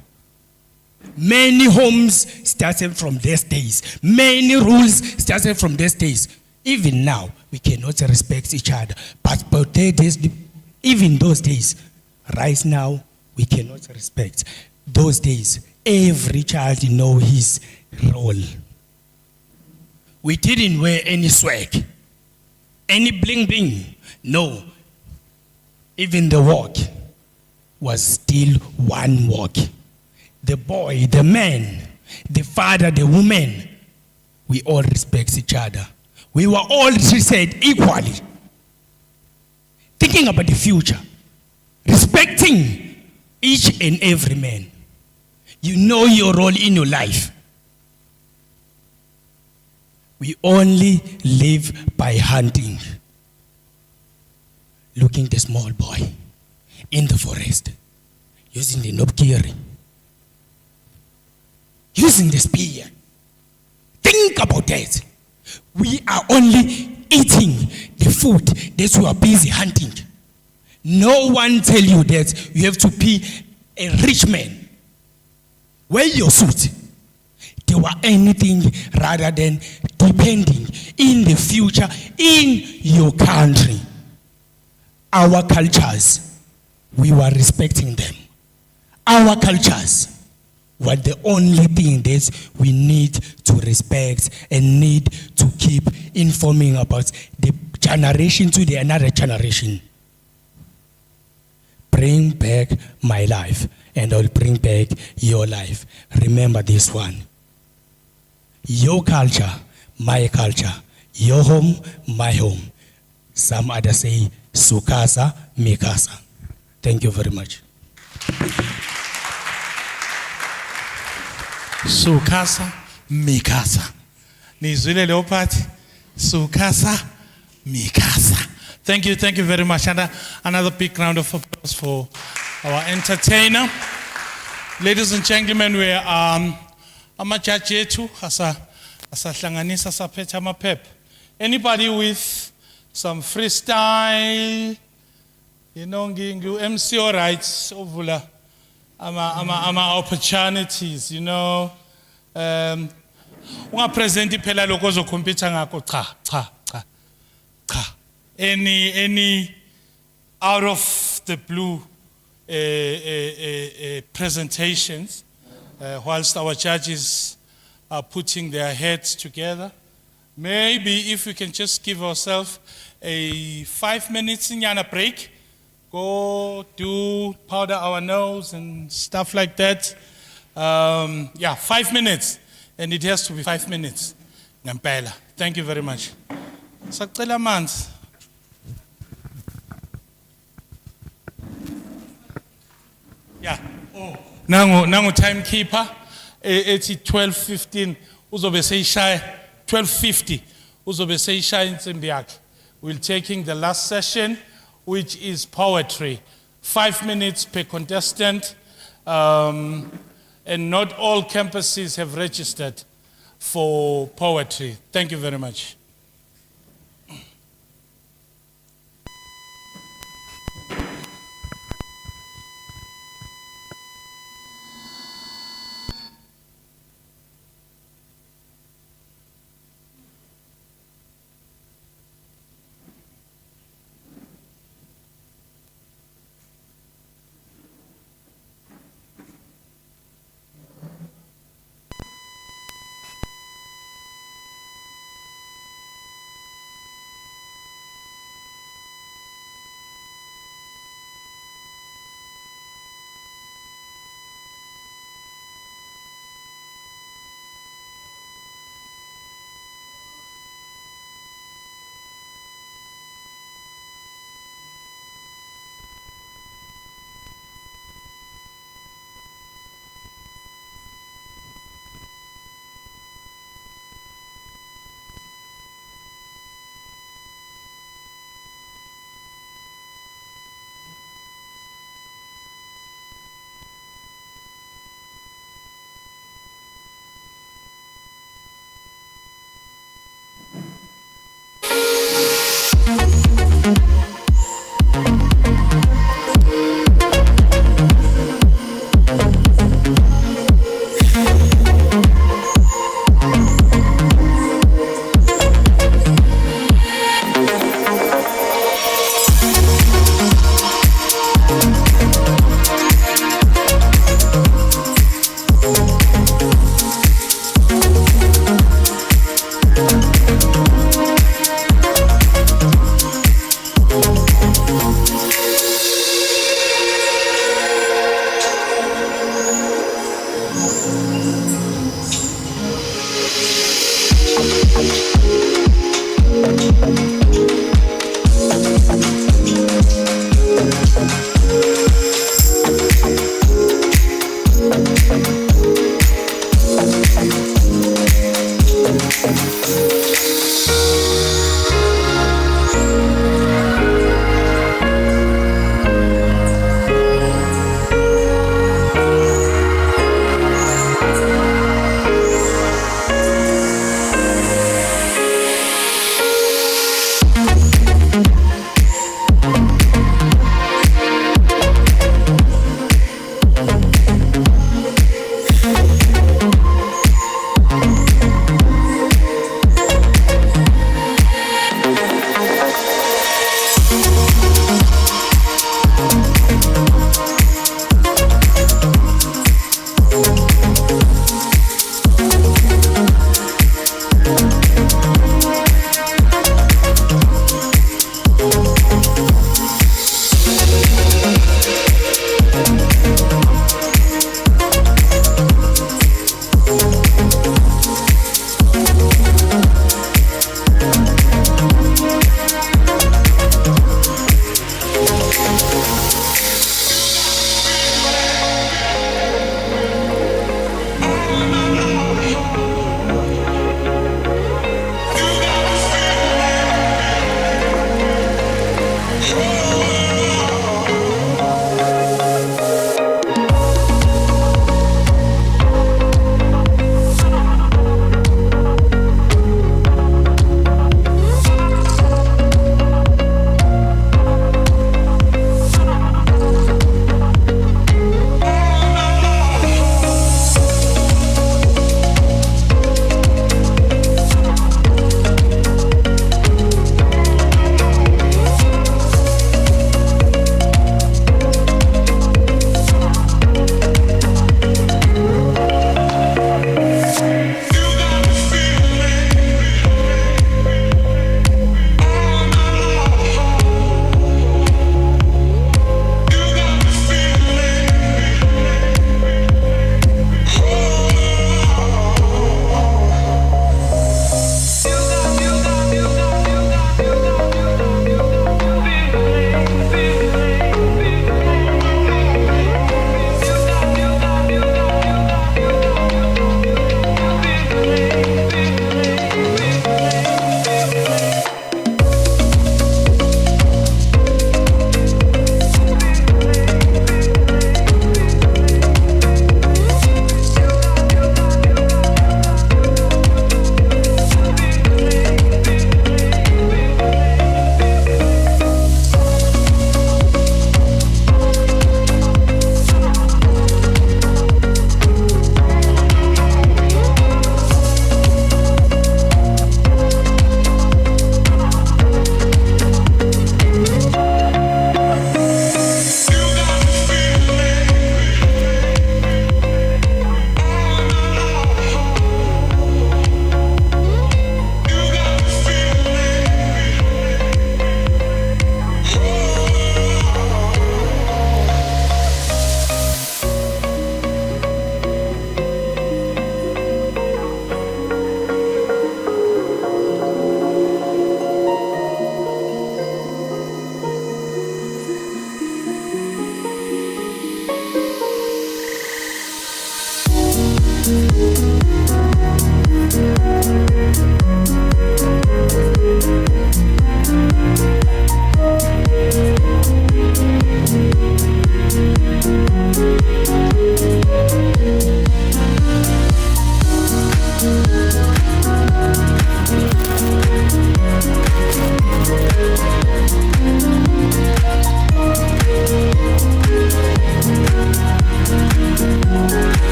Many homes started from these days. Many rules started from these days. Even now, we cannot respect each other. But even those days, right now, we cannot respect. Those days, every child knows his role. We didn't wear any swag, any bling bling. No. Even the walk was still one walk. The boy, the man, the father, the woman, we all respect each other. We were all treated equally. Thinking about the future, respecting each and every man. You know your role in your life. We only live by hunting. Looking the small boy in the forest, using the nobkiri, using the spear. Think about that. We are only eating the food that we are busy hunting. No one tell you that you have to be a rich man. Wear your suit. They were anything rather than depending in the future in your country. Our cultures, we were respecting them. Our cultures were the only thing that we need to respect and need to keep informing about the generation to the another generation. Bring back my life and I'll bring back your life. Remember this one. Your culture, my culture. Your home, my home. Some others say, Sukasa, Mikasa. Thank you very much. Sukasa, Mikasa. Nizwile Leopard, Sukasa, Mikasa. Thank you very much. And another big round of applause for our entertainer. Ladies and gentlemen, we are amajaji ethu asahlanganisa saphetha amaphepha. Anybody with some freestyle, you know, MC rights ovula ama opportunities, you know. Ungapresenti phela lokho ozocompete ngakho cha. any out of the blue presentations whilst our judges are putting their heads together. Maybe if we can just give ourselves a 5 minutes nyana break, go do powder our nose and stuff like that. Yeah, 5 minutes, and it has to be 5 minutes. Ngampela. Thank you very much. Sacela manzi. Yeah. Oh. Nangu timekeeper. It's 12:15. Uzobe seyishaya 12:50. Uzobe seyishaya insimbi yakhe. We're taking the last session, which is poetry. 5 minutes per contestant. And not all campuses have registered for poetry. Thank you very much.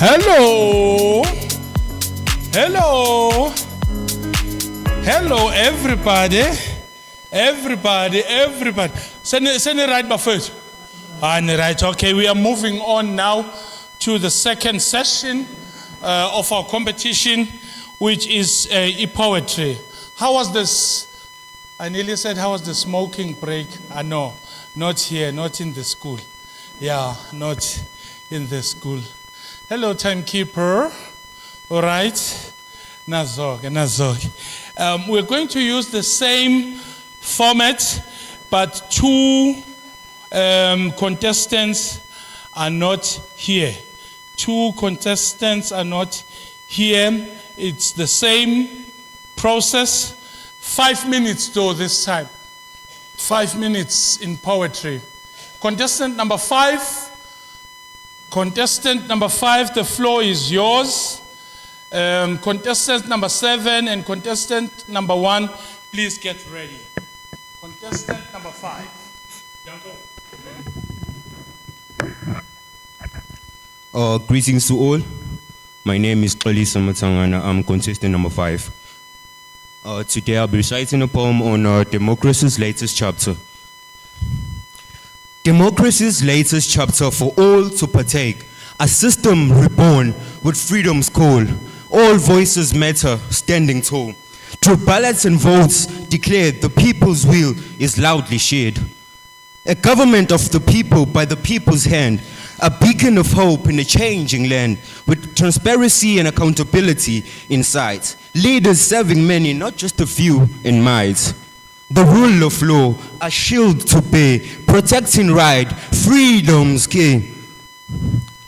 Hello. Hello. Hello, everybody. Everybody. Send it right back first. Right. Okay, we are moving on now to the second session of our competition, which is e-poetry. How was this? I nearly said, how was the smoking break? No, not here, not in the school. Yeah, not in the school. Hello, timekeeper. All right. Nazog. We're going to use the same format, but two contestants are not here. Two contestants are not here. It's the same process. 5 minutes though this time. 5 minutes in poetry. Contestant number 5. Contestant number 5, the floor is yours. Contestant number 7 and contestant number 1, please get ready. Contestant number 5. Greetings to all. My name is Xolisa Matangana. I'm contestant number 5. Today I'll be reciting a poem on Democracy's latest chapter. Democracy's latest chapter for all to partake. A system reborn with freedom's call. All voices matter, standing tall. Through ballots and votes declared, the people's will is loudly shared. A government of the people by the people's hand. A beacon of hope in a changing land with transparency and accountability in sight. Leaders serving many, not just a few in might. The rule of law, a shield to bear, protecting right, freedom's key.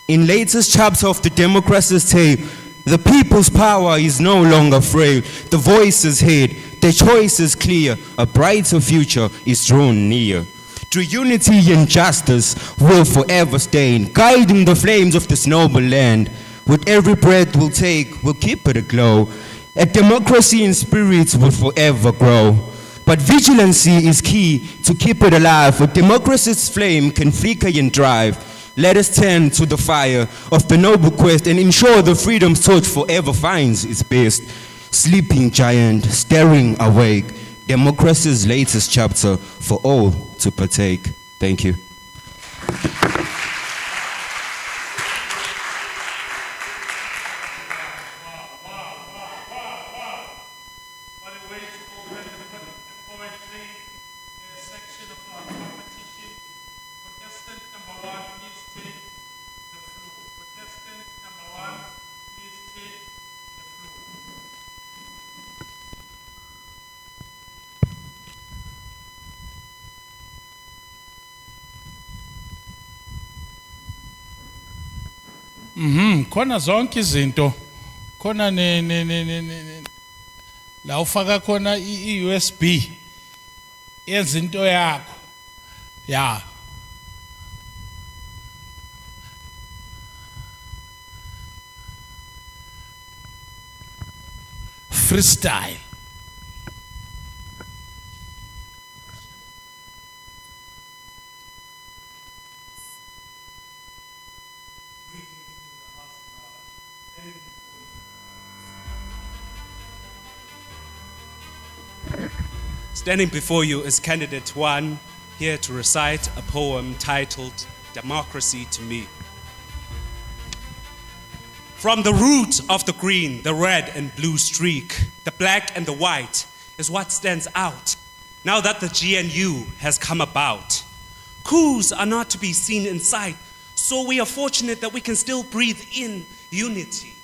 In latest chapter of the democracy's tale, the people's power is no longer frail. The voice is heard, the choice is clear. A brighter future is drawn near. Through unity and justice will forever stain, guiding the flames of this noble land. With every breath we'll take, we'll keep it aglow. A democracy in spirit will forever grow. But vigilancy is key to keep it alive. A democracy's flame can flicker and drive. Let us tend to the fire of the noble quest and ensure the freedom's torch forever finds its best. Sleeping giant, staring awake. Democracy's latest chapter for all to partake. Thank you. Khona zonke izinto. Khona la ufaka khona i-USB. Yenza into yakho. Yeah. Freestyle. Standing before you is candidate 1, here to recite a poem titled Democracy to Me. From the root of the green, the red and blue streak, the black and the white is what stands out now that the GNU has come about. Coups are not to be seen in sight, so we are fortunate that we can still breathe in unity.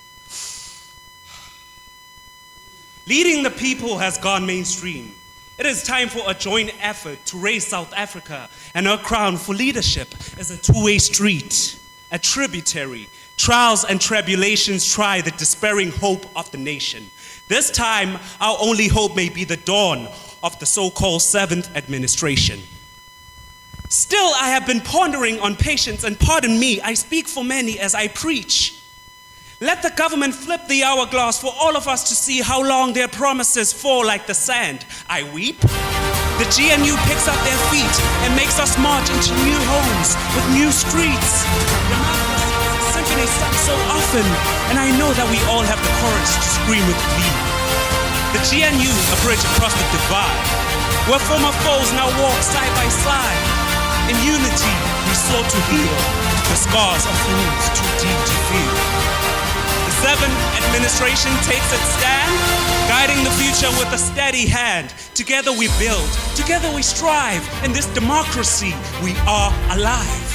Leading the people has gone mainstream. It is time for a joint effort to raise South Africa and her crown for leadership as a two-way street, a tributary. Trials and tribulations try the despairing hope of the nation. This time, our only hope may be the dawn of the so-called 7th administration. Still, I have been pondering on patience, and pardon me, I speak for many as I preach. Let the government flip the hourglass for all of us to see how long their promises fall like the sand. I weep. The GNU picks up their feet and makes us march into new homes with new streets. The symphony stops so often, and I know that we all have the courage to scream with glee. The GNU, a bridge across the divide, where former foes now walk side by side. In unity, we sought to heal the scars of wounds too deep to feel. The 7th administration takes its stand, guiding the future with a steady hand. Together we build, together we strive. In this democracy, we are alive.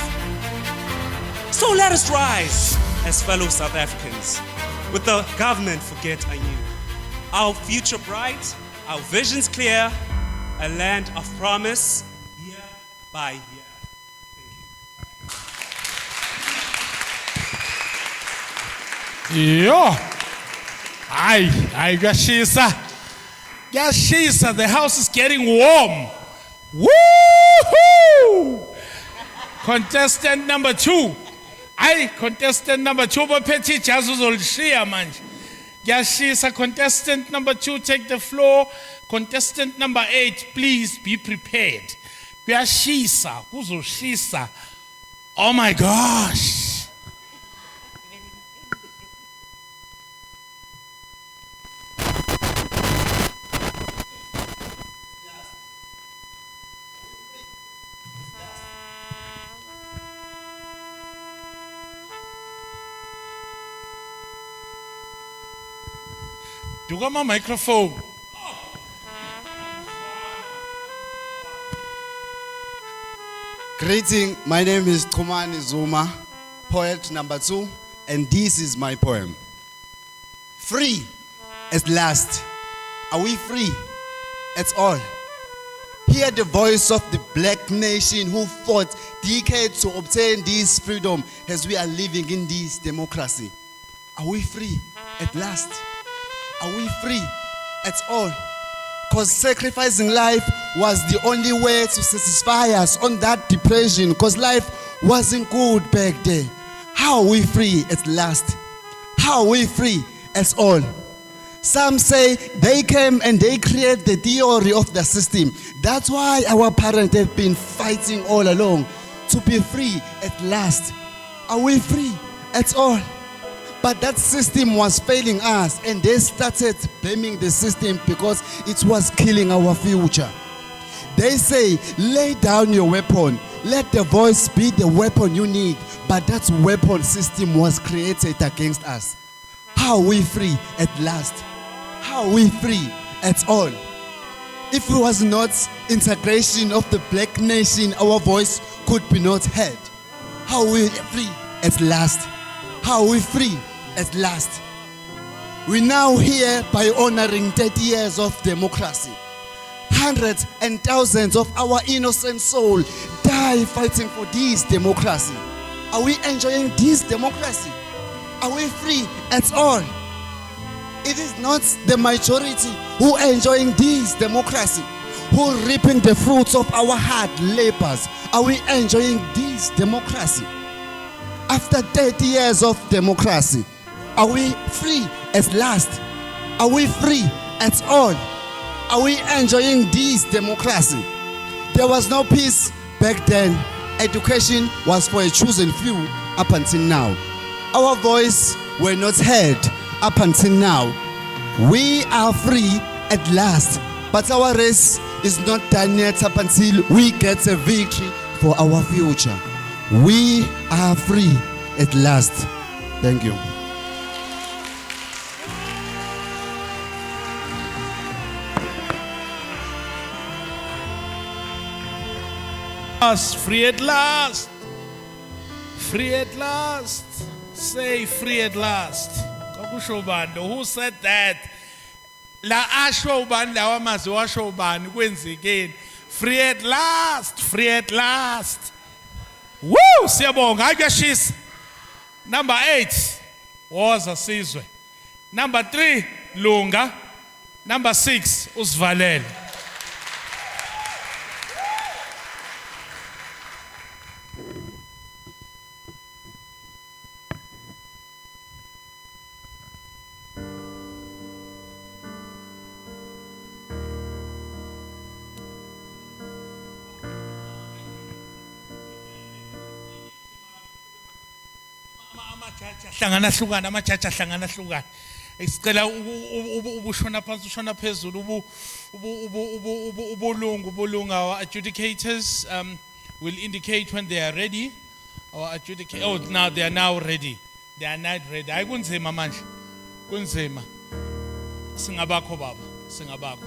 So let us rise as fellow South Africans, with the government forget anew. Our future bright, our visions clear, a land of promise, year by year. Yo, kuyashisa. Kuyashisa, the house is getting warm. Woohoo! Contestant number 2. Contestant number 2, baphethe ijazi uzolishiya manje. Kuyashisa, contestant number 2, take the floor. Contestant number 8, please be prepared. Kuyashisa, kuzoshisa. Oh my gosh. duka ama microphone. Greeting, my name is Komani Zuma, poet number 2, and this is my poem. Free at last. Are we free? At all. Hear the voice of the black nation who fought decades to obtain this freedom as we are living in this democracy. Are we free at last? Are we free at all? Because sacrificing life was the only way to satisfy us on that depression, because life wasn't good back then. How are we free at last? How are we free at all? Some say they came and they create the theory of the system. That's why our parents have been fighting all along to be free at last. Are we free at all? But that system was failing us, and they started blaming the system because it was killing our future. They say, lay down your weapon. Let the voice be the weapon you need. But that weapon system was created against us. How are we free at last? How are we free at all? If it was not integration of the black nation, our voice could be not heard. How are we free at last? How are we free at last? We now here by honoring 30 years of democracy. Hundreds and thousands of our innocent soul die fighting for this democracy. Are we enjoying this democracy? Are we free at all? It is not the majority who are enjoying this democracy, who are reaping the fruits of our hard labors. Are we enjoying this democracy? After 30 years of democracy, are we free at last? Are we free at all? Are we enjoying this democracy? There was no peace back then. Education was for a chosen few up until now. Our voice were not heard up until now. We are free at last, but our race is not done yet up until we get a victory for our future. We are free at last. Thank you. Free at last. Free at last. Say free at last. Kakusho bani? Who said that? La asho bani lawa mazwi washo bani kwenzekeni? Free at last. Free at last. Woo! Siyabonga ayashisa. Number 8 Woza Sizwe. Number 3 Lunga. Number 6 Usivalele. Hlangana hlukana amajaji ahlangana hlukana. Sicela ubushona phansi ushona phezulu ubulunga. Our adjudicators will indicate when they are ready. Our adjudicators, oh, now they are now ready. They are not ready. Hayi kunzima manje. Kunzima. Singabakho baba, singabakho.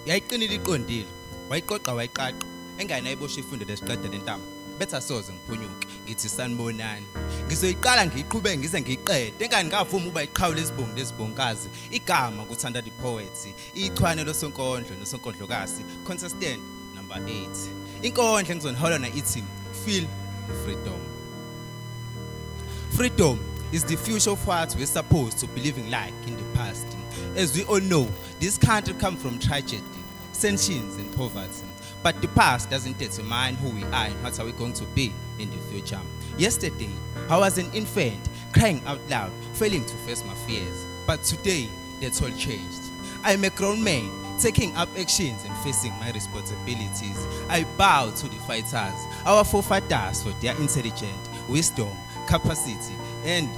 Yayiqinile iqondile. Wayiqoqa wayiqaqa. Engane ayibosha ifundo lesiqede lentamo. Betha soze ngiphunyuke ngithi sanibonani ngizoyiqala ngiyiqhubeke ngize ngiyiqede engani ngavuma uba iqhawe lesibongo lesibonkazi igama kuthanda the poets ichwane losonkondlo nosonkondlokazi contestant number 8 inkondlo engizonihola na ithi feel freedom. Freedom is the future of what we're supposed to be living like in the past. As we all know, this country comes from tragedy, sanctions and poverty. But the past doesn't determine who we are and what are we going to be in the future. Yesterday, I was an infant, crying out loud, failing to face my fears. But today, that's all changed. I am a grown man, taking up actions and facing my responsibilities. I bow to the fighters, our forefathers, for their intelligence, wisdom, capacity, and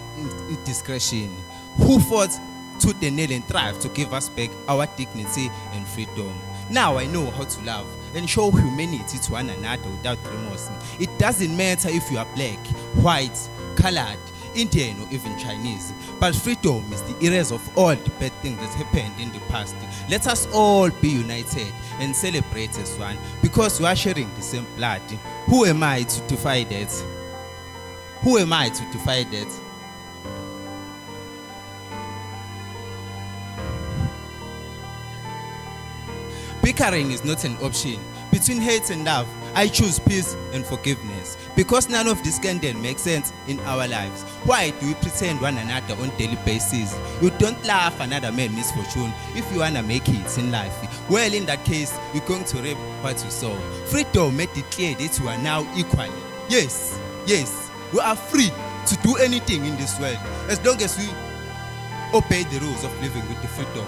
discretion, who fought tooth and nail and thrive to give us back our dignity and freedom. Now I know how to love and show humanity to one another without remorse. It doesn't matter if you are black, white, colored, Indian or even Chinese. But freedom is the erase of all the bad things that happened in the past. Let us all be united and celebrate as one because we are sharing the same blood. Who am I to defy that? Who am I to defy that? Bickering is not an option. Between hate and love, I choose peace and forgiveness. Because none of this can then make sense in our lives. Why do we pretend one another on daily basis? You don't laugh another man's misfortune if you wanna make it in life. Well, in that case, you're going to reap what you sow. Freedom made it clear that you are now equal. Yes, yes, we are free to do anything in this world as long as we obey the rules of living with the freedom.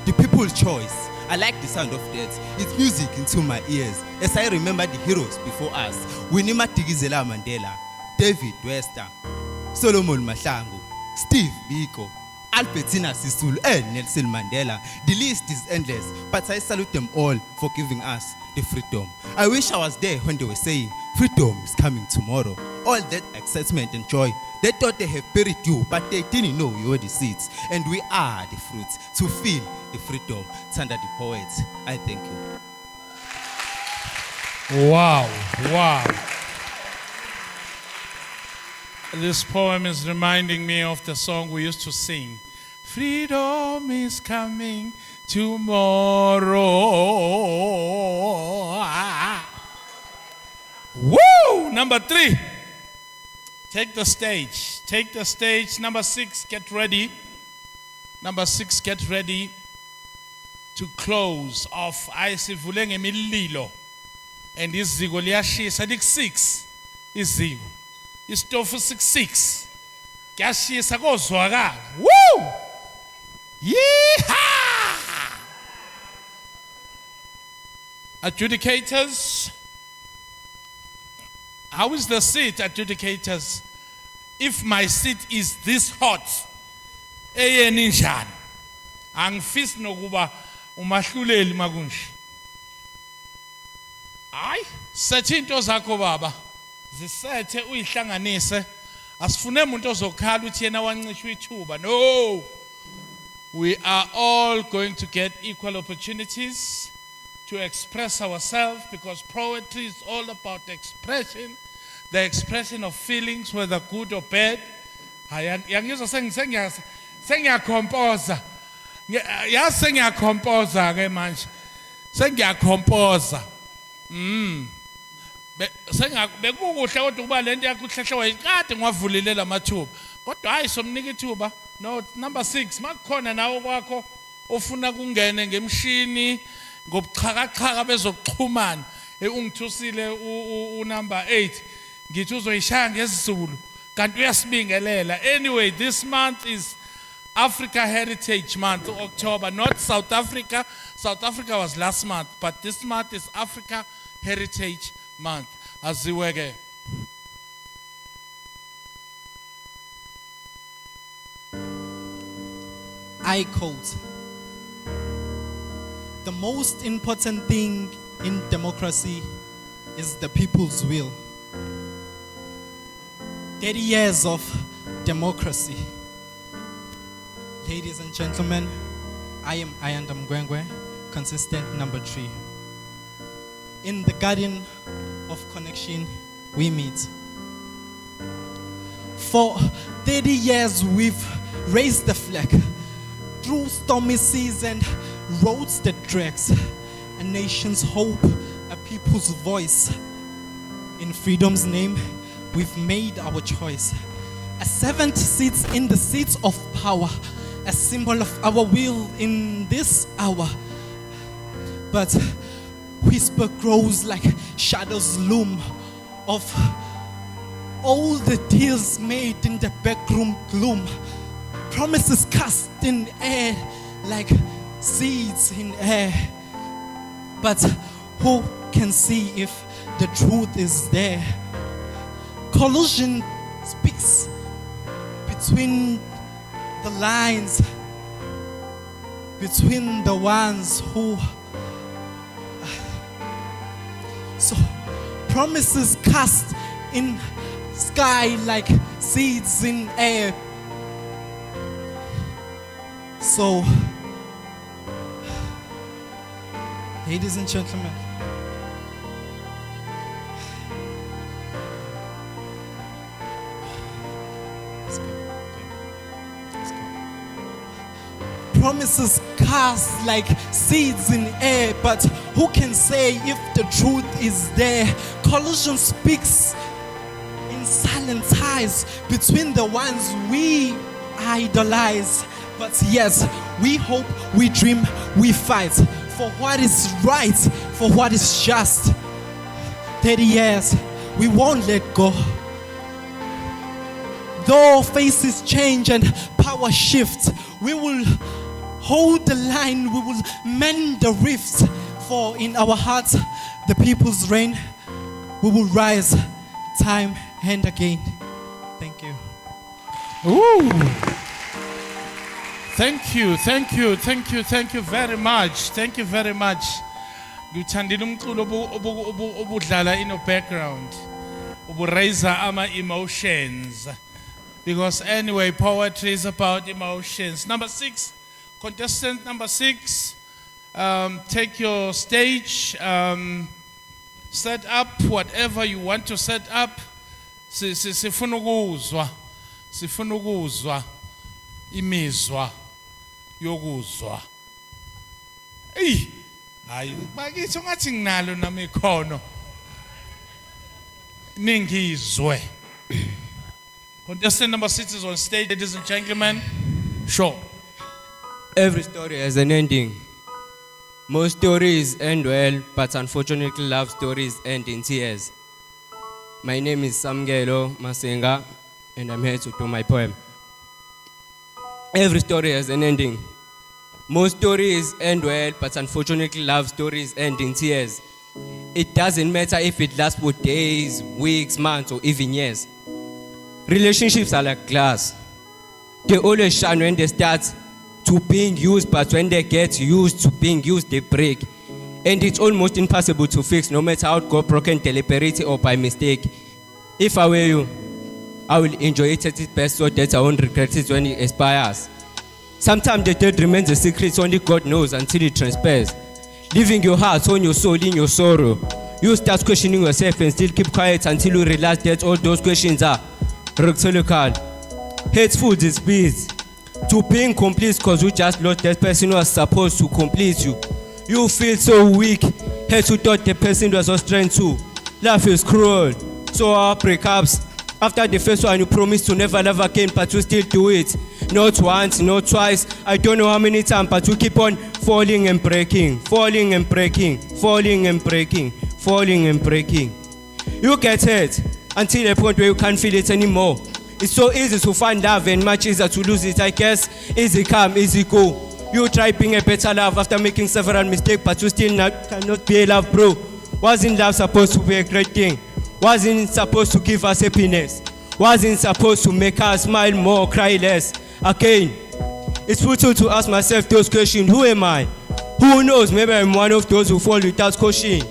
The people's choice. I like the sound of that. It's music into my ears as I remember the heroes before us. Winnie Madikizela Mandela, David Webster, Solomon Mahlangu, Steve Biko, Albertina Sisulu and Nelson Mandela. The list is endless, but I salute them all for giving us the freedom. I wish I was there when they were saying, freedom is coming tomorrow. All that excitement and joy, they thought they have buried you, but they didn't know you were the seeds. And we are the fruits to feel the freedom. Thunder the poet, I thank you. Wow, wow. This poem is reminding me of the song we used to sing. Freedom is coming tomorrow. Woo! Number 3. Take the stage. Take the stage. Number 6, get ready. Number 6, get ready to close off. Ayisivule ngemililo. And iziko liyashisa lik6. Iziko. Istofu 66. Kuyashisa kozwakala. Woo! Yeehaw! Adjudicators. How is the seat, adjudicators? If my seat is this hot, eyeni njani? Angifisi nokuba umahluleli makunje. Hayi, sethe into zakho baba. Zisethe uyihlanganise. Asifune umuntu ozokhala uthi yena wancishwa ithuba. No. We are all going to get equal opportunities to express ourselves because poetry is all about expression, the expression of feelings, whether good or bad. Yangizwa sengiyakhompoza. Yazi sengiyakhompoza ke manje. Sengiyakhompoza. Bekukuhle kodwa kuba lento yakuhlehla wayiqade ngwavulile lamathuba. Kodwa hayi somnika ithuba. No, number 6, makukhona nawo kwakho ofuna kungene ngemshini ngobuxhakaxhaka bezokuxhumana ungithusile number 8 ngithi uzoyishaya ngesizulu kanti uyasibingelela. Anyway, this month is Africa Heritage Month, October, not South Africa. South Africa was last month, but this month is Africa Heritage Month. Aziweke. I quote, the most important thing in democracy is the people's will. 30 years of democracy. Ladies and gentlemen, I am Ayanda Mgwengwe, consistent number 3. In the garden of connection, we meet. For 30 years, we've raised the flag. Through stormy seas and roads that drags, a nation's hope, a people's voice. In freedom's name, we've made our choice. A 70 seats in the seats of power, a symbol of our will in this hour. But whisper grows like shadows loom of all the deals made in the backroom gloom. Promises cast in air like seeds in air. But who can see if the truth is there? Collusion speaks between the lines, between the ones who. So promises cast in sky like seeds in air. So, ladies and gentlemen, promises cast like seeds in air, but who can say if the truth is there? Collision speaks in silent ties between the ones we idolize. But yes, we hope, we dream, we fight for what is right, for what is just. 30 years, we won't let go. Though faces change and power shifts, we will hold the line, we will mend the rifts. For in our hearts, the people's reign, we will rise time and again. Thank you. Ooh. Thank you, thank you, thank you, thank you very much. Thank you very much. Ngithandile umculo obudlala in the background. Raise our emotions. Because anyway, poetry is about emotions. Number 6, contestant number 6, take your stage, set up whatever you want to set up. Sifuna ukuzwa imizwa yokuzwa. Hayi bakithi ngathi nginalo nami ikhono. Ningizwe. Contestant number 6 is on stage, ladies and gentlemen. Sure. Every story has an ending. Most stories end well, but unfortunately love stories end in tears. My name is Samgelo Masenga, and I'm here to do my poem. Every story has an ending. Most stories end well, but unfortunately love stories end in tears. It doesn't matter if it lasts for days, weeks, months, or even years. Relationships are like glass. They always shine when they start to being used, but when they get used to being used, they break. And it's almost impossible to fix, no matter how it got broken deliberately or by mistake. If I were you, I will enjoy it at its best so that I won't regret it when it expires. Sometimes the dead remains a secret only God knows until it transpires. Leaving your heart on your soul in your sorrow. You start questioning yourself and still keep quiet until you realize that all those questions are rhetorical. Hateful displease. To being complete because you just lost that person who was supposed to complete you. You feel so weak. Hate you thought the person was so strong too. Life is cruel. So our breakups. After the first one you promised to never love again, but you still do it. Not once, not twice. I don't know how many times, but you keep on falling and breaking, falling and breaking, falling and breaking, falling and breaking. You get hurt until a point where you can't feel it anymore. It's so easy to find love and much easier to lose it. I guess easy come, easy go. You try being a better love after making several mistakes, but you still cannot be a love, bro. Wasn't love supposed to be a great thing? Wasn't supposed to give us happiness? Wasn't supposed to make us smile more, cry less? Again, it's futile to ask myself those questions. Who am I? Who knows? Maybe I'm one of those who fall without caution.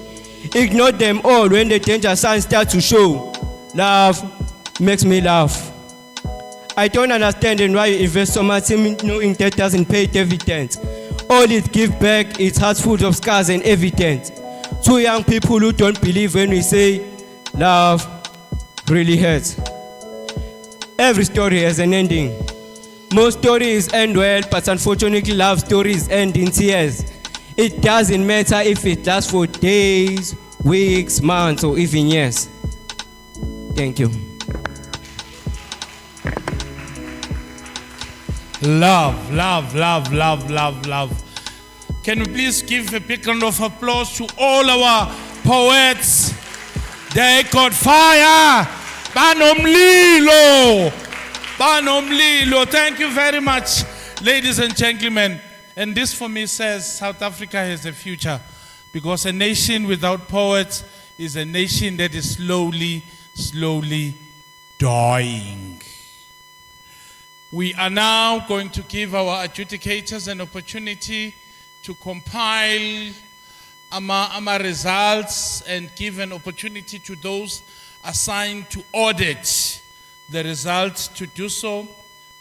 Ignore them all when the danger signs start to show. Love makes me laugh. I don't understand and why you invest so much in knowing that doesn't pay dividends. All it gives back is hearts full of scars and evidence. Two young people who don't believe when we say love really hurts. Every story has an ending. Most stories end well, but unfortunately love stories end in tears. It doesn't matter if it lasts for days, weeks, months, or even years. Thank you. Love, love, love, love, love, love. Can we please give a big round of applause to all our poets? They got fire. Banomlilo. Banomlilo. Thank you very much, ladies and gentlemen. And this for me says South Africa has a future, because a nation without poets is a nation that is slowly, slowly dying. We are now going to give our adjudicators an opportunity to compile our results and give an opportunity to those assigned to audit the results to do so.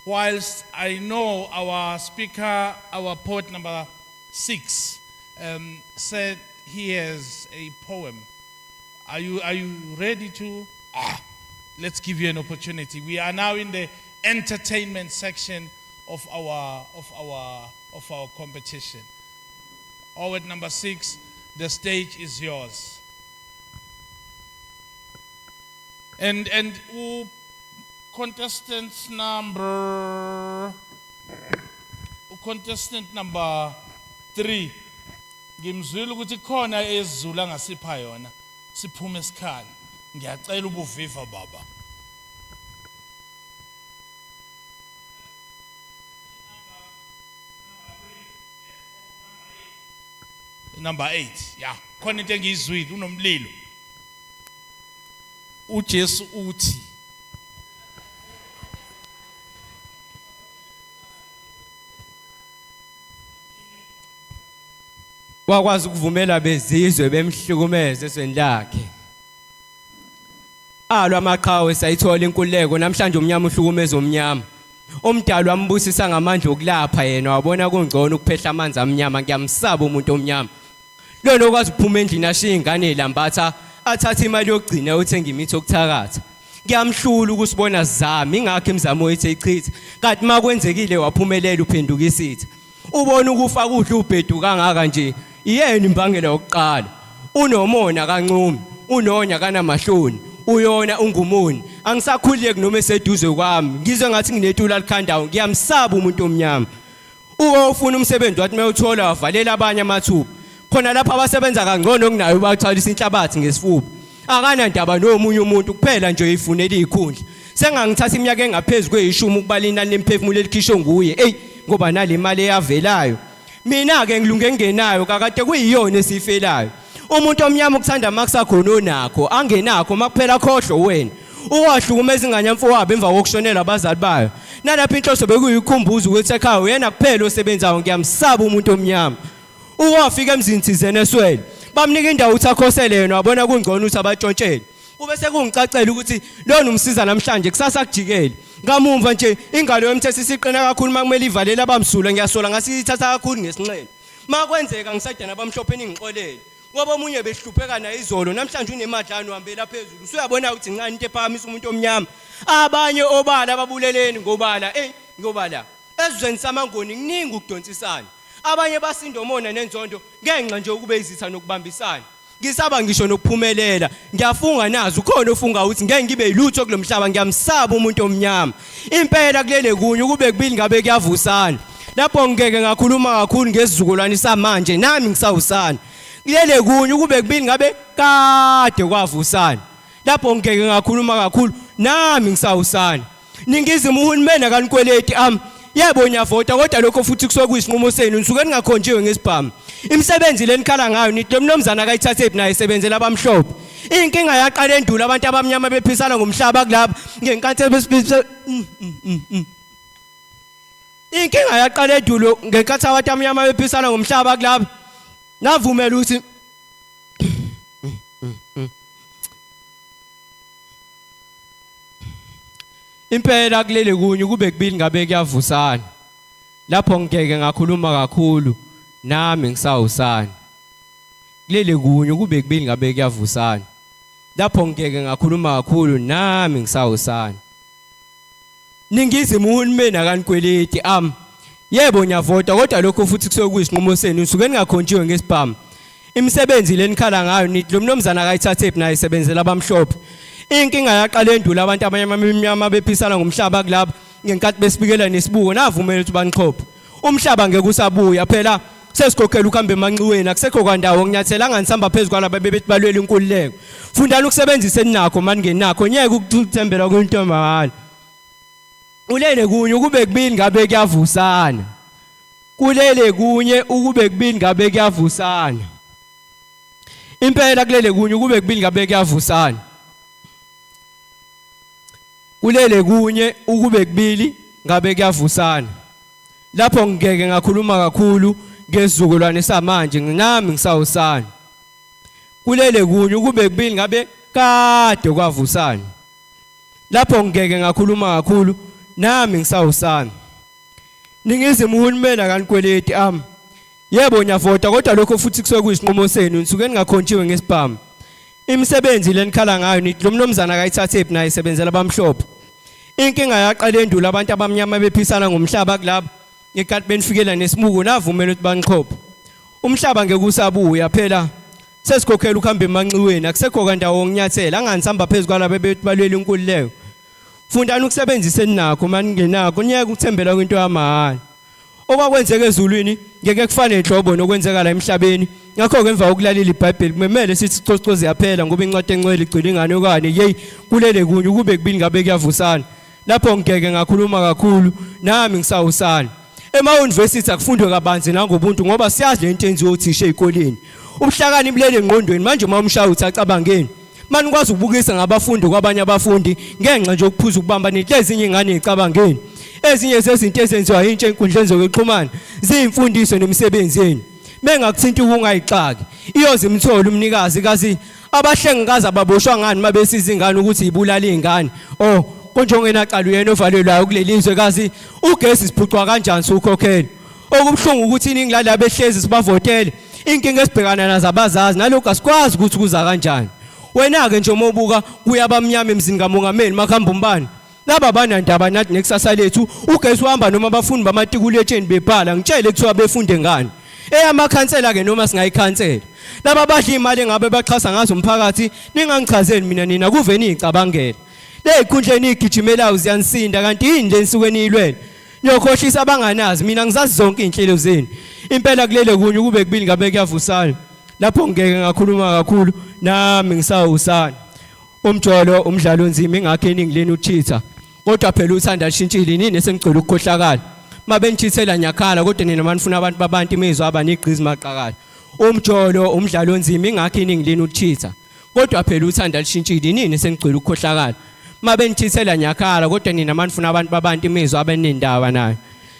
Whilst I know our speaker, our poet number 6, said he has a poem. Are you ready to? Let's give you an opportunity. We are now in the entertainment section of our competition. Poet number 6, the stage is yours. And contestant number 3. Ngimzwile ukuthi khona ezulu angasipha yona. Siphume esikhala. Ngiyacela ubuviva baba. Number 8. Yeah. Khona into engiyizwile unomlilo. uJesu uthi wakwazi ukuvumela bezizwe bemhlukumeze esweni lakhe. Alwa amaqhawe sayithola inkululeko namhlanje umnyama uhlukumeza umnyama. Omdalo wambusisa ngamandla okulapha yena wabona kungcono ukuphehla amanzi amnyama ngiyamsaba umuntu omnyama. Lona okwazi ukuphuma endlini ashiya ingane elambatha athatha imali yokugcina uthenga imithi okuthakatha. Ngiyamhlula ukusibona zami ingakho imizamo ethe ichitha kanti makwenzekile waphumelela uphenduka isitha. Ubona ukufa kudla ubhedu kangaka nje iyena imbangela yokuqala. Unomona kancumi, unonya kanamahloni, uyona ungumoni. Angisakhululeki noma eseduze kwami. Ngizwe ngathi nginetula likhandayo ngiyamsaba umuntu omnyama. Uke ufuna umsebenzi wathi mayuthola wavalela abanye amathuba. Khona lapha abasebenza kangcono kunayo bathalisa inhlabathi ngesifuba. Akanandaba nomunye umuntu kuphela nje uyifunela izikhundla. Sengangithatha iminyaka engaphezulu kweyishumi ukubala inani lemphefumulo elikhishwe nguye. Ngoba nale mali eyavelayo. Mina ke ngilunge ngenayo kakade kuyiyona esifelayo. Umuntu omnyama ukuthanda makusakhona onakho angenakho makuphela khohlo wena. Uwahlukumeza ingane yamfowabo emva kokushonela abazali bayo. Nalapha inhloso bekuyikhumbuzo ukuthi ekhaya uyena kuphela osebenzayo ngiyamsaba umuntu omnyama. Uwafika emzini thizene eswele. Bamnika indawo uthi akhosele yena wabona kungcono uthi abatshontshele. Ubese kungicacela ukuthi lona umsiza namhlanje kusasa kujikele. Ngamumva nje ingalo yomthetho isiqina kakhulu makumele ivalele abamsula ngiyasola ngasithatha kakhulu ngesinxele. Makwenzeka ngisadana abamhlophe ningixolele. Ngoba omunye behlupheka na izolo namhlanje unemadlana uhambela phezulu. Usuyabona ukuthi incane into ephakamisa umuntu omnyama. Abanye obala ababuleleni ngobala ngobala. Ezweni samangoni kuningi ukudonsisana. Abanye basindomona nenzondo ngenxa nje ukube izitha nokubambisana. Ngisaba ngisho nokuphumelela. Ngiyafunga nazo ukhona ofunga ukuthi ngeke ngibe yilutho kulomhlaba ngiyamsaba umuntu omnyama. Impela kulele kunye ukube kubili ngabe kuyavusana. Lapho ngeke ngakhuluma kakhulu ngesizukulwane samanje nami ngisawusana. Kulele kunye ukube kubili ngabe kade kwavusana. Lapho ngeke ngakhuluma kakhulu nami ngisawusana. Ningizimu uhulumeni akanikweleti yebo nyavota kodwa lokho futhi kusokuyisinqumo senu nisuke ningakhonjiwe ngesibhamu. Imisebenzi lenikhala ngayo nithi lo mnumzana akayithathe naye sebenzela abamhlophe. Inkinga yaqala endulo abantu abamnyama bephisana ngomhlaba kulapha ngenkathi besiphisana. Inkinga yaqala endulo ngenkathi abantu abamnyama bephisana ngomhlaba kulapha. Navumela ukuthi impela kulele kunye kube kubili ngabe kuyavusana. Lapho ngeke ngakhuluma kakhulu nami ngisawusana. Kulele kunye kube kubili ngabe kuyavusana. Lapho ngeke ngakhuluma kakhulu nami ngisawusana. Ningizimu uhulumeni akanikweleti yebo nyavota kodwa lokho futhi kusokuyisinqumo senu nisuke ningakhonjiwe ngesibhamu. Imisebenzi lenikhala ngayo nithi lo mnumzana akayithathe naye sebenzela abamhlophe. Inkinga yaqala endulo abantu abamnyama bephisana ngomhlaba kulapha ngenkathi besibikela nesibuko navumela ukuthi baniqhophe. Umhlaba ngeke usabuya phela sesikhokhela ukuhamba emanxiweni akusekho kwandawo nginyathela anganisamba phezulu kwalabo bebethi balwela inkululeko. Fundani ukusebenzisa eninakho manje ngenakho nyeke ukuthembela kwinto mahhala. Ulele kunye ukube kubili ngabe kuyavusana. Kulele kunye ukube kubili ngabe kuyavusana. Impela kulele kunye ukube kubili ngabe kuyavusana. Kulele kunye ukube kubili ngabe kuyavusana. Lapho ngeke ngakhuluma kakhulu ngesizukulwane samanje nami ngisawusana. Kulele kunye ukube kubili ngabe kade kwavusana. Lapho ngeke ngakhuluma kakhulu nami ngisawusana. Ningizimu uhulumeni akanikweleti ami. Yebo nyavota kodwa lokho futhi kusuke kuyisinqumo senu nisuke ningakhontshiwe ngesibhamu. Imisebenzi lenikhala ngayo nithi lo mnomzana akayithathe phi naye isebenzela abamhlophe. Inkinga yaqala endulo abantu abamnyama bephisana ngomhlaba kulabo ngekhathi benifikela nesibuko navumela ukuthi baniqhophe. Umhlaba ngeke usabuya phela sesikhokhela ukuhamba emanxiweni akusekho kandawo nginyathela anganisamba phezulu kwalabo bebalwela inkulu leyo. Fundani ukusebenzisa eninakho maningenakho niyeke ukuthembela kwinto yamahala. Okwakwenzeka ezulwini ngeke kufane inhlobo nokwenzeka la emhlabeni. Ngakho ke emva kokulalela iBhayibheli kumele sithi cocoze yaphela ngoba incwadi engcwele igcina ingane yokane hey kulele kunye kube kubili ngabe kuyavusana. Lapho ngeke ngakhuluma kakhulu nami ngisawusana. Ema-university akufundwe kabanzi nangobuntu ngoba siyazi lento enziwe uthisha ezikoleni. Ubuhlakani bulele engqondweni manje uma umshaya uthi acabangeni. Mani kwazi ukubukisa ngabafundi kwabanye abafundi ngenxa nje ukuphuza ukubamba nezinye ingane ezicabangeni. Ezinye zezinto ezenziwa yintsha enkundleni zokuxhumana ziyimfundiso nemisebenzi yenu. Mengakuthinta ukungayixaki iyoze imthole umnikazi kazi abahlengikazi ababoshwa ngani mabesiza ingane ukuthi ibulala izingane. Oh konjengenaqala uyena ovalelwayo kulelizwe kazi ugesi siphucwa kanjani sukhokhela. Okubhlungu ukuthi iningi lalabo behlezi sibavotele inkinga esibhekana nazo abazazi nalokho asikwazi ukuthi kuza kanjani. Wena ke nje mobuka kuyabamnyama emzini kamongameli makhamba umbani. Laba banandaba nathi nekusasa lethu ugesi uhamba noma abafundi bamatikuletsheni bebhala ngitshele kuthiwa befunde ngani. Eyamakhansela ke noma singayikhansela. Laba badla imali engabe baxhasa ngazo umphakathi ningangichazeli mina nina kuve nizicabangela. Lezikhundleni igijimelayo ziyanisinda kanti yini lenisuke niyilwela. Niyokhohlisa abanganazi mina ngizazi zonke inhlelo zenu. Impela kulele kunye kube kubili ngabe kuyavusana. Lapho ngeke ngakhuluma kakhulu nami ngisawusana. Umjolo umdlalo onzima ingakho iningi leni uthitha. Kodwa phela uthanda lishintshile nini esengicela ukukhohlakala. Mabenithithela nyakhala kodwa nina manifuna abantu babantu imizwa abanigqizi maqakala. Umjolo umdlalo onzima ingakho iningi leni uthitha. Kodwa phela uthanda lishintshile nini esengicela ukukhohlakala. Mabenithithela nyakhala kodwa nina manifuna abantu babantu imizwa abanendaba nayo.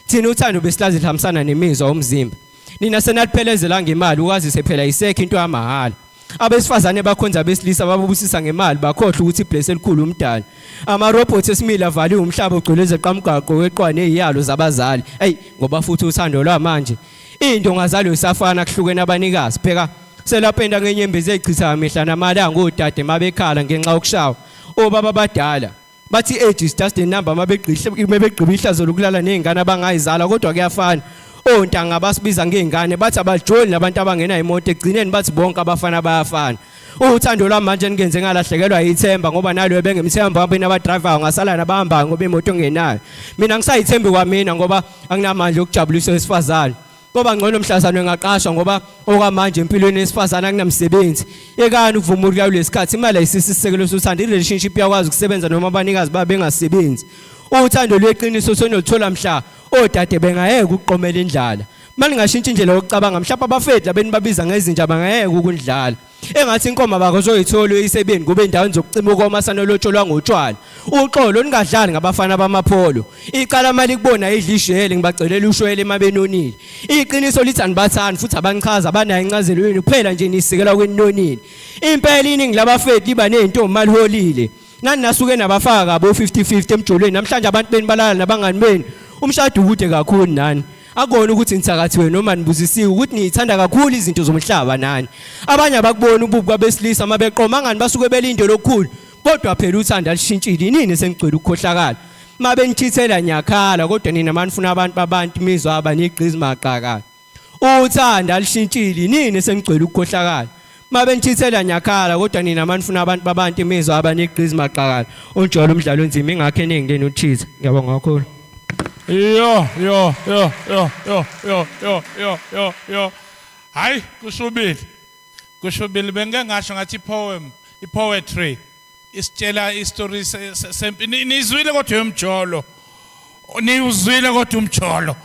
Thina uthando besilazi lihambisana nemizwa omzimba. Nina senaliphelezela ngemali ukwazise phela isekho into yamahala. Abesifazane bakhonza besilisa babubusisa ngemali bakhohle ukuthi ibless elikhulu umdala. Ama-robots esimila avaliwe umhlaba ugcweleze eqamgaqo weqwane eziyalo zabazali. Hey ngoba futhi uthando lwamanje. Into ngazalo isafana kuhlukene abanikazi pheka selapenda ngenyembezi ezichitha amehla namalanga odade mabekhala ngenxa yokushawa. Obaba badala bathi age is just a number mabegqiba ihlazo lokulala nezingane abangayizala kodwa kuyafana. Ontanga basibiza ngezingane bathi abajoli nabantu abangena imoto egcineni bathi bonke abafana bayafana. Uthando lwamanje ningenze ngalahlekelwa yithemba ngoba nalo bengemthemba abena abadriver ngasala nabahamba ngoba imoto engenayo. Mina ngisayithembi kwamina ngoba anginamandla okujabulisa isifazane. Ngoba ngcono mhlazana ngaqashwa ngoba okwamanje empilweni yesifazana akunamsebenzi. Ekani ukuvuma ukuthi kulesikhathi imali ayisisisekelo sothando irelationship yakwazi ukusebenza noma abanikazi babe bengasebenzi. Uthando lweqiniso sonoluthola mhla odade bengayeke ukuqomela indlala. Maningashintsha indlela yokucabanga mhlawumbe abafethu labeni babiza ngezinja bangayeke ukundlala. Engathi inkoma bakozoyithola uyisebeni kube endaweni zokucima ukoma sanolotsholwa ngotshwala. Uxolo ningadlali ngabafana bamapholo. Icala mali kubona idlishele ngibacelela ushwele emabenonile. Iqiniso lithi anibathani futhi abanchaza abanayo incazelo yenu kuphela nje nisikela kweninonile. Impela iningi labafethu liba nezintombi maliholile. Nani nasuke nabafaka kabo 50-50 emjolweni namhlanje abantu beni balala nabangani beni. Umshado ukude kakhulu nani. Akona ukuthi nithakathiwe noma nibuzisiwe ukuthi niyithanda kakhulu izinto zomhlaba nani. Abanye abakubona ububi kwabesilisa mabeqoma ngani basuke belinde lokukhulu. Kodwa phela uthanda lishintshile nini sengicela ukukhohlakala. Mabenithithela nyakhala kodwa nina manifuna abantu babantu imizwa abanigqizi maqakala. Uthanda lishintshile nini sengicela ukukhohlakala. Mabenithithela nyakhala kodwa nina manifuna abantu babantu imizwa abanigqizi maqakala. Unjolo umdlalo onzima ingakho eningi leni uthitha. Ngiyabonga kakhulu. Yo. Hayi kushubili benge ngasho ngathi poetry isitshela istory sempini nizwile kodwa umjolo niuzwile kodwa umjolo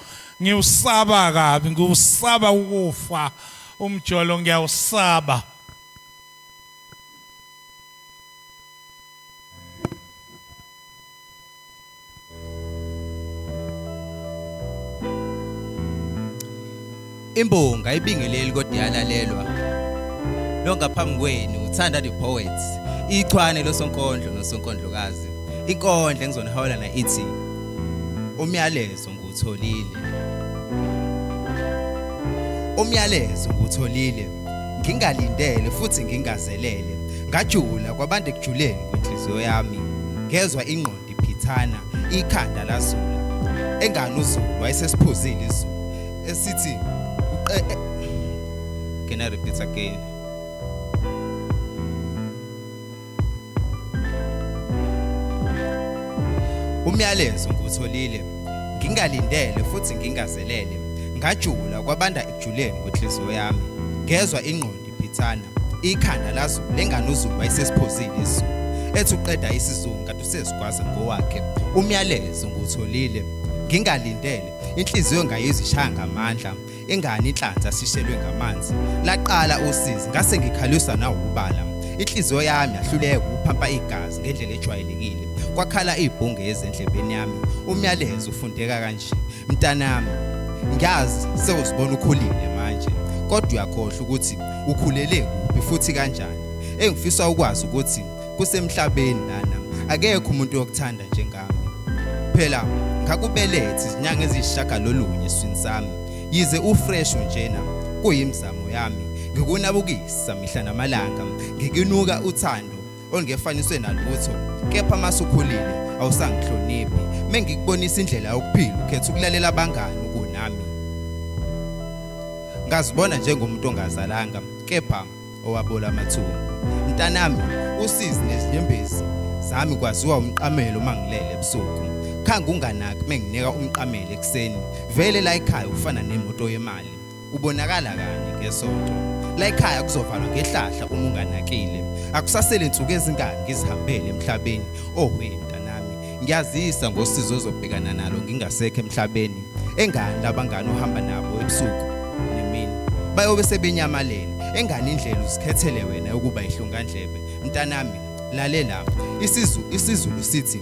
ngiusaba kabi ngiusaba ukufa umjolo ngiyawusaba. Imbonga ibingeleli kodwa yalalelwa. Lo ngaphambi kwenu uthanda the poets. Ichwane losonkondlo nosonkondlokazi. Inkondlo engizonihawula na ithi umyalezo ngutholile. Umyalezo ngutholile. Ngingalindele futhi ngingazelele. Ngajula kwabantu ekujuleni kwenhliziyo yami. Ngezwa ingqondo iphithana, ikhanda lazula. Engani uZulu wayesesiphuzile izulu. Esithi Can I repeat again? Umyalezo ngutholile. Ngingalindele futhi ngingazelele. Ngajula kwabanda ekujuleni kwenhliziyo yami. Ngezwa ingqondo iphithana, ikhanda lazula. Engani uZulu wayesesiphuzile izulu. Ethi uqeda isizungu kade usesigwaza ngowakhe. Umyalezo ngutholile. Ngingalindele inhliziyo ngayizishaya ngamandla. Engani inhlanzi asishelwe ngamanzi. Laqala usizi ngase ngikhaluswa nawubala. Inhliziyo yami yahluleka ukuphampa igazi ngendlela ejwayelekile. Kwakhala ibhunge ezendlebeni yami. Umyalezo ufundeka kanje. Mntanami, ngiyazi sewuzibona ukhulile manje. Kodwa uyakhohlwa ukuthi ukhulele kuphi futhi kanjani. Engifisa ukwazi ukuthi kusemhlabeni lana akekho umuntu yokuthanda njengami. Phela ngakubelethe izinyanga eziyishagalolunye eswini sami. Yize ufresh njena kuyimzamo yami. Ngikunabukisa mihla namalanga. Ngikinuka uthando ongefaniswe nalutho. Kepha masukhulile awusangihloniphi. Mengikubonisa indlela yokuphila ukhetha ukulalela abangani kunami. Ngazibona njengomuntu ongazalanga kepha owabola amathumbu. Mntanami, usizi nezinyembezi zami kwaziwa umqamelo mangilele ebusuku. Khanga unganaki menginika umqamelo ekseni. Vele la ekhaya ufana nemoto yemali. Ubonakala kanye ngesonto. La ekhaya kuzovalwa ngehlahla uma unganakile. Akusasele insuku ezingaki ngizihambele emhlabeni. Oh mntanami, ngiyazisa ngosizo ozobhekana nalo ngingasekho emhlabeni. Engani labangani uhamba nabo ebusuku nemini. Bayobe sebenyamalele. Engani indlela uzikhethele wena ukuba ihlongandlebe. Mntanami, lalela. Isizulu sithi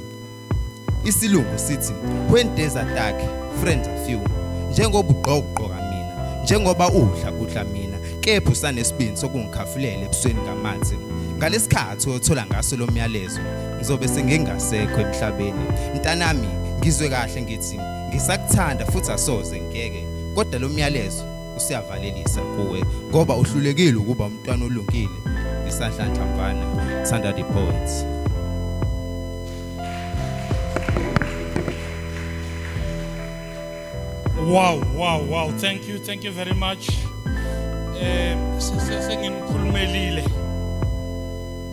Isilungu sithi when days are dark friends are few. Njengoba ugqoka mina, njengoba udla mina, kepha usanesibindi sokungikhafulela ebusweni ngamanzi. Ngalesikhathi othola ngaso lo myalezo, ngizobe sengingasekho emhlabeni. Mntanami, ngizwe kahle ngithi ngisakuthanda futhi asoze ngeke. Kodwa lo myalezo usiyavalelisa kuwe ngoba uhlulekile ukuba umntwana olungile. Ngisahlanhla mfana, Sanda the poets. Wow. Thank you very much. Sengimkhulumelile.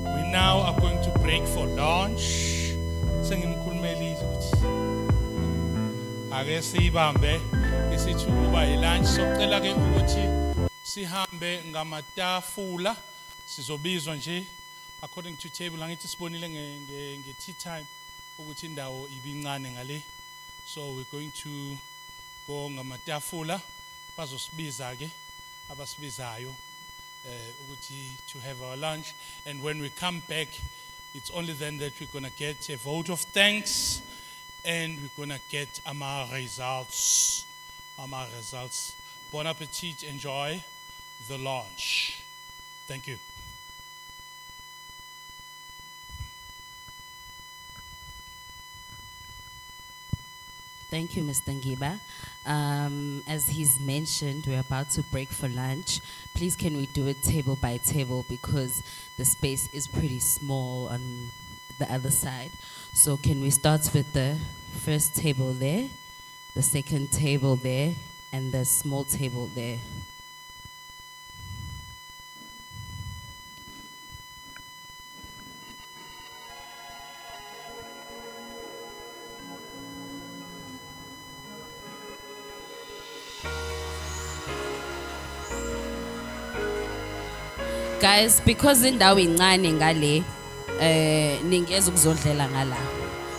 We now are going to break for lunch. Sengimkhulumelile ukuthi ake sibambe isithi kuba lunch. Socela ke ukuthi sihambe ngamatafula. Sizobizwa nje according to table. Angithi sibonile nge tea time ukuthi indawo ibincane ngale. So we're going to go ngamatafula bazosibiza ke abasibizayo ukuthi to have our lunch, and when we come back it's only then that we're going to get a vote of thanks and we're going to get our results. Bon appetit, enjoy the lunch. Thank you. Thank you, Mr. Ngiba. As he's mentioned, we're about to break for lunch. Please, can we do it table by table because the space is pretty small on the other side. So can we start with the first table there, the second table there, and the small table there. Guys, because indawo incane ngale ningeza ukuzodlela ngala.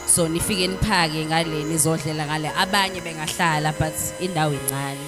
So nifike niphake ngale nizodlela ngale, abanye bengahlala but indawo incane.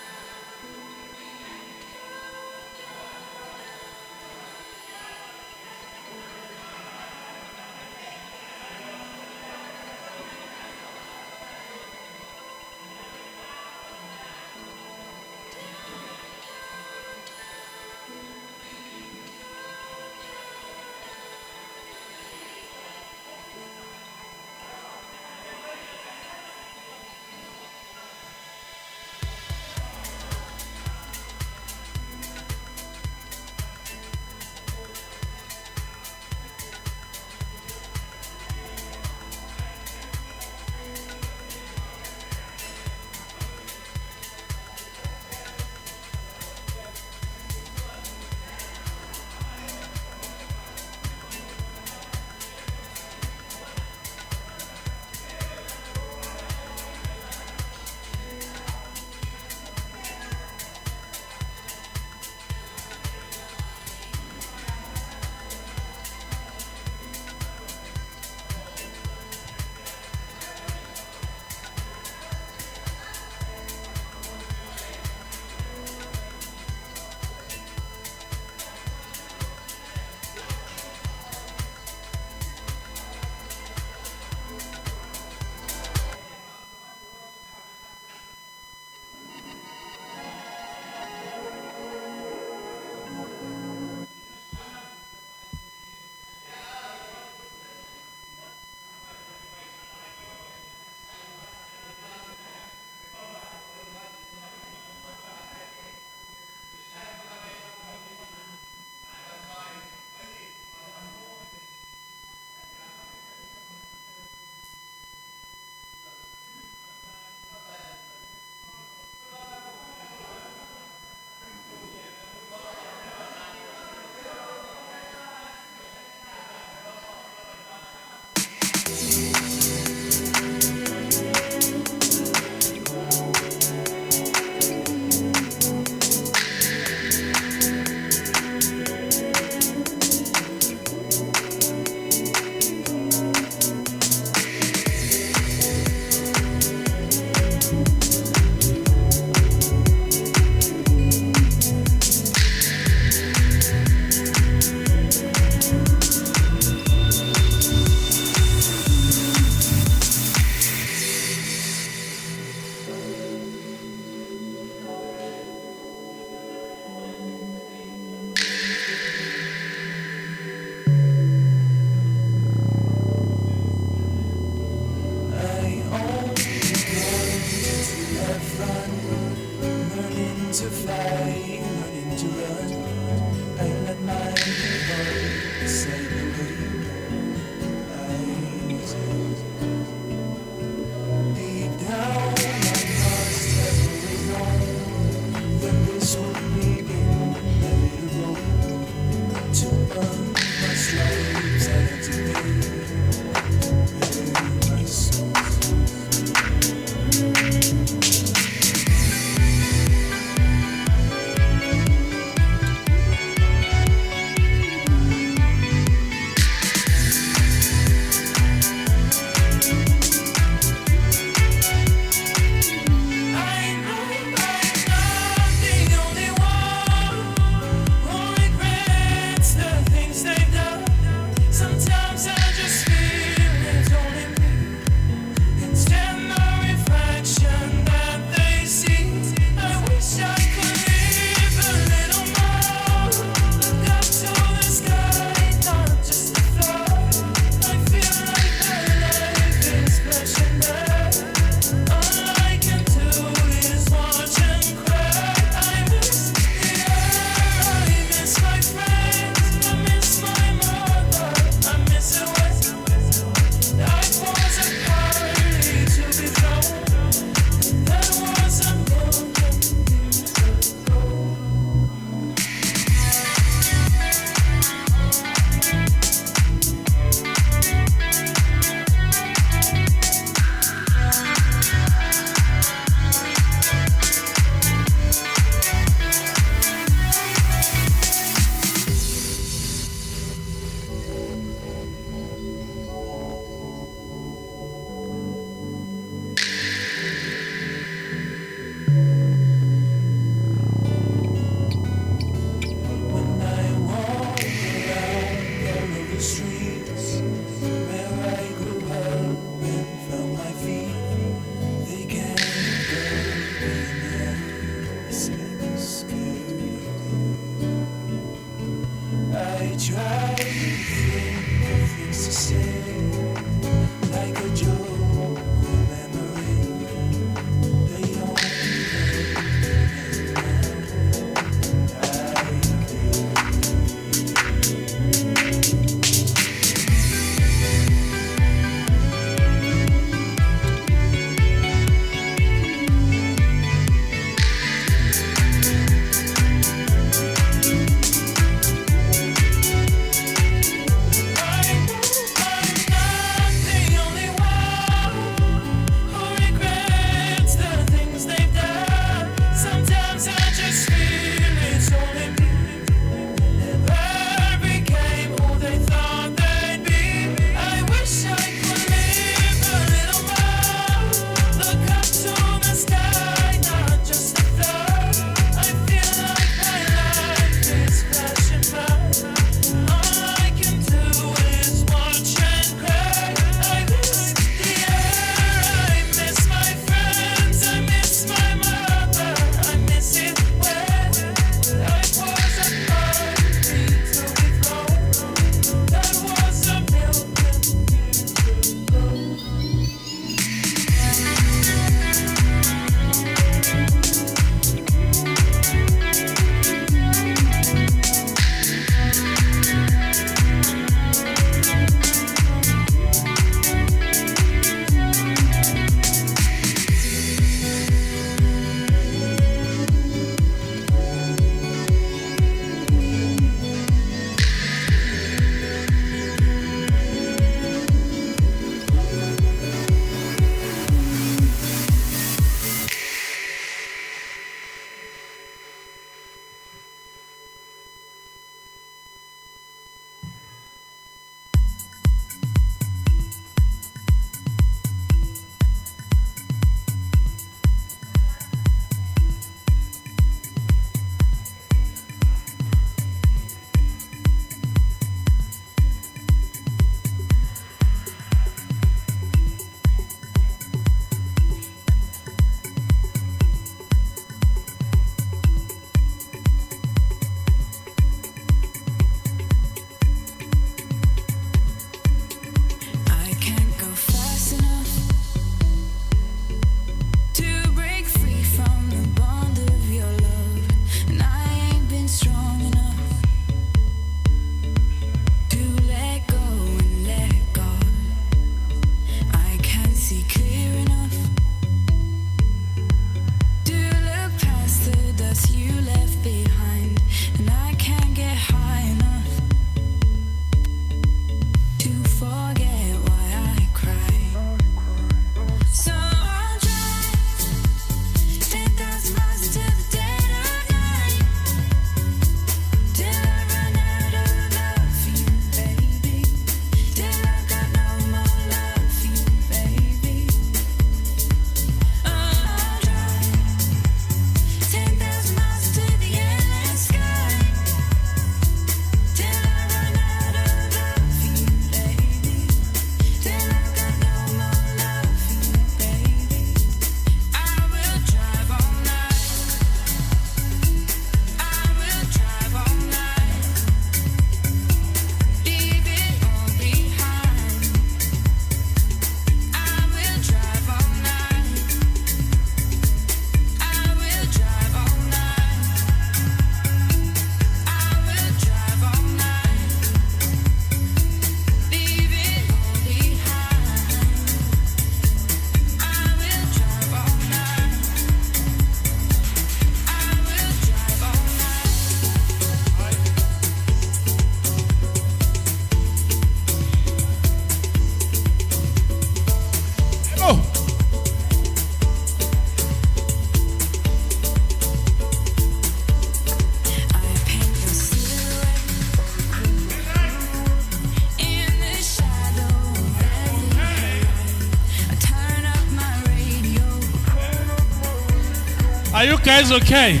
guys okay?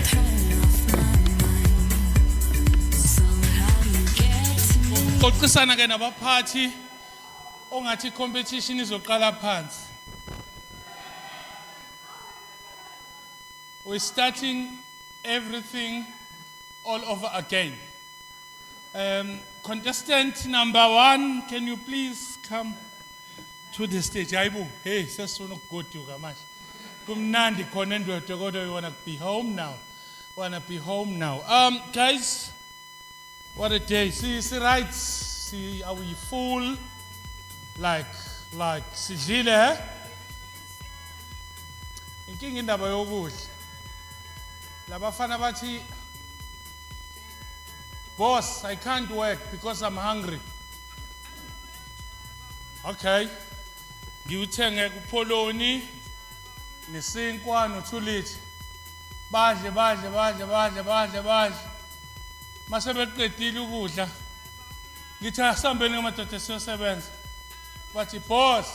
Xoxisana ke nabaphathi ongathi competition izoqala phansi. We're starting everything all over again. Contestant number 1, can you please come to the stage? Aibu, hey, sesifuna ukugoduka manje. Kumnandi khona endwetwe kodwa we want to be home now. Guys, what a day. See right. See, are we full? Like sidlile, eh? Inkinga indaba yokudla. Labafana bathi, boss, I can't work because I'm hungry. Okay. Ngiwuthenge kuPoloni nesinkwa no2 litre. Badle. Mase beqedile ukudla. Ngithi asambeni ngamadoda esiyosebenza. Bathi, boss,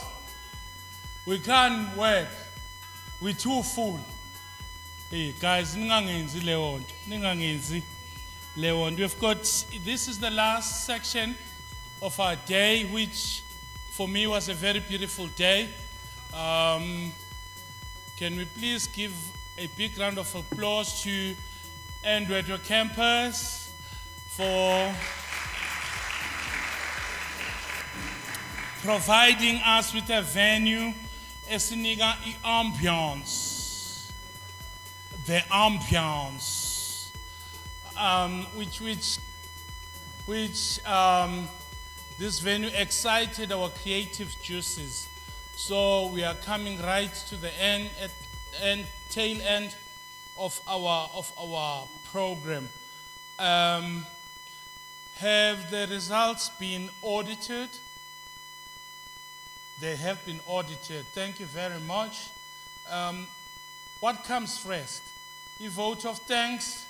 we can't work. We're too full. Hey guys, ningangenzi leyo nto. We've got, this is the last section of our day, which for me was a very beautiful day. Can we please give a big round of applause to Ndwedwe campus for providing us with a venue, esinika ambiance, the ambiance, which this venue excited our creative juices. So we are coming right to the tail end of our program. Have the results been audited? They have been audited. Thank you very much. What comes first? A vote of thanks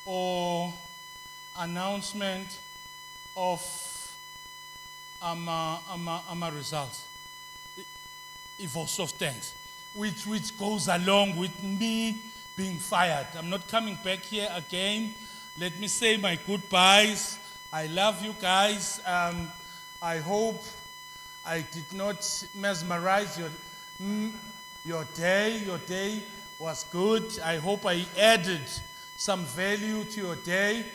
or announcement of our results? A vote of thanks, which goes along with me being fired. I'm not coming back here again. Let me say my goodbyes. I love you guys. I hope I did not mesmerize your day. Your day was good. I hope I added some value to your day.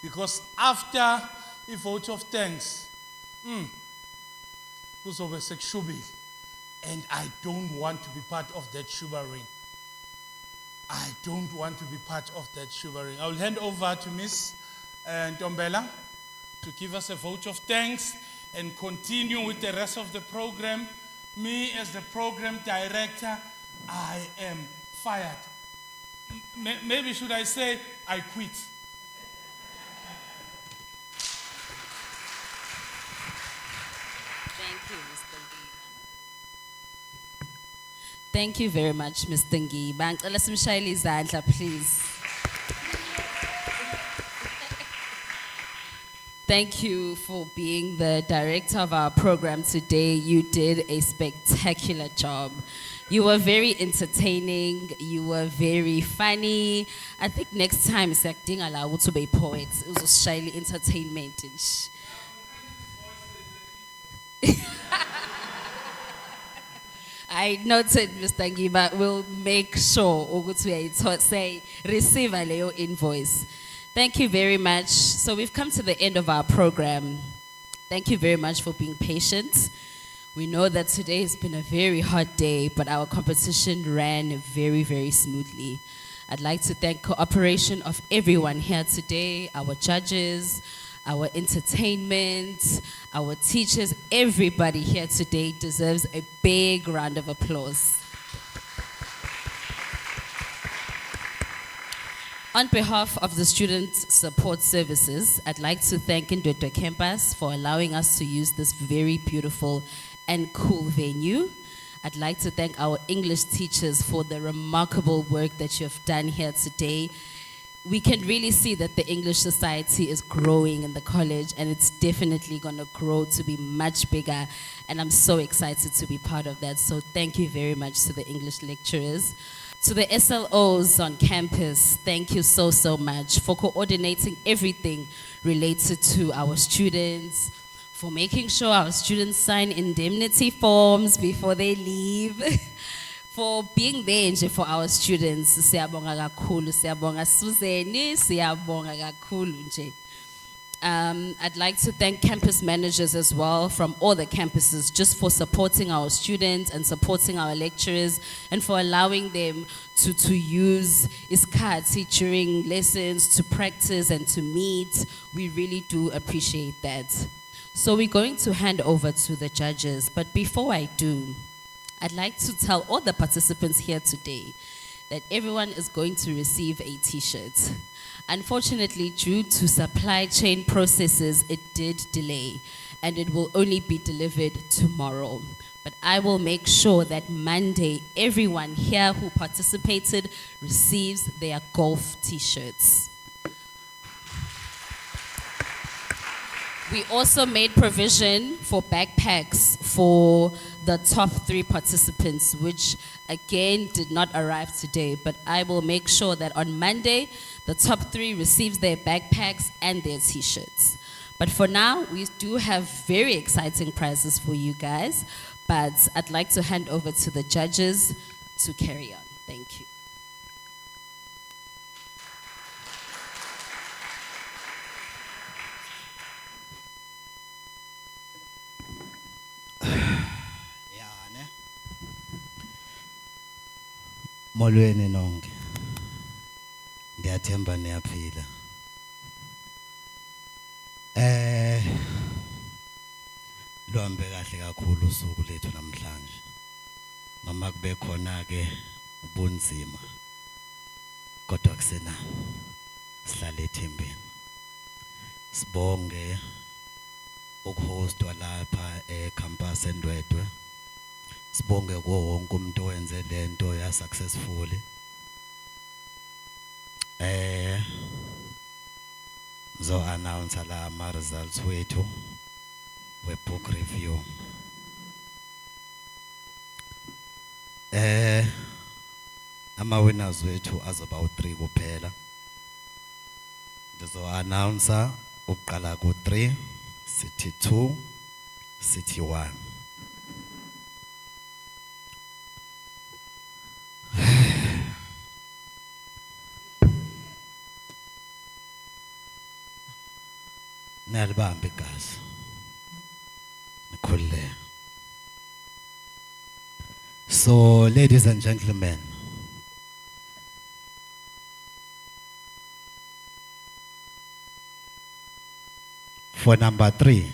Because after a vote of thanks, kuzobe sekushubile. And I don't want to be part of that shubering. I don't want to be part of that shubering. I will hand over to Miss Ntombela to give us a vote of thanks and continue with the rest of the program. Me as the program director, I am fired. Maybe should I say I quit? Thank you, Mr. Ngiba. Thank you very much, Mr. Ngiba. Ngicela simshayele izandla, please. Thank you for being the director of our program today. You did a spectacular job. You were very entertaining. You were very funny. I think next time, siyakudinga la ukuthi ube poet. Uzosishayela entertainment nje. I noted, Mr. Ngiba, we'll make sure ukuthi say receive leyo invoice. Thank you very much. So we've come to the end of our program. Thank you very much for being patient. We know that today has been a very hot day, but our competition ran very, very smoothly. I'd like to thank cooperation of everyone here today, our judges, our entertainment, our teachers. Everybody here today deserves a big round of applause. On behalf of the Student Support Services, I'd like to thank Ndwedwe Campus for allowing us to use this very beautiful and cool venue. I'd like to thank our English teachers for the remarkable work that you have done here today. We can really see that the English society is growing in the college, and it's definitely going to grow to be much bigger, and I'm so excited to be part of that. So thank you very much to the English lecturers. To the SLOs on campus, thank you so, so much for coordinating everything related to our students, for making sure our students sign indemnity forms before they leave, for being there nje for our students. Siyabonga kakhulu, siyabonga Suzeni, siyabonga kakhulu nje. I'd like to thank campus managers as well from all the campuses just for supporting our students and supporting our lecturers and for allowing them to use iskati during lessons, to practice and to meet. We really do appreciate that. So we're going to hand over to the judges, but before I do, I'd like to tell all the participants here today that everyone is going to receive a t-shirt. Unfortunately, due to supply chain processes, it did delay, and it will only be delivered tomorrow. But I will make sure that Monday, everyone here who participated receives their golf t-shirts. We also made provision for backpacks for the top 3 participants, which again did not arrive today, but I will make sure that on Monday, the top 3 receives their backpacks and their t-shirts. But for now, we do have very exciting prizes for you guys, but I'd like to hand over to the judges to carry on. Thank you. Molweni nonke. Ndiyathemba niyaphila. Luhambe kahle kakhulu usuku lethu namhlanje. Noma kube khona ke ubunzima. Kodwa kusena sihlale ethembeni. Sibonge ukuhostwa lapha ecampus eNdwedwe. Sibonge kuwo wonke umuntu owenze lento ya successfully. Zo announce la ama results wethu we book review. Ama winners wethu azoba u3 kuphela. Ndizo announce uqala ku3, sithi 2, sithi 1. Nalibambe igazi. Nikhulile. So, ladies and gentlemen, for number 3,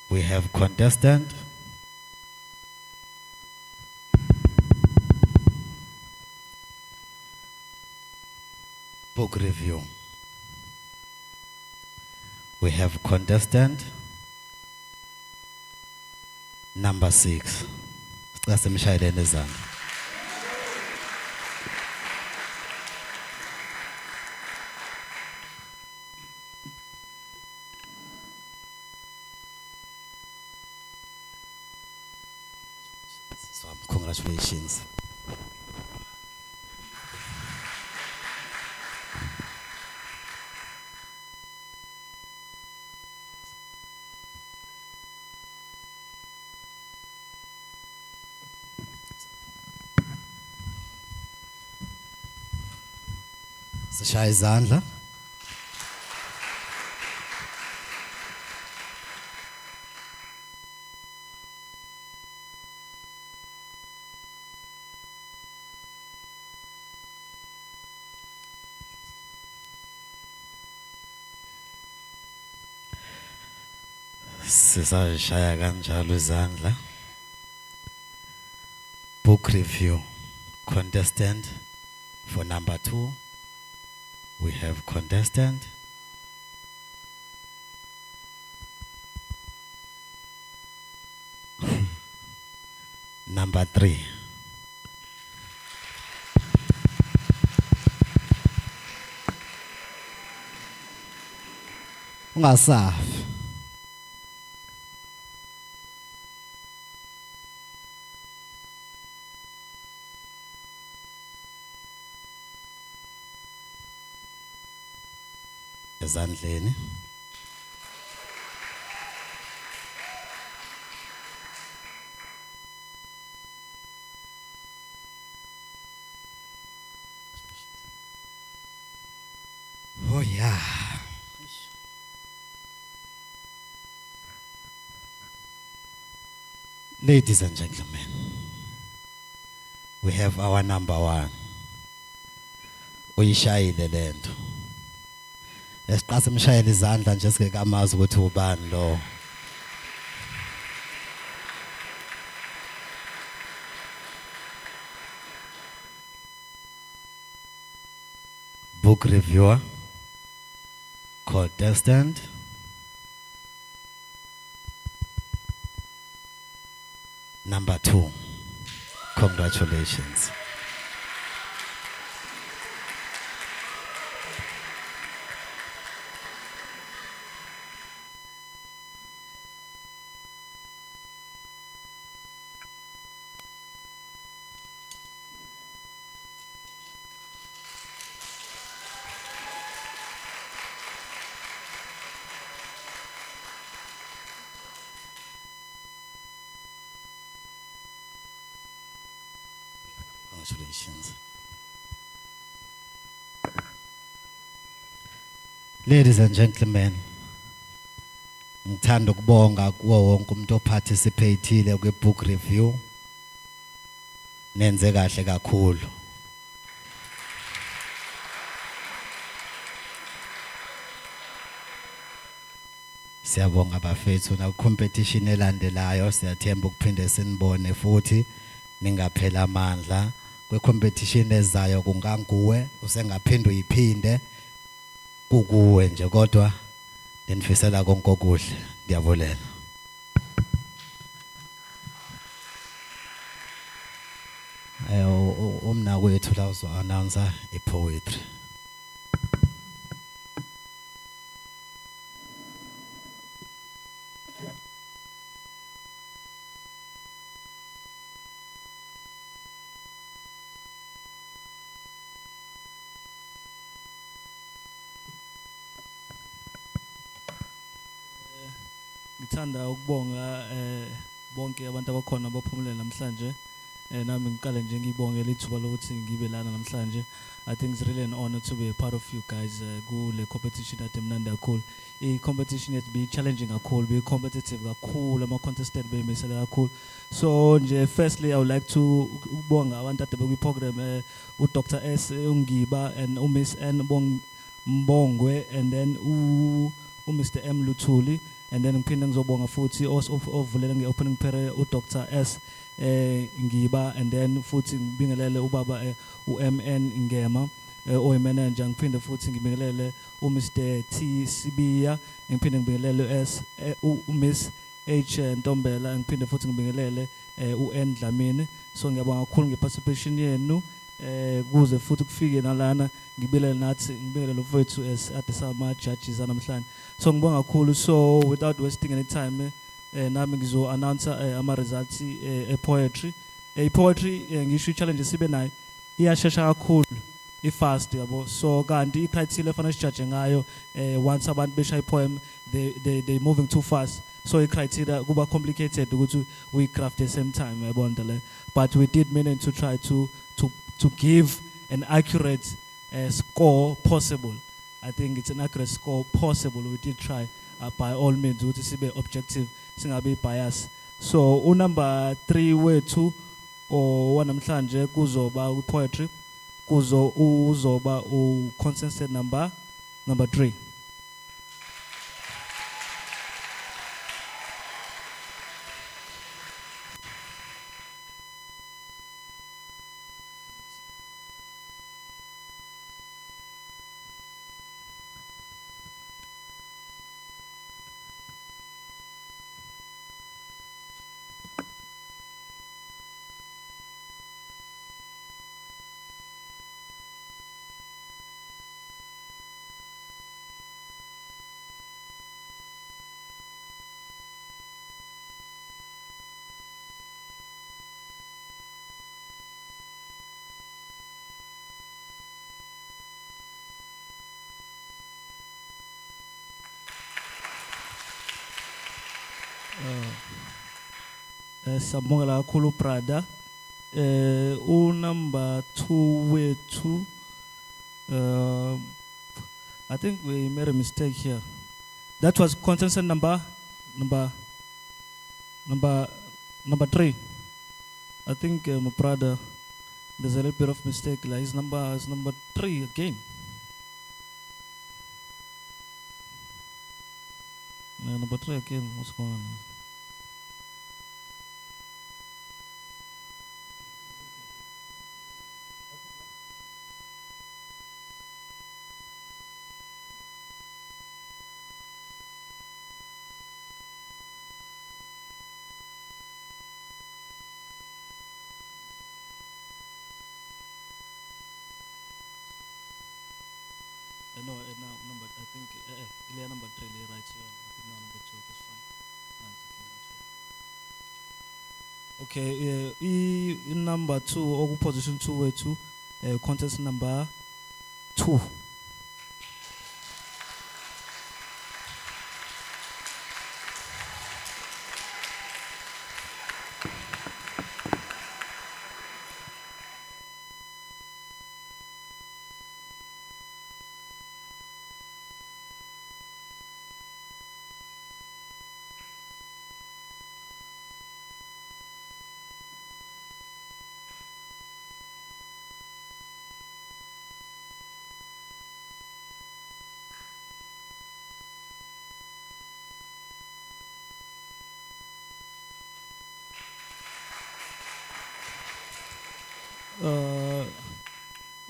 we have contestant book review. We have contestant number 6. Simshayeleni izandla. So, congratulations. Sishaya izandla. Sisashaya kanjalo izandla. Book review. Contestant for number 2. We have contestant number 3. Ungasafi. ezandleni. Oh yeah. Ladies and gentlemen, we have our number one. Uyishayile lento. Esiqa simshayele izandla nje singekamazi ukuthi ubani lo. Book reviewer, contestant, number 2. Congratulations. Congratulations. Ladies and gentlemen, ngithanda ukubonga kuwo wonke umuntu oparticipateile kwi-book review. Nenze kahle kakhulu. Siyabonga bafethu na competition elandelayo siyathemba ukuphinde sinibone futhi ningaphela amandla. Kwe competition ezayo kunganguwe usengaphinde uyiphinde kukuwe nje kodwa nifisela konke okuhle. Ndiyavulela. Umnakwethu la uzo announcer ipoetry. Ngithanda ukubonga bonke abantu abakhona abaphumelele namhlanje. Nami ngiqale nje ngibongela ithuba lokuthi ngibe lana namhlanje. I think it's really an honor to be a part of you guys kule competition at emnandi kakhulu. I-competition yethu be challenging kakhulu, be competitive kakhulu, ama-contestant beyimisele kakhulu. So nje firstly I would like to ukubonga abantu ade bekwi-program uDr S Ungiba and uMiss N Mbongwe and then uMr M Luthuli. And then ngiphinde ngizobonga futhi ovulela nge-opening prayer uDr S Ngiba and then futhi ngibingelele ubaba uMN Ngema oyimanager. Ngiphinde futhi ngibingelele uMr T Sibiya, ngiphinde ngibingelele uMiss H Ntombela, ngiphinde futhi ngibingelele uN Dlamini. So ngiyabonga kakhulu ngeparticipation yenu kuze futhi kufike nalana ngibingelele nathi ngibingelele mfowethu ade sama judges namhlanje. So ngibonga kakhulu. So without wasting any time nami ngizo announce ama results poetry. Poetry ngisho challenge sibe nayo iyashesha kakhulu, ifast yabo. So kanti icriteria efana sijudge ngayo once abantu besha poem they moving too fast. So icriteria kuba complicated ukuthi we craft at the same time yabona le. But we did manage to try to give an accurate score possible. I think it's an accurate score possible. We did try by all means ukuthi sibe objective, singabe bias. So number 3 wethu wanamhlanje kuzoba poetry, uzoba contestant number 3. Siyabongela kakhulu brother. Number 2 wethu. I think we made a mistake here. That was contestant number 3. I think my brother, there's a little bit of mistake. Like his number is number 3 again. Number 3 again. What's going on? No, now number. I think number 3 right here. I think now number 2 is fine. No, it's okay. Okay. Number 2, or position 2 way 2. Contest number 2.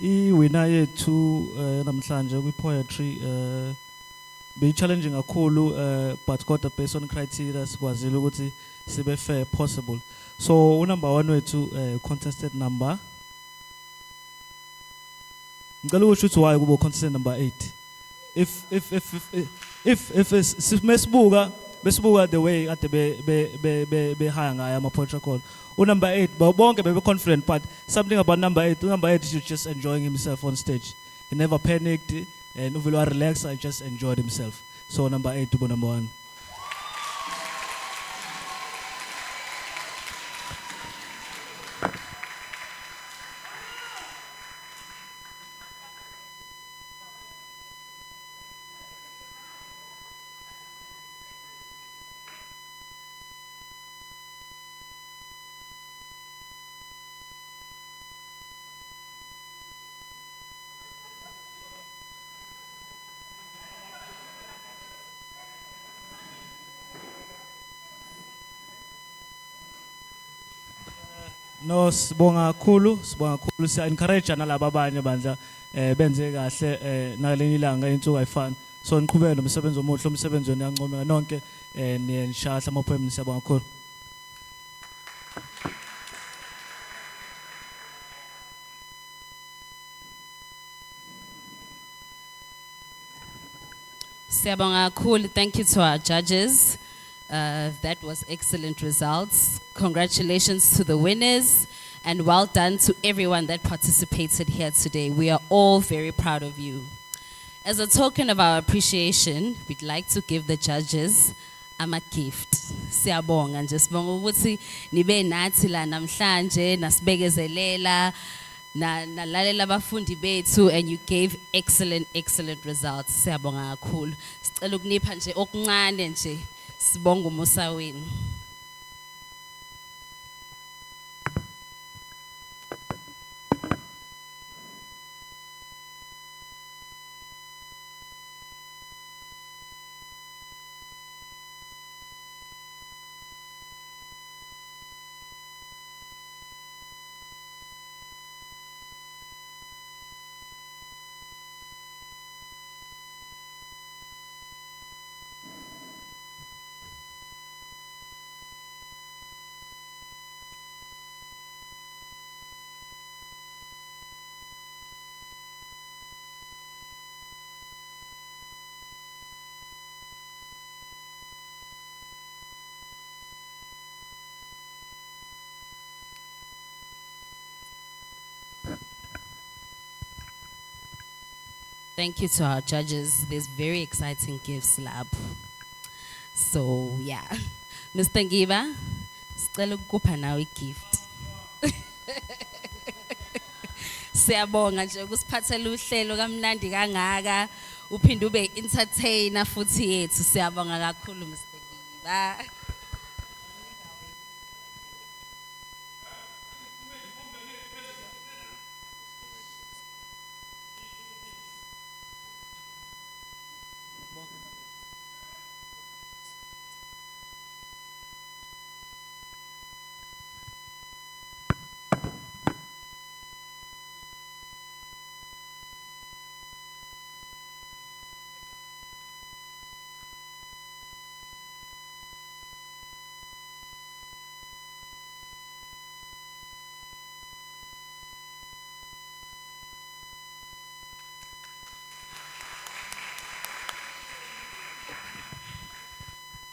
Iwina yethu namhlanje kwi poetry be challenging kakhulu but kodwa based on criteria sikwazile ukuthi sibe fair possible. So number 1 wethu contested number. Ngicela ukusho ukuthi why kubo contested number 8. If besibuka the way ade be high ngayo ama poetry call. Number 8, but bonke bebe confident, but something about number 8. Number 8 is just enjoying himself on stage. He never panicked and uvelo relaxed. I just enjoyed himself. So number 8 to number 1. No, sibonga kakhulu siya encourage nalabo abanye bandla benze kahle nalenye ilanga insuku ayifani. So niqhubeke nomsebenzi omuhle, umsebenzi wenu yancomeka nonke niyashahla ama poem siyabonga kakhulu. Siyabonga kakhulu. Thank you to our judges. That was excellent results. Congratulations to the winners and well done to everyone that participated here today. We are all very proud of you. As a token of our appreciation, we'd like to give the judges a gift. Siyabonga nje sibonga ukuthi nibe nathi la namhlanje nasibekezelela nalalela abafundi bethu and you gave excellent results. Siyabonga kakhulu. Sicela ukunipha nje okuncane nje. Sibonga umusa wenu. Thank you to our judges. There's very exciting gifts, lab. So, yeah. Mr. Ngiba, Sicela ukukupha nawe igift. Siyabonga nje ukusiphathela uhlelo kamnandi kangaka. Uphinde ube entertainer futhi yethu. Siyabonga kakhulu Mr. Ngiba.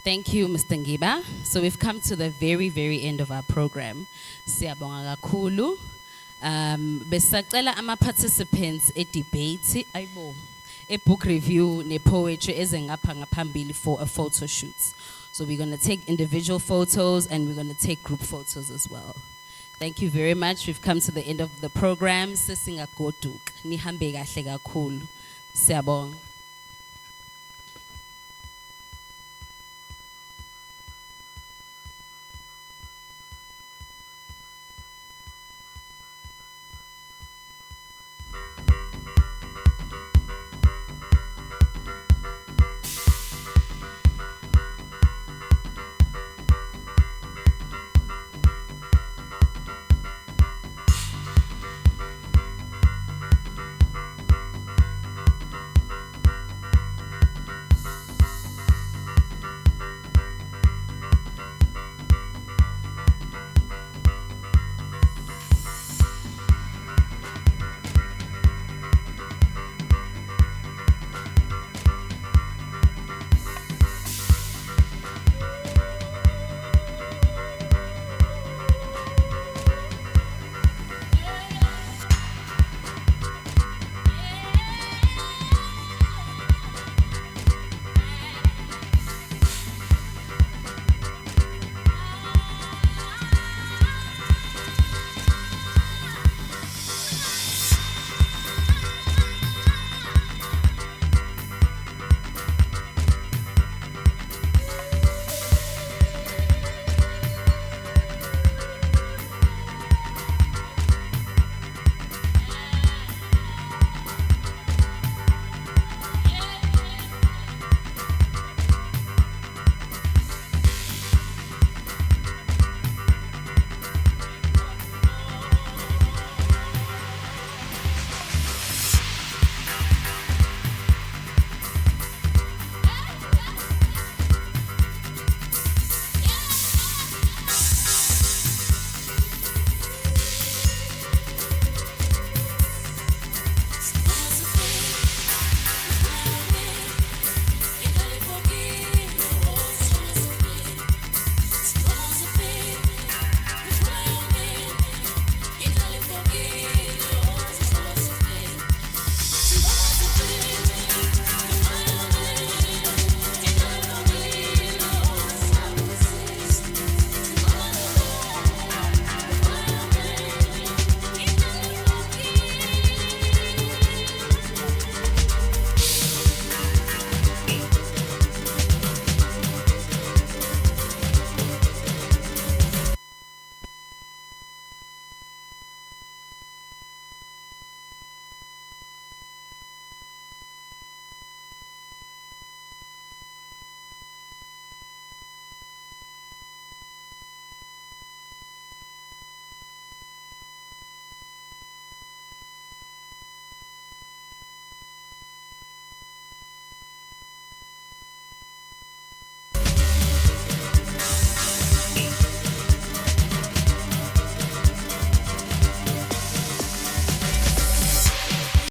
Thank you, Mr. Ngiba. So we've come to the very, very end of our program. Siyabonga kakhulu. Besacela ama participants e-debate, book review, ne poetry ezengapha ngaphambili for a photo shoot. So we're going to take individual photos and we're going to take group photos as well. Thank you very much. We've come to the end of the program. Sisinga goduk. Nihambe kahle kakhulu. Siyabonga.